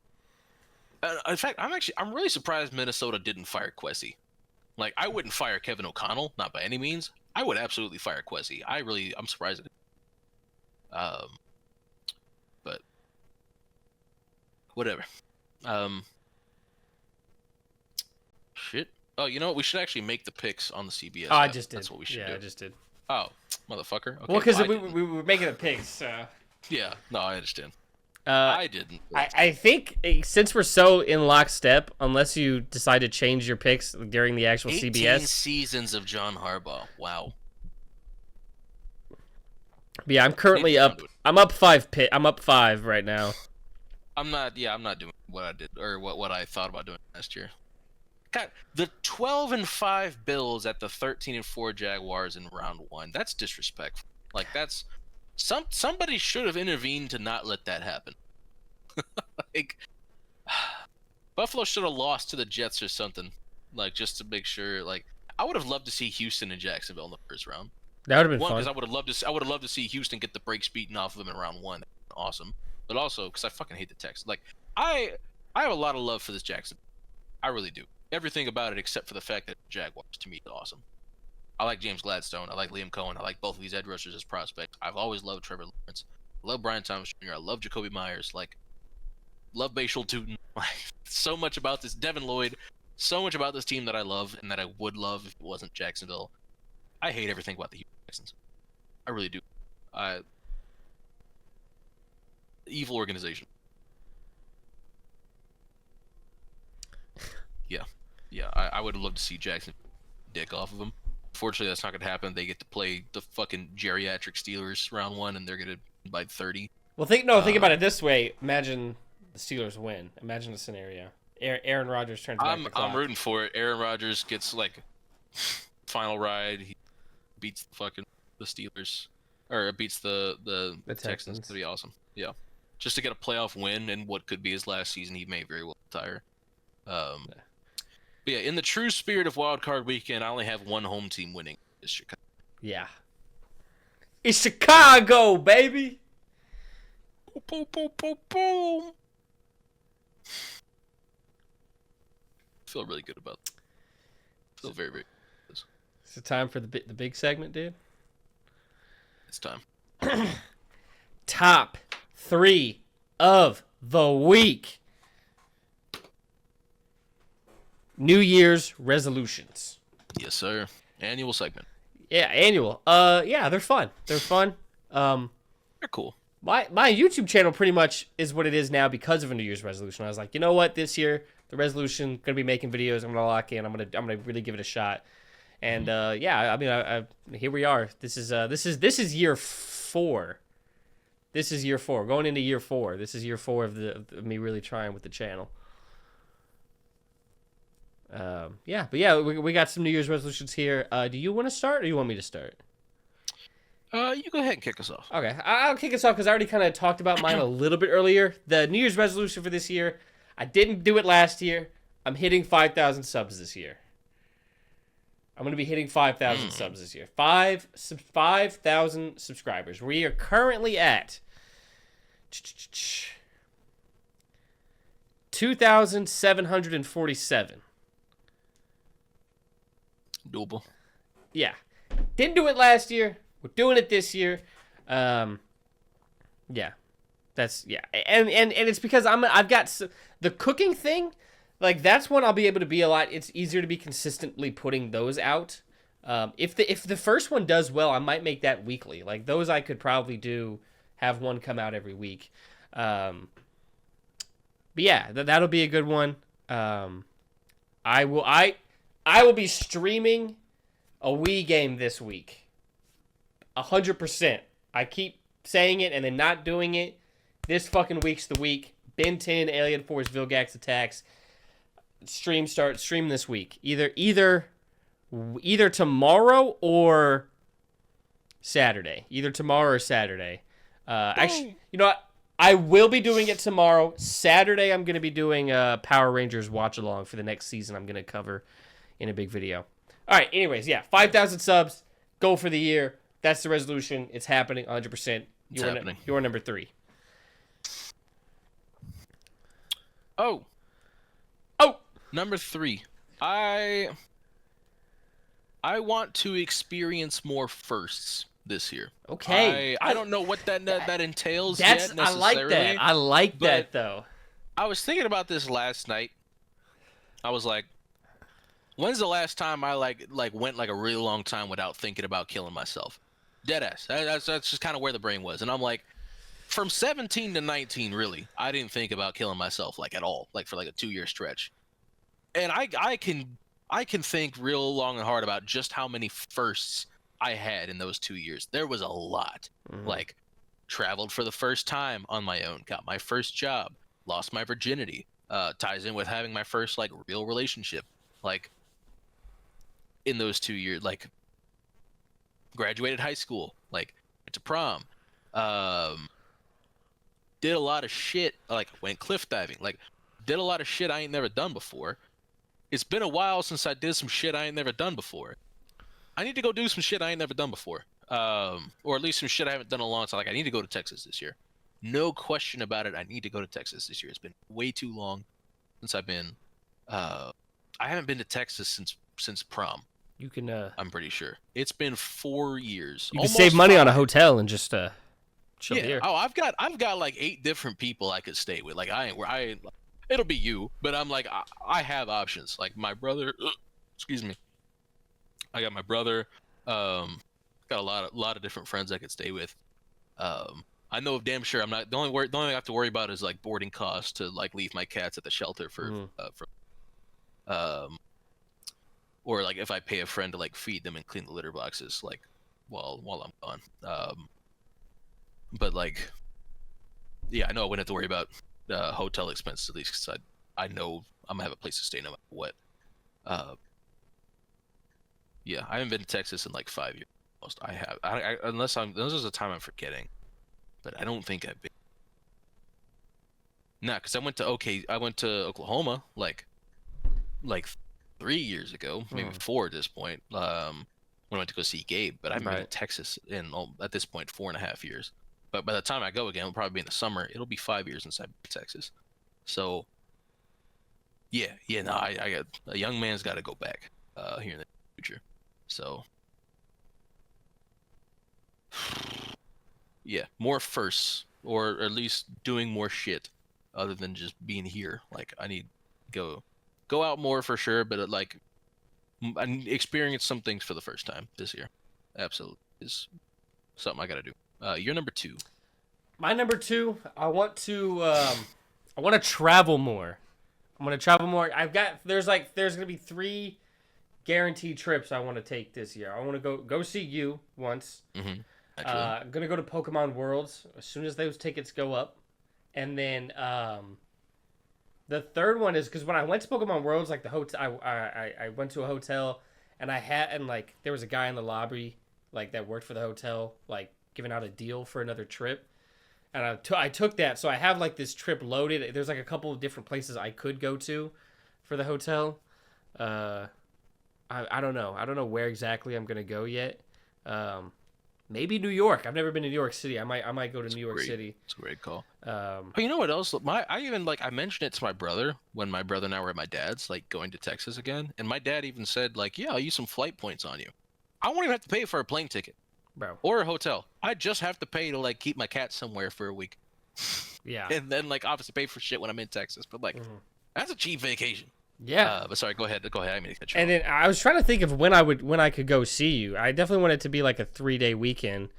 In fact, I'm really surprised Minnesota didn't fire Kwesi. Like, I wouldn't fire Kevin O'Connell, not by any means. I would absolutely fire Kwesi. I'm surprised at it. But whatever. Shit. Oh, you know what? We should actually make the picks on the CBS. Oh, I just did. That's what we should do. Yeah, I just did. Oh, motherfucker. Okay, well, because we were making the picks. Yeah, no, I understand. I didn't. I think since we're so in lockstep, unless you decide to change your picks during the actual 18 CBS seasons of John Harbaugh. Wow. Yeah, I'm currently up. I'm up 5 I'm up 5 right now. I'm not doing what I did or what I thought about doing last year. God, the 12-5 Bills at the 13-4 Jaguars in round 1. That's disrespectful. Like, that's somebody should have intervened to not let that happen. Like, Buffalo should have lost to the Jets or something. Like, just to make sure. Like, I would have loved to see Houston and Jacksonville in the first round. That would have been fun. Because I would have loved to see Houston get the brakes beaten off of them in round 1. Awesome. But also because I fucking hate the Texans. Like, I have a lot of love for this Jackson. I really do. Everything about it except for the fact that Jaguars, to me, is awesome. I like James Gladstone. I like Liam Cohen. I like both of these edge rushers as prospects. I've always loved Trevor Lawrence. I love Brian Thomas Jr. I love Jacoby Myers. Like, love Bashal Tootin. Like, so much about this. Devin Lloyd. So much about this team that I love and that I would love if it wasn't Jacksonville. I hate everything about the Houston Texans. I really do. Evil organization. Yeah. I would love to see Jackson dick off of them. Unfortunately, that's not going to happen. They get to play the fucking geriatric Steelers round 1, and they're going to by 30. Well, think about it this way. Imagine the Steelers win. Imagine the scenario. Aaron Rodgers turns back the clock. I'm rooting for it. Aaron Rodgers gets, like, final ride. He beats the Steelers. Or beats the Texans. That'd be awesome. Yeah. Just to get a playoff win in what could be his last season, he may very well retire. But yeah, in the true spirit of Wild Card Weekend, I only have one home team winning. It's Chicago. Yeah. It's Chicago, baby. Boom, boom, boom, boom. feel really good about it. Feel very, very good. It's time for the big segment, dude. It's time. Top 3 of the week. New Year's resolutions. Yes, sir. Annual segment. Yeah, annual. Yeah, they're fun. They're fun. They're cool. My YouTube channel pretty much is what it is now because of a New Year's resolution. I was like, you know what? This year, the resolution, gonna be making videos. I'm gonna lock in. I'm gonna really give it a shot. And yeah, I mean, I here we are. This is year 4. This is year 4. Going into year 4. This is year 4 of me really trying with the channel. Yeah, but yeah, we got some New Year's resolutions here. Do you want to start, or do you want me to start? You go ahead and kick us off. Okay, I'll kick us off because I already kind of talked about mine a little bit earlier. The New Year's resolution for this year, I didn't do it last year. I'm hitting 5,000 subs this year. I'm going to be hitting 5,000 subs this year. 5,000 subscribers. We are currently at 2,747. Doable. Yeah. Didn't do it last year. We're doing it this year. Yeah. That's, yeah. And it's because I've got the cooking thing. Like, that's when I'll be able to be a lot. It's easier to be consistently putting those out. If the first one does well, I might make that weekly. Like, those I could probably have one come out every week. But yeah, that'll be a good one. I will be streaming a Wii game this week. 100%. I keep saying it and then not doing it. This fucking week's the week. Ben 10, Alien Force, Vilgax Attacks. Stream this week. Either tomorrow or Saturday. Either tomorrow or Saturday. Actually, you know what? I will be doing it tomorrow. Saturday, I'm going to be doing Power Rangers watch along for the next season. I'm going to cover in a big video. All right. Anyways, yeah, 5,000 subs. Go for the year. That's the resolution. It's happening 100%. It's happening. You're number 3. Oh. Number 3. I want to experience more firsts this year. Okay. I don't know what that entails yet necessarily. I like that. I like that, though. I was thinking about this last night. I was like, when's the last time I went like a really long time without thinking about killing myself? Deadass. That's just kind of where the brain was. And I'm like, from 17 to 19, really, I didn't think about killing myself like at all, like for like a 2-year stretch. And I can think real long and hard about just how many firsts I had in those 2 years. There was a lot. Like, traveled for the first time on my own, got my first job, lost my virginity. Ties in with having my first like real relationship. Like, in those 2 years, like, graduated high school, like, went to prom, did a lot of shit, like, went cliff diving, like, did a lot of shit I ain't never done before. It's been a while since I did some shit I ain't never done before. I need to go do some shit I ain't never done before. Or at least some shit I haven't done in a long time. Like, I need to go to Texas this year. No question about it. I need to go to Texas this year. It's been way too long since I've been. I haven't been to Texas since prom. You can. I'm pretty sure it's been 4 years. You can save money on a hotel and just chill here. Oh, I've got like 8 different people I could stay with. Like, it'll be you, but I'm like, I have options. Like, my brother. Excuse me. I got my brother. Got a lot of different friends I could stay with. I know damn sure I'm not the only thing I have to worry about is like boarding costs to like leave my cats at the shelter or like if I pay a friend to like feed them and clean the litter boxes like while I'm gone. But like, yeah, I know I wouldn't have to worry about hotel expenses at least because I know I'm gonna have a place to stay no matter what. Yeah, I haven't been to Texas in like 5 years. Almost. I have. Unless there's a time I'm forgetting, but I don't think I've been. Nah, because I went to Oklahoma like 3 years ago, maybe 4 at this point. When I went to go see Gabe, but I haven't been to Texas in at this point 4.5 years. But by the time I go again, it'll probably be in the summer. It'll be 5 years since I've been to Texas. So Yeah. No, I got a young man's got to go back here in the future. So yeah, more firsts, or at least doing more shit other than just being here. Like I need to go out more for sure, but like I experience some things for the first time this year. Absolutely is something I got to do. You're number 2. My number 2, I want to travel more. I'm going to travel more. There's going to be 3 guaranteed trips I want to take this year. I want to go see you once. Mm-hmm. I'm going to go to Pokemon Worlds as soon as those tickets go up. And then the third one is because when I went to Pokemon Worlds, like the hotel, I went to a hotel and like there was a guy in the lobby like that worked for the hotel, like giving out a deal for another trip. And I took that, so I have like this trip loaded. There's like a couple of different places I could go to for the hotel. I don't know. I don't know where exactly I'm gonna go yet. Maybe New York. I've never been to New York City. I might go to New York City. It's a great call. But you know what else? I mentioned it to my brother when my brother and I were at my dad's, like going to Texas again, and my dad even said like, "Yeah, I'll use some flight points on you. I won't even have to pay for a plane ticket, bro, or a hotel. I just have to pay to like keep my cat somewhere for a week." Yeah. And then like obviously pay for shit when I'm in Texas, but like that's a cheap vacation. Yeah. But sorry, go ahead. I mean to cut you and off. then I was trying to think of when I could go see you. I definitely want it to be like a 3-day weekend.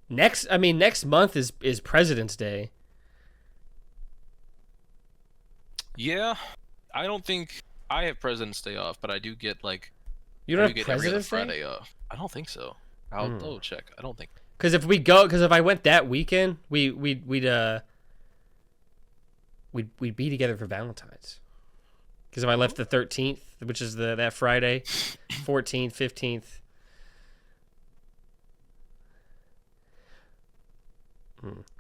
Next month is President's Day. Yeah, I don't think I have President's Day off, but I do get like You don't have get President's Day? Friday off. I don't think so. I'll double check. I don't think. Because if I went that weekend, we'd be together for Valentine's. Because if I left the 13th, which is that Friday, 14th, 15th.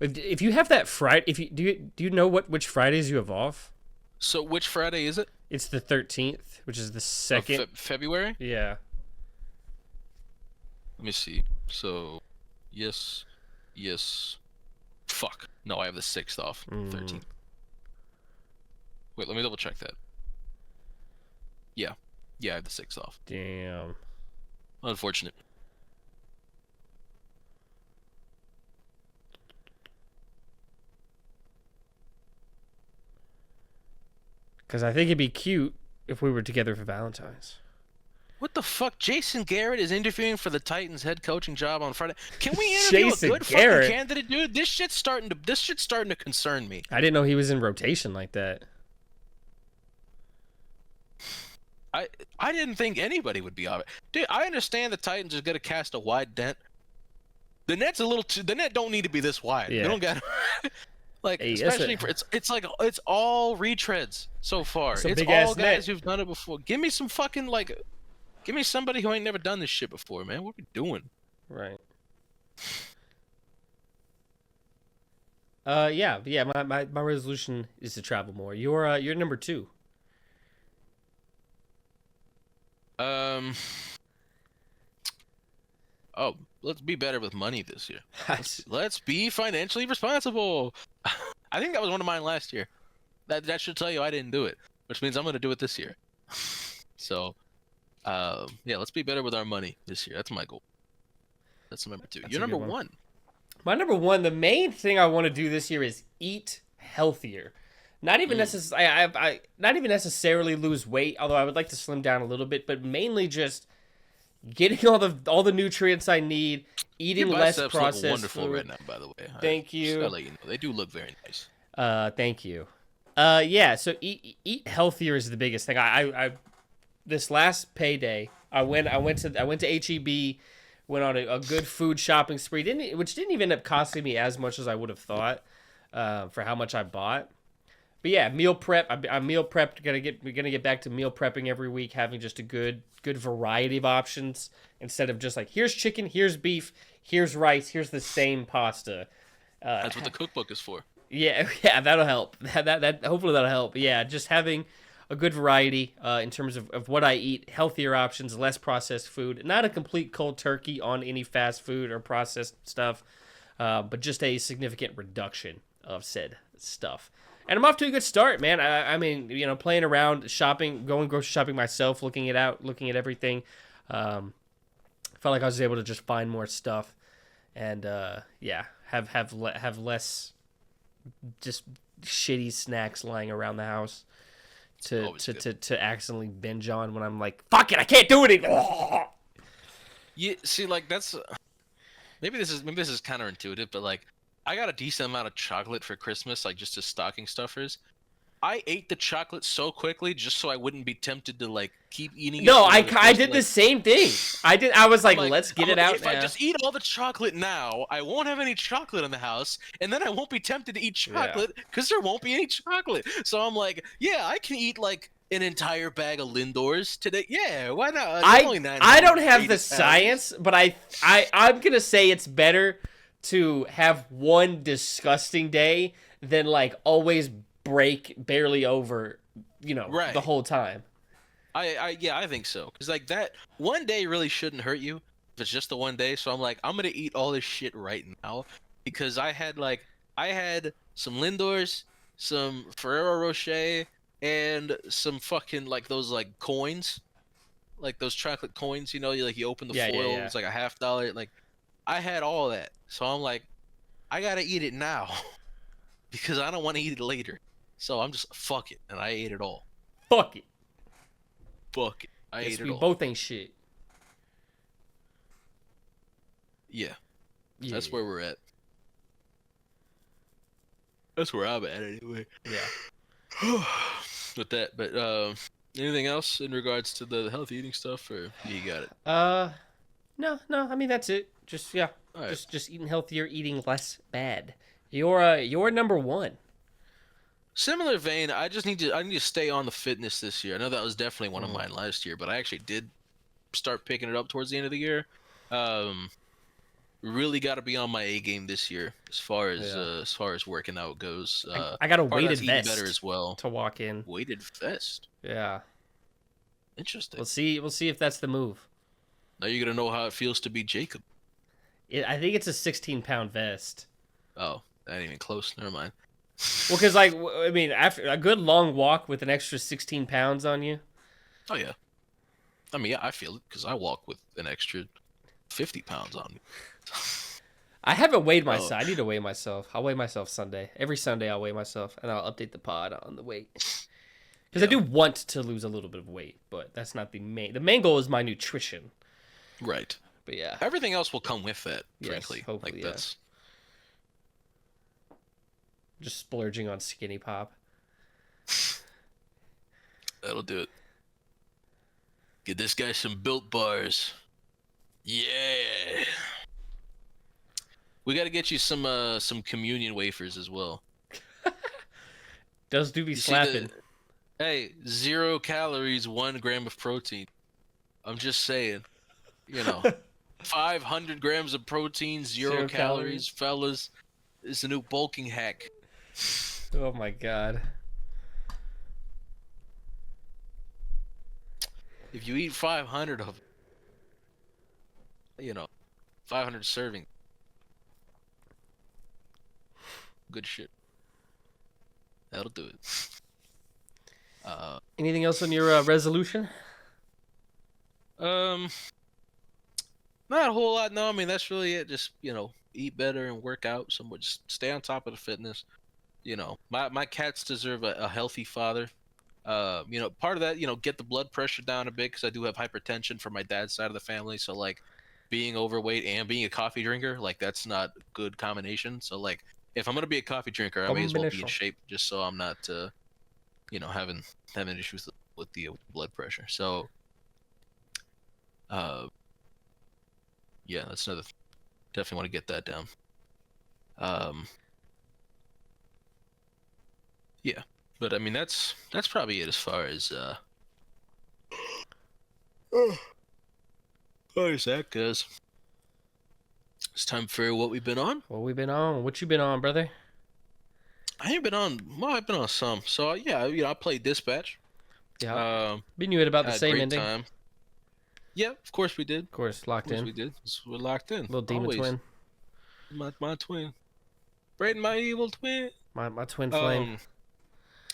If you have that Friday, do you know which Fridays you have off? So which Friday is it? It's the 13th, which is the second February. Yeah. Let me see. So, yes. Fuck. No, I have the 6th off. 13th. Wait, let me double check that. Yeah, I have the 6th off. Damn. Unfortunate. Because I think it'd be cute if we were together for Valentine's. What the fuck? Jason Garrett is interviewing for the Titans head coaching job on Friday. Can we interview a good fucking candidate, dude? This shit's starting to concern me. I didn't know he was in rotation like that. I didn't think anybody would be on it. Dude, I understand the Titans are gonna cast a wide net. The net's a little too. The net don't need to be this wide. Yeah. They don't got. Like, hey, especially for it's all retreads so far. It's all guys who've done it before. Give me some fucking give me somebody who ain't never done this shit before, man. What are we doing? Right. Yeah. My resolution is to travel more. You're number 2. Oh, let's be better with money this year. Let's be financially responsible. I think that was one of mine last year. That should tell you I didn't do it, which means I'm going to do it this year. So, yeah, let's be better with our money this year. That's my goal. That's number 2. You're number 1. My number 1, the main thing I want to do this year is eat healthier. Not even not even necessarily lose weight, although I would like to slim down a little bit, but mainly just getting all the nutrients I need, eating less processed look wonderful food. Right now, by the way. Thank you. Just gotta let you know, they do look very nice. Thank you. Yeah. So eat healthier is the biggest thing. I this last payday, I went to HEB, went on a good food shopping spree, which didn't even end up costing me as much as I would have thought, for how much I bought. But yeah, meal prep. I'm meal prepped. We're gonna get back to meal prepping every week, having just a good variety of options instead of just like here's chicken, here's beef, here's rice, here's the same pasta. That's what the cookbook is for. Yeah, that'll help. That hopefully that'll help. Yeah, just having a good variety in terms of what I eat, healthier options, less processed food. Not a complete cold turkey on any fast food or processed stuff, but just a significant reduction of said stuff. And I'm off to a good start, man. I mean, playing around, shopping, going grocery shopping myself, looking at everything. Felt like I was able to just find more stuff, and have less just shitty snacks lying around the house to accidentally binge on when I'm like, fuck it, I can't do it anymore. Yeah, see, like that's maybe this is counterintuitive, but like I got a decent amount of chocolate for Christmas, like just as stocking stuffers. I ate the chocolate so quickly just so I wouldn't be tempted to like keep eating it. No, I did the same thing. I was like, let's get it out if now. I just eat all the chocolate now, I won't have any chocolate in the house, and then I won't be tempted to eat chocolate because there won't be any chocolate. So I'm like, yeah, I can eat like an entire bag of Lindors today. Yeah, why not? I don't have the science, but I'm gonna say it's better to have one disgusting day than like always break barely over, the whole time. I think so, because like that one day really shouldn't hurt you if it's just the one day. So I'm like, I'm gonna eat all this shit right now, because I had some Lindors, some Ferrero Rocher, and some fucking like those like coins, like those chocolate coins, you open the foil, it's like a $50. Like I had all that, so I'm like, I gotta eat it now because I don't want to eat it later. So I'm just fuck it, and I ate it all. Fuck it. Fuck it. I ate it all. We both ain't shit. Yeah. That's where we're at. That's where I'm at anyway. Yeah. With that, but anything else in regards to the healthy eating stuff, or you got it? No. I mean that's it. Just right. just eating healthier, eating less bad. You're number one. Similar vein, I need to stay on the fitness this year. I know that was definitely one of mine last year, but I actually did start picking it up towards the end of the year. Really got to be on my A game this year as far as working out goes. I got a weighted vest better as well to walk in. Weighted vest. Yeah. Interesting. We'll see if that's the move. Now you're gonna know how it feels to be Jacob. I think it's a 16-pound vest. Oh, that ain't even close. Never mind. Well, because after a good long walk with an extra 16 pounds on you. Oh yeah. I mean, yeah, I feel it because I walk with an extra 50 pounds on me. I haven't weighed myself. I need to weigh myself. I'll weigh myself Sunday. Every Sunday I'll weigh myself, and I'll update the pod on the weight. Because I do want to lose a little bit of weight, but that's not the main. The main goal is my nutrition. Right. But yeah. Everything else will come with that, frankly. Yes, hopefully, like that's just splurging on Skinny Pop. That'll do it. Get this guy some Built Bars. Yeah. We got to get you some communion wafers as well. Those do be slapping. Hey, 0 calories, 1 gram of protein. I'm just saying. 500 grams of protein, 0 calories, fellas. It's a new bulking hack. Oh my god. If you eat 500 of it, 500 serving. Good shit. That'll do it. Anything else on your resolution? Not a whole lot. No, I mean that's really it. Just eat better and work out. Somewhat, just stay on top of the fitness. My cats deserve a healthy father. Part of that, get the blood pressure down a bit because I do have hypertension from my dad's side of the family. So like, being overweight and being a coffee drinker, like that's not a good combination. So like, if I'm gonna be a coffee drinker, I may as well be in shape just so I'm not, having issues with the blood pressure. So, yeah, that's another. Definitely want to get that down. Yeah, but I mean that's probably it as far as that goes. It's time for what we've been on. What you been on, brother? I ain't been on. Well, I've been on some. So yeah, I played Dispatch. Yeah. Been you at about the same great ending. Time. Yeah, of course we did. Of course, locked in. We did. We're locked in. Little demon twin. My twin. Brayden, my evil twin. My twin flame.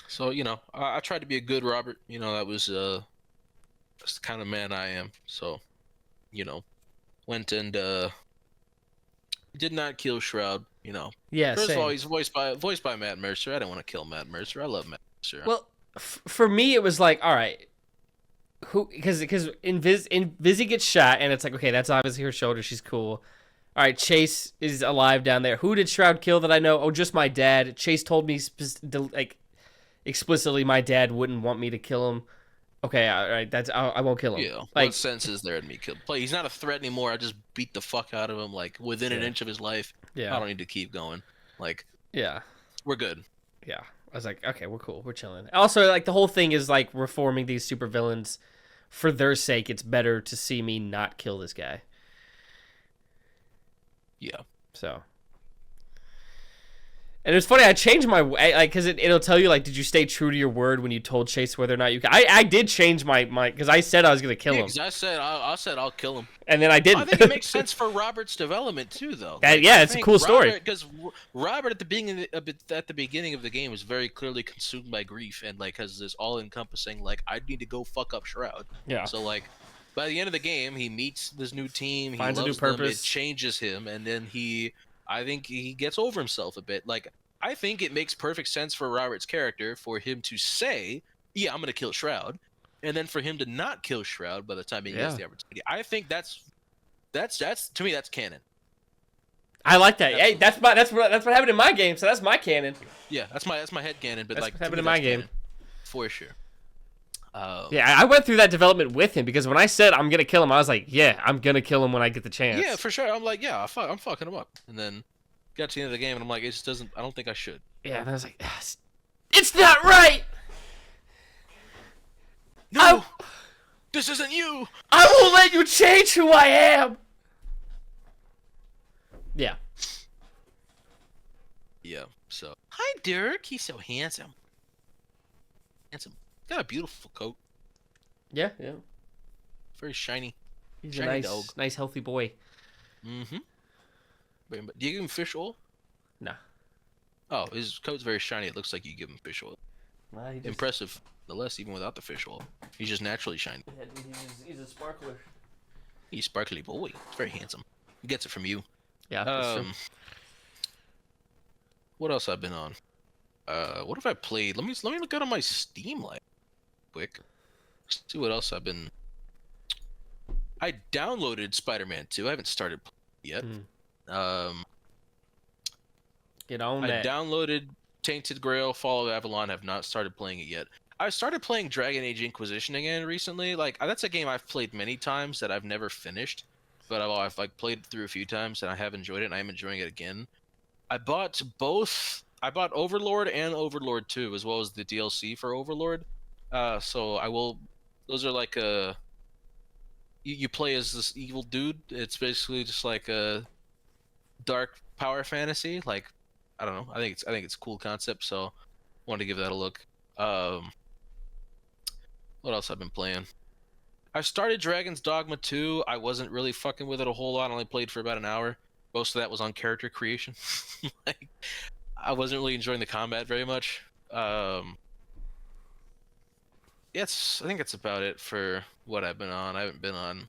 So I tried to be a good Robert. That's the kind of man I am. So you know, went and did not kill Shroud. Yeah, First of all, same. he's voiced by Matt Mercer. I didn't want to kill Matt Mercer. I love Matt Mercer. Well, for me, it was like, all right, who? Because Vizzy gets shot, and it's like, okay, that's obviously her shoulder. She's cool. All right, Chase is alive down there. Who did Shroud kill that I know? Oh, just my dad. Chase told me like explicitly my dad wouldn't want me to kill him. Okay, all right, I won't kill him. Yeah, Like, what sense is there in me kill play? He's not a threat anymore. I just beat the fuck out of him like within an yeah, inch of his life. I yeah, don't need to keep going. Like yeah, we're good. yeah. I was like, okay, we're cool, we're chilling. Also, like the whole thing is like reforming these supervillains for their sake. It's better to see me not kill this guy. Yeah. So. And it's funny, I changed my like because it'll tell you like, did you stay true to your word when you told Chase whether or not you? I did change my because I said I was gonna kill him, Because I said I'll kill him. and then I didn't. I think it makes sense for Robert's development too, though. Yeah, it's a cool story. Because Robert at the beginning of the game was very clearly consumed by grief and like has this all-encompassing like I need to go fuck up Shroud. Yeah. So like by the end of the game, he meets this new team. He Finds a loves new them. purpose. It changes him, and then I think he gets over himself a bit. Like I think it makes perfect sense for Robert's character for him to say, "Yeah, I'm gonna kill Shroud," and then for him to not kill Shroud by the time he gets the opportunity. I think that's to me that's canon. I like that. Hey, that's what happened in my game. So that's my canon. Yeah, that's my head canon. But That's like what to happened me, in my that's game. canon, for sure. Yeah, I went through that development with him because when I said I'm gonna kill him, I was like, yeah, I'm gonna kill him when I get the chance. Yeah, for sure. I'm like, yeah, I'm fucking him up. And then got to the end of the game, and I'm like, it just doesn't. I don't think I should. Yeah, and I was like, it's not right. No, this isn't you. I won't let you change who I am. Yeah. Yeah. So hi, Dirk. He's so handsome. Got a beautiful coat. Yeah, yeah. Very shiny. He's Shiny a dog. nice, healthy boy. Mm-hmm. Do you give him fish oil? Nah. Oh, his coat's very shiny. It looks like you give him fish oil. Nah, he just, Impressive, nonetheless, even without the fish oil. He's just naturally shiny. he's a sparkler. He's a sparkly boy. He's very handsome. He gets it from you. Yeah, that's true. What else I've been on? What have I played? Let me look out on my Steam library quick. See what else I've been. I downloaded Spider-Man 2. I haven't started yet. Get on I that. downloaded Tainted Grail, Fall of Avillion. Have not started playing it yet. I started playing Dragon Age Inquisition again recently. Like that's a game I've played many times that I've never finished, but I've like played through a few times and I have enjoyed it and I am enjoying it again. I bought both. I bought Overlord and Overlord 2 as well as the DLC for Overlord. So I will. Those are like you play as this evil dude. It's basically just like a dark power fantasy. Like I don't know. I think it's a cool concept. So wanted to give that a look. What else I've been playing? I started Dragon's Dogma 2. I wasn't really fucking with it a whole lot. I only played for about an hour. Most of that was on character creation. Like, I wasn't really enjoying the combat very much. Yes, I think that's about it for what I've been on. I haven't been on.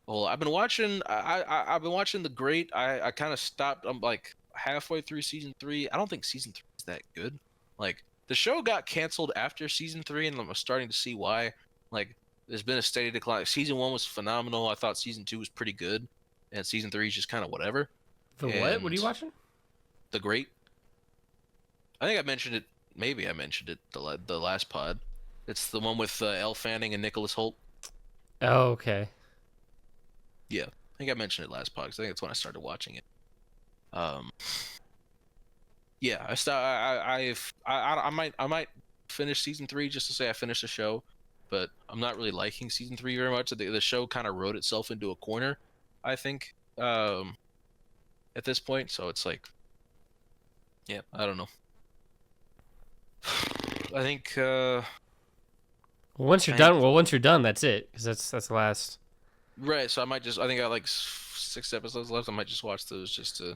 Well, I've been watching. I've been watching The Great. I kind of stopped. I'm like halfway through season 3. I don't think season 3 is that good. Like the show got canceled after season 3, and I'm starting to see why. Like there's been a steady decline. Season 1 was phenomenal. I thought season 2 was pretty good, and season 3 is just kind of whatever. The what? What are you watching? The Great. I think I mentioned it. Maybe I mentioned it the last pod. It's the one with Elle Fanning and Nicholas Hoult. Oh, okay. Yeah, I think I mentioned it last pod because I think that's when I started watching it. Yeah, I might finish season 3 just to say I finished the show, but I'm not really liking season 3 very much. The show kind of wrote itself into a corner, I think, at this point. So it's like, yeah, I don't know. I think. Once you're done, that's it. Because that's the last. Right. So I might just. I think I got like 6 episodes left. I might just watch those just to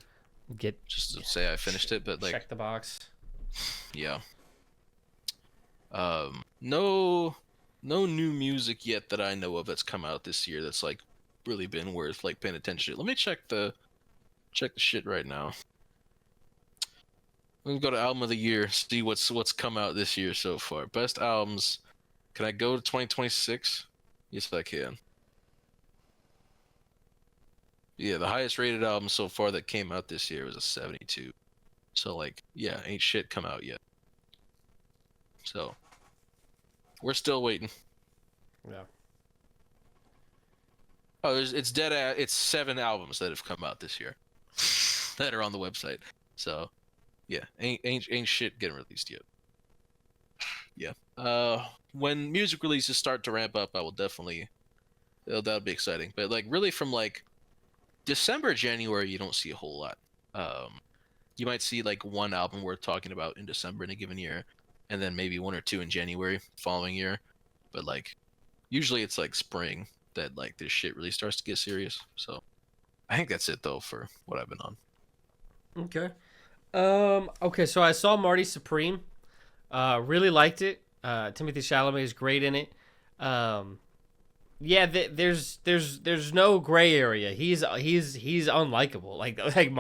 say I finished it. But like, check the box. yeah. No, no new music yet that I know of that's come out this year that's like really been worth like paying attention to. Let me check the shit right now. Let me go to album of the year, see what's come out this year so far. Best albums. Can I go to 2026? Yes, I can. Yeah, the highest rated album so far that came out this year was a 72. So like, yeah, ain't shit come out yet. So we're still waiting. Yeah. Oh, it's dead. It's 7 albums that have come out this year that are on the website. So yeah, ain't shit getting released yet. Yeah. When music releases start to ramp up, I will definitely. That'll be exciting. But like, really, from like December, January, you don't see a whole lot. You might see like one album worth talking about in December in a given year, and then maybe 1 or 2 in January following year. But like, usually it's like spring that like this shit really starts to get serious. So I think that's it though for what I've been on. Okay. Okay, so I saw Marty Supreme. Really liked it. Timothy Chalamet is great in it. Yeah, there's no gray area. He's unlikable. Like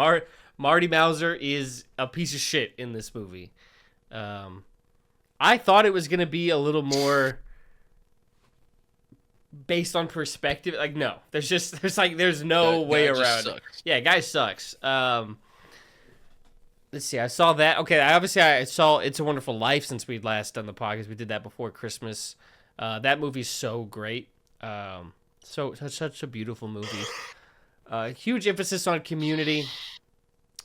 Marty Mauser is a piece of shit in this movie. I thought it was gonna be a little more based on perspective. Like, no, there's no way around it. Yeah, guy sucks. Let's see. I saw that. Okay, I saw It's a Wonderful Life since we'd last done the podcast. We did that before Christmas. That movie's so great. Such a beautiful movie. Huge emphasis on community,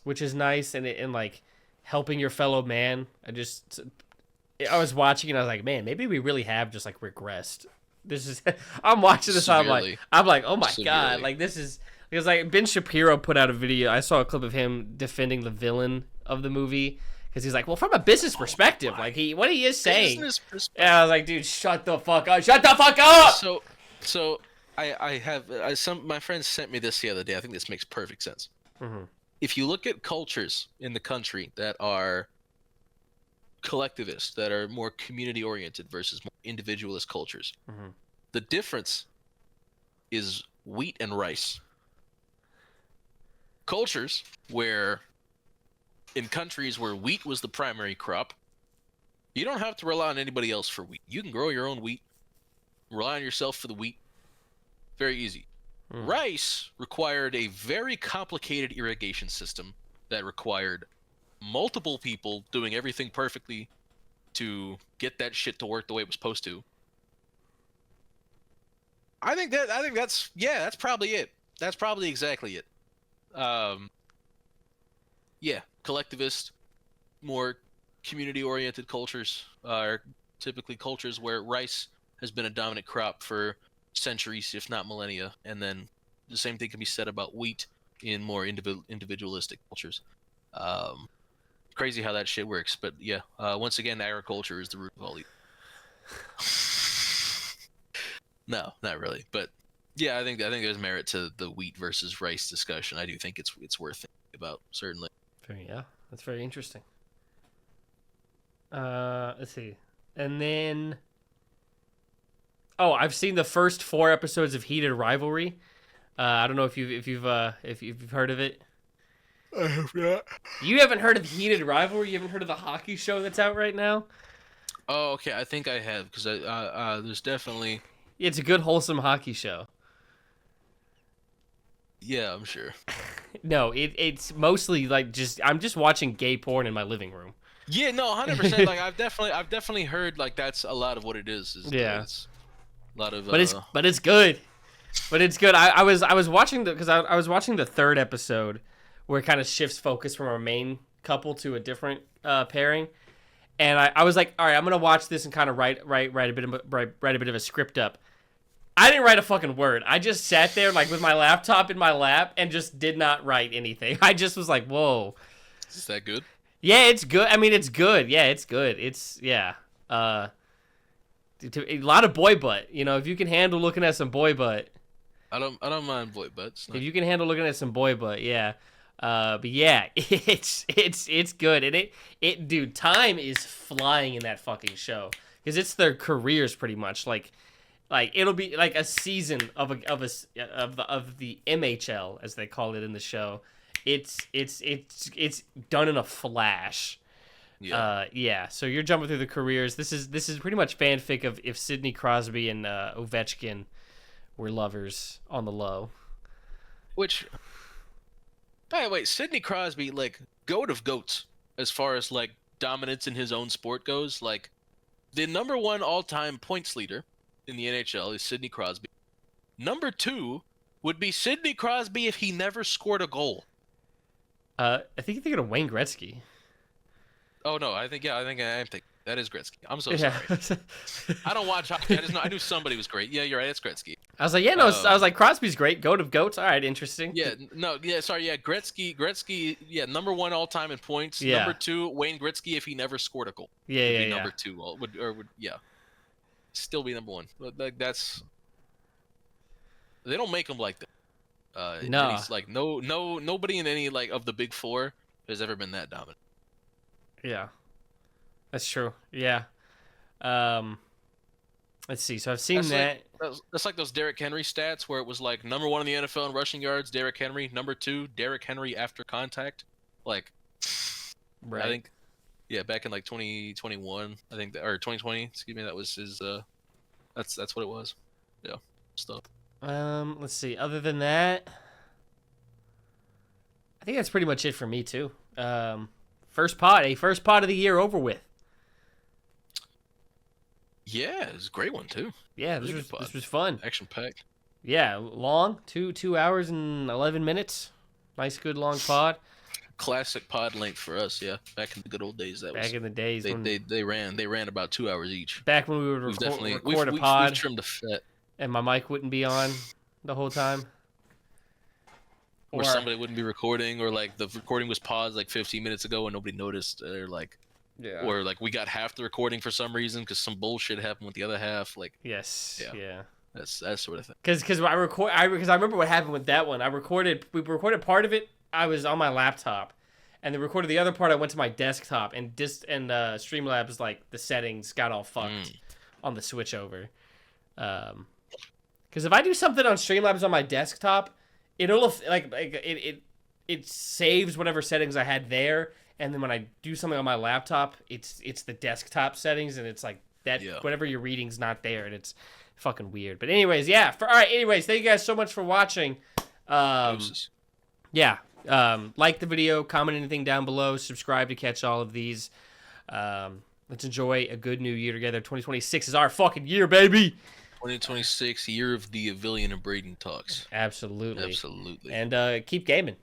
which is nice, and like helping your fellow man. I was watching and I was like, man, maybe we really have just like regressed. This is I'm watching this. Severely. I'm like, oh my God, like this is because like Ben Shapiro put out a video. I saw a clip of him defending the villain of the movie because he's like, well, from a business perspective, like what he is saying. And I was like, dude, shut the fuck up! Shut the fuck up! So I have my friends sent me this the other day. I think this makes perfect sense. Mm-hmm. If you look at cultures in the country that are collectivist, that are more community oriented versus more individualist cultures, mm-hmm. the difference is wheat and rice. Cultures where in countries where wheat was the primary crop, you don't have to rely on anybody else for wheat. You can grow your own wheat, rely on yourself for the wheat. Very easy. Rice required a very complicated irrigation system that required multiple people doing everything perfectly to get that shit to work the way it was supposed to. I think that's probably it. That's probably exactly it. Yeah, collectivist, more community-oriented cultures are typically cultures where rice has been a dominant crop for centuries, if not millennia, and then the same thing can be said about wheat in more individualistic cultures. Crazy how that shit works, but yeah, once again, agriculture is the root of all evil. No, not really, but yeah, I think there's merit to the wheat versus rice discussion. I do think it's worth thinking about, certainly. Yeah, that's very interesting. Let's see, and then I've seen the first 4 episodes of Heated Rivalry. I don't know if you've heard of it. I have not. You haven't heard of Heated Rivalry? You haven't heard of the hockey show that's out right now? Oh, okay. I think I have because there's definitely. It's a good, wholesome hockey show. Yeah, I'm sure. No, it's mostly like I'm just watching gay porn in my living room. Yeah, no, 100%. Like I've definitely heard like that's a lot of what it is. Yeah, it's a lot of. But it's good. But it's good. I was watching I was watching the 3rd episode where it kind of shifts focus from our main couple to a different pairing, and I was like, all right, I'm gonna watch this and kind of write a bit of a script up. I didn't write a fucking word. I just sat there like with my laptop in my lap and just did not write anything. I just was like, whoa. Is that good? Yeah, it's good. I mean, it's good. Yeah, it's good. It's a lot of boy butt. You know, if you can handle looking at some boy butt. I don't mind boy butts. If you can handle looking at some boy butt, yeah. But yeah, it's good, and it dude, time is flying in that fucking show because it's their careers pretty much. Like it'll be like a season of the MHL as they call it in the show. It's done in a flash. Yeah. So you're jumping through the careers. This is pretty much fanfic of if Sidney Crosby and Ovechkin were lovers on the low. Which, by the way, Sidney Crosby, like, goat of goats as far as like dominance in his own sport goes. Like, the number 1 all-time points leader in the NHL is Sidney Crosby. Number 2 would be Sidney Crosby if he never scored a goal. I think you're thinking of Wayne Gretzky. Oh no, I think that is Gretzky. I'm so sorry. I don't watch hockey. I knew somebody was great. Yeah, you're right. It's Gretzky. I was like, yeah, no. I was like, Crosby's great. Goat of goats. All right, interesting. Yeah, no, yeah, sorry, yeah, Gretzky, yeah, number 1 all time in points. Yeah. Number 2, Wayne Gretzky if he never scored a goal. Yeah. Number 2, would still be number 1. But like that's they don't make him like that. No, he's like nobody in any like of the big 4 has ever been that dominant. Yeah, that's true. Yeah. Let's see. So I've seen that. That's like those Derrick Henry stats where it was like number 1 in the NFL in rushing yards, Derrick Henry. Number 2, Derrick Henry after contact. Like, Right. I think, yeah, back in like 2021, I think, or 2020. Excuse me, that was his. That's what it was. Yeah, stuff. Let's see. Other than that, I think that's pretty much it for me too. First pod of the year over with. Yeah, it was a great one too. Yeah, Really this was fun. Action packed. Yeah, long, 2 hours and 11 minutes. Nice, good long pod. Classic pod length for us. Yeah, back in the good old days. Back in the days they ran about 2 hours each. back when we would record a pod we've trimmed the fat. and my mic wouldn't be on the whole time. Or somebody wouldn't be recording, or like the recording was paused like 15 minutes ago and nobody noticed, or like, or like we got half the recording for some reason because some bullshit happened with the other half. Like, yes, yeah. That's that sort of thing. Because I remember what happened with that one. We recorded part of it. I was on my laptop, and then recorded the other part. I went to my desktop, and Streamlabs, like the settings got all fucked on the switch over. Because if I do something on Streamlabs on my desktop, it'll like it saves whatever settings I had there, and then when I do something on my laptop, it's the desktop settings, and it's like that whatever you're reading's not there, and it's fucking weird. But anyways, yeah. Anyways, thank you guys so much for watching. Yeah. Like the video, comment anything down below, subscribe to catch all of these. Let's enjoy a good new year together. 2026 is our fucking year, baby. 2026, year of the Avillion and Brayden talks. Absolutely. Absolutely. And keep gaming.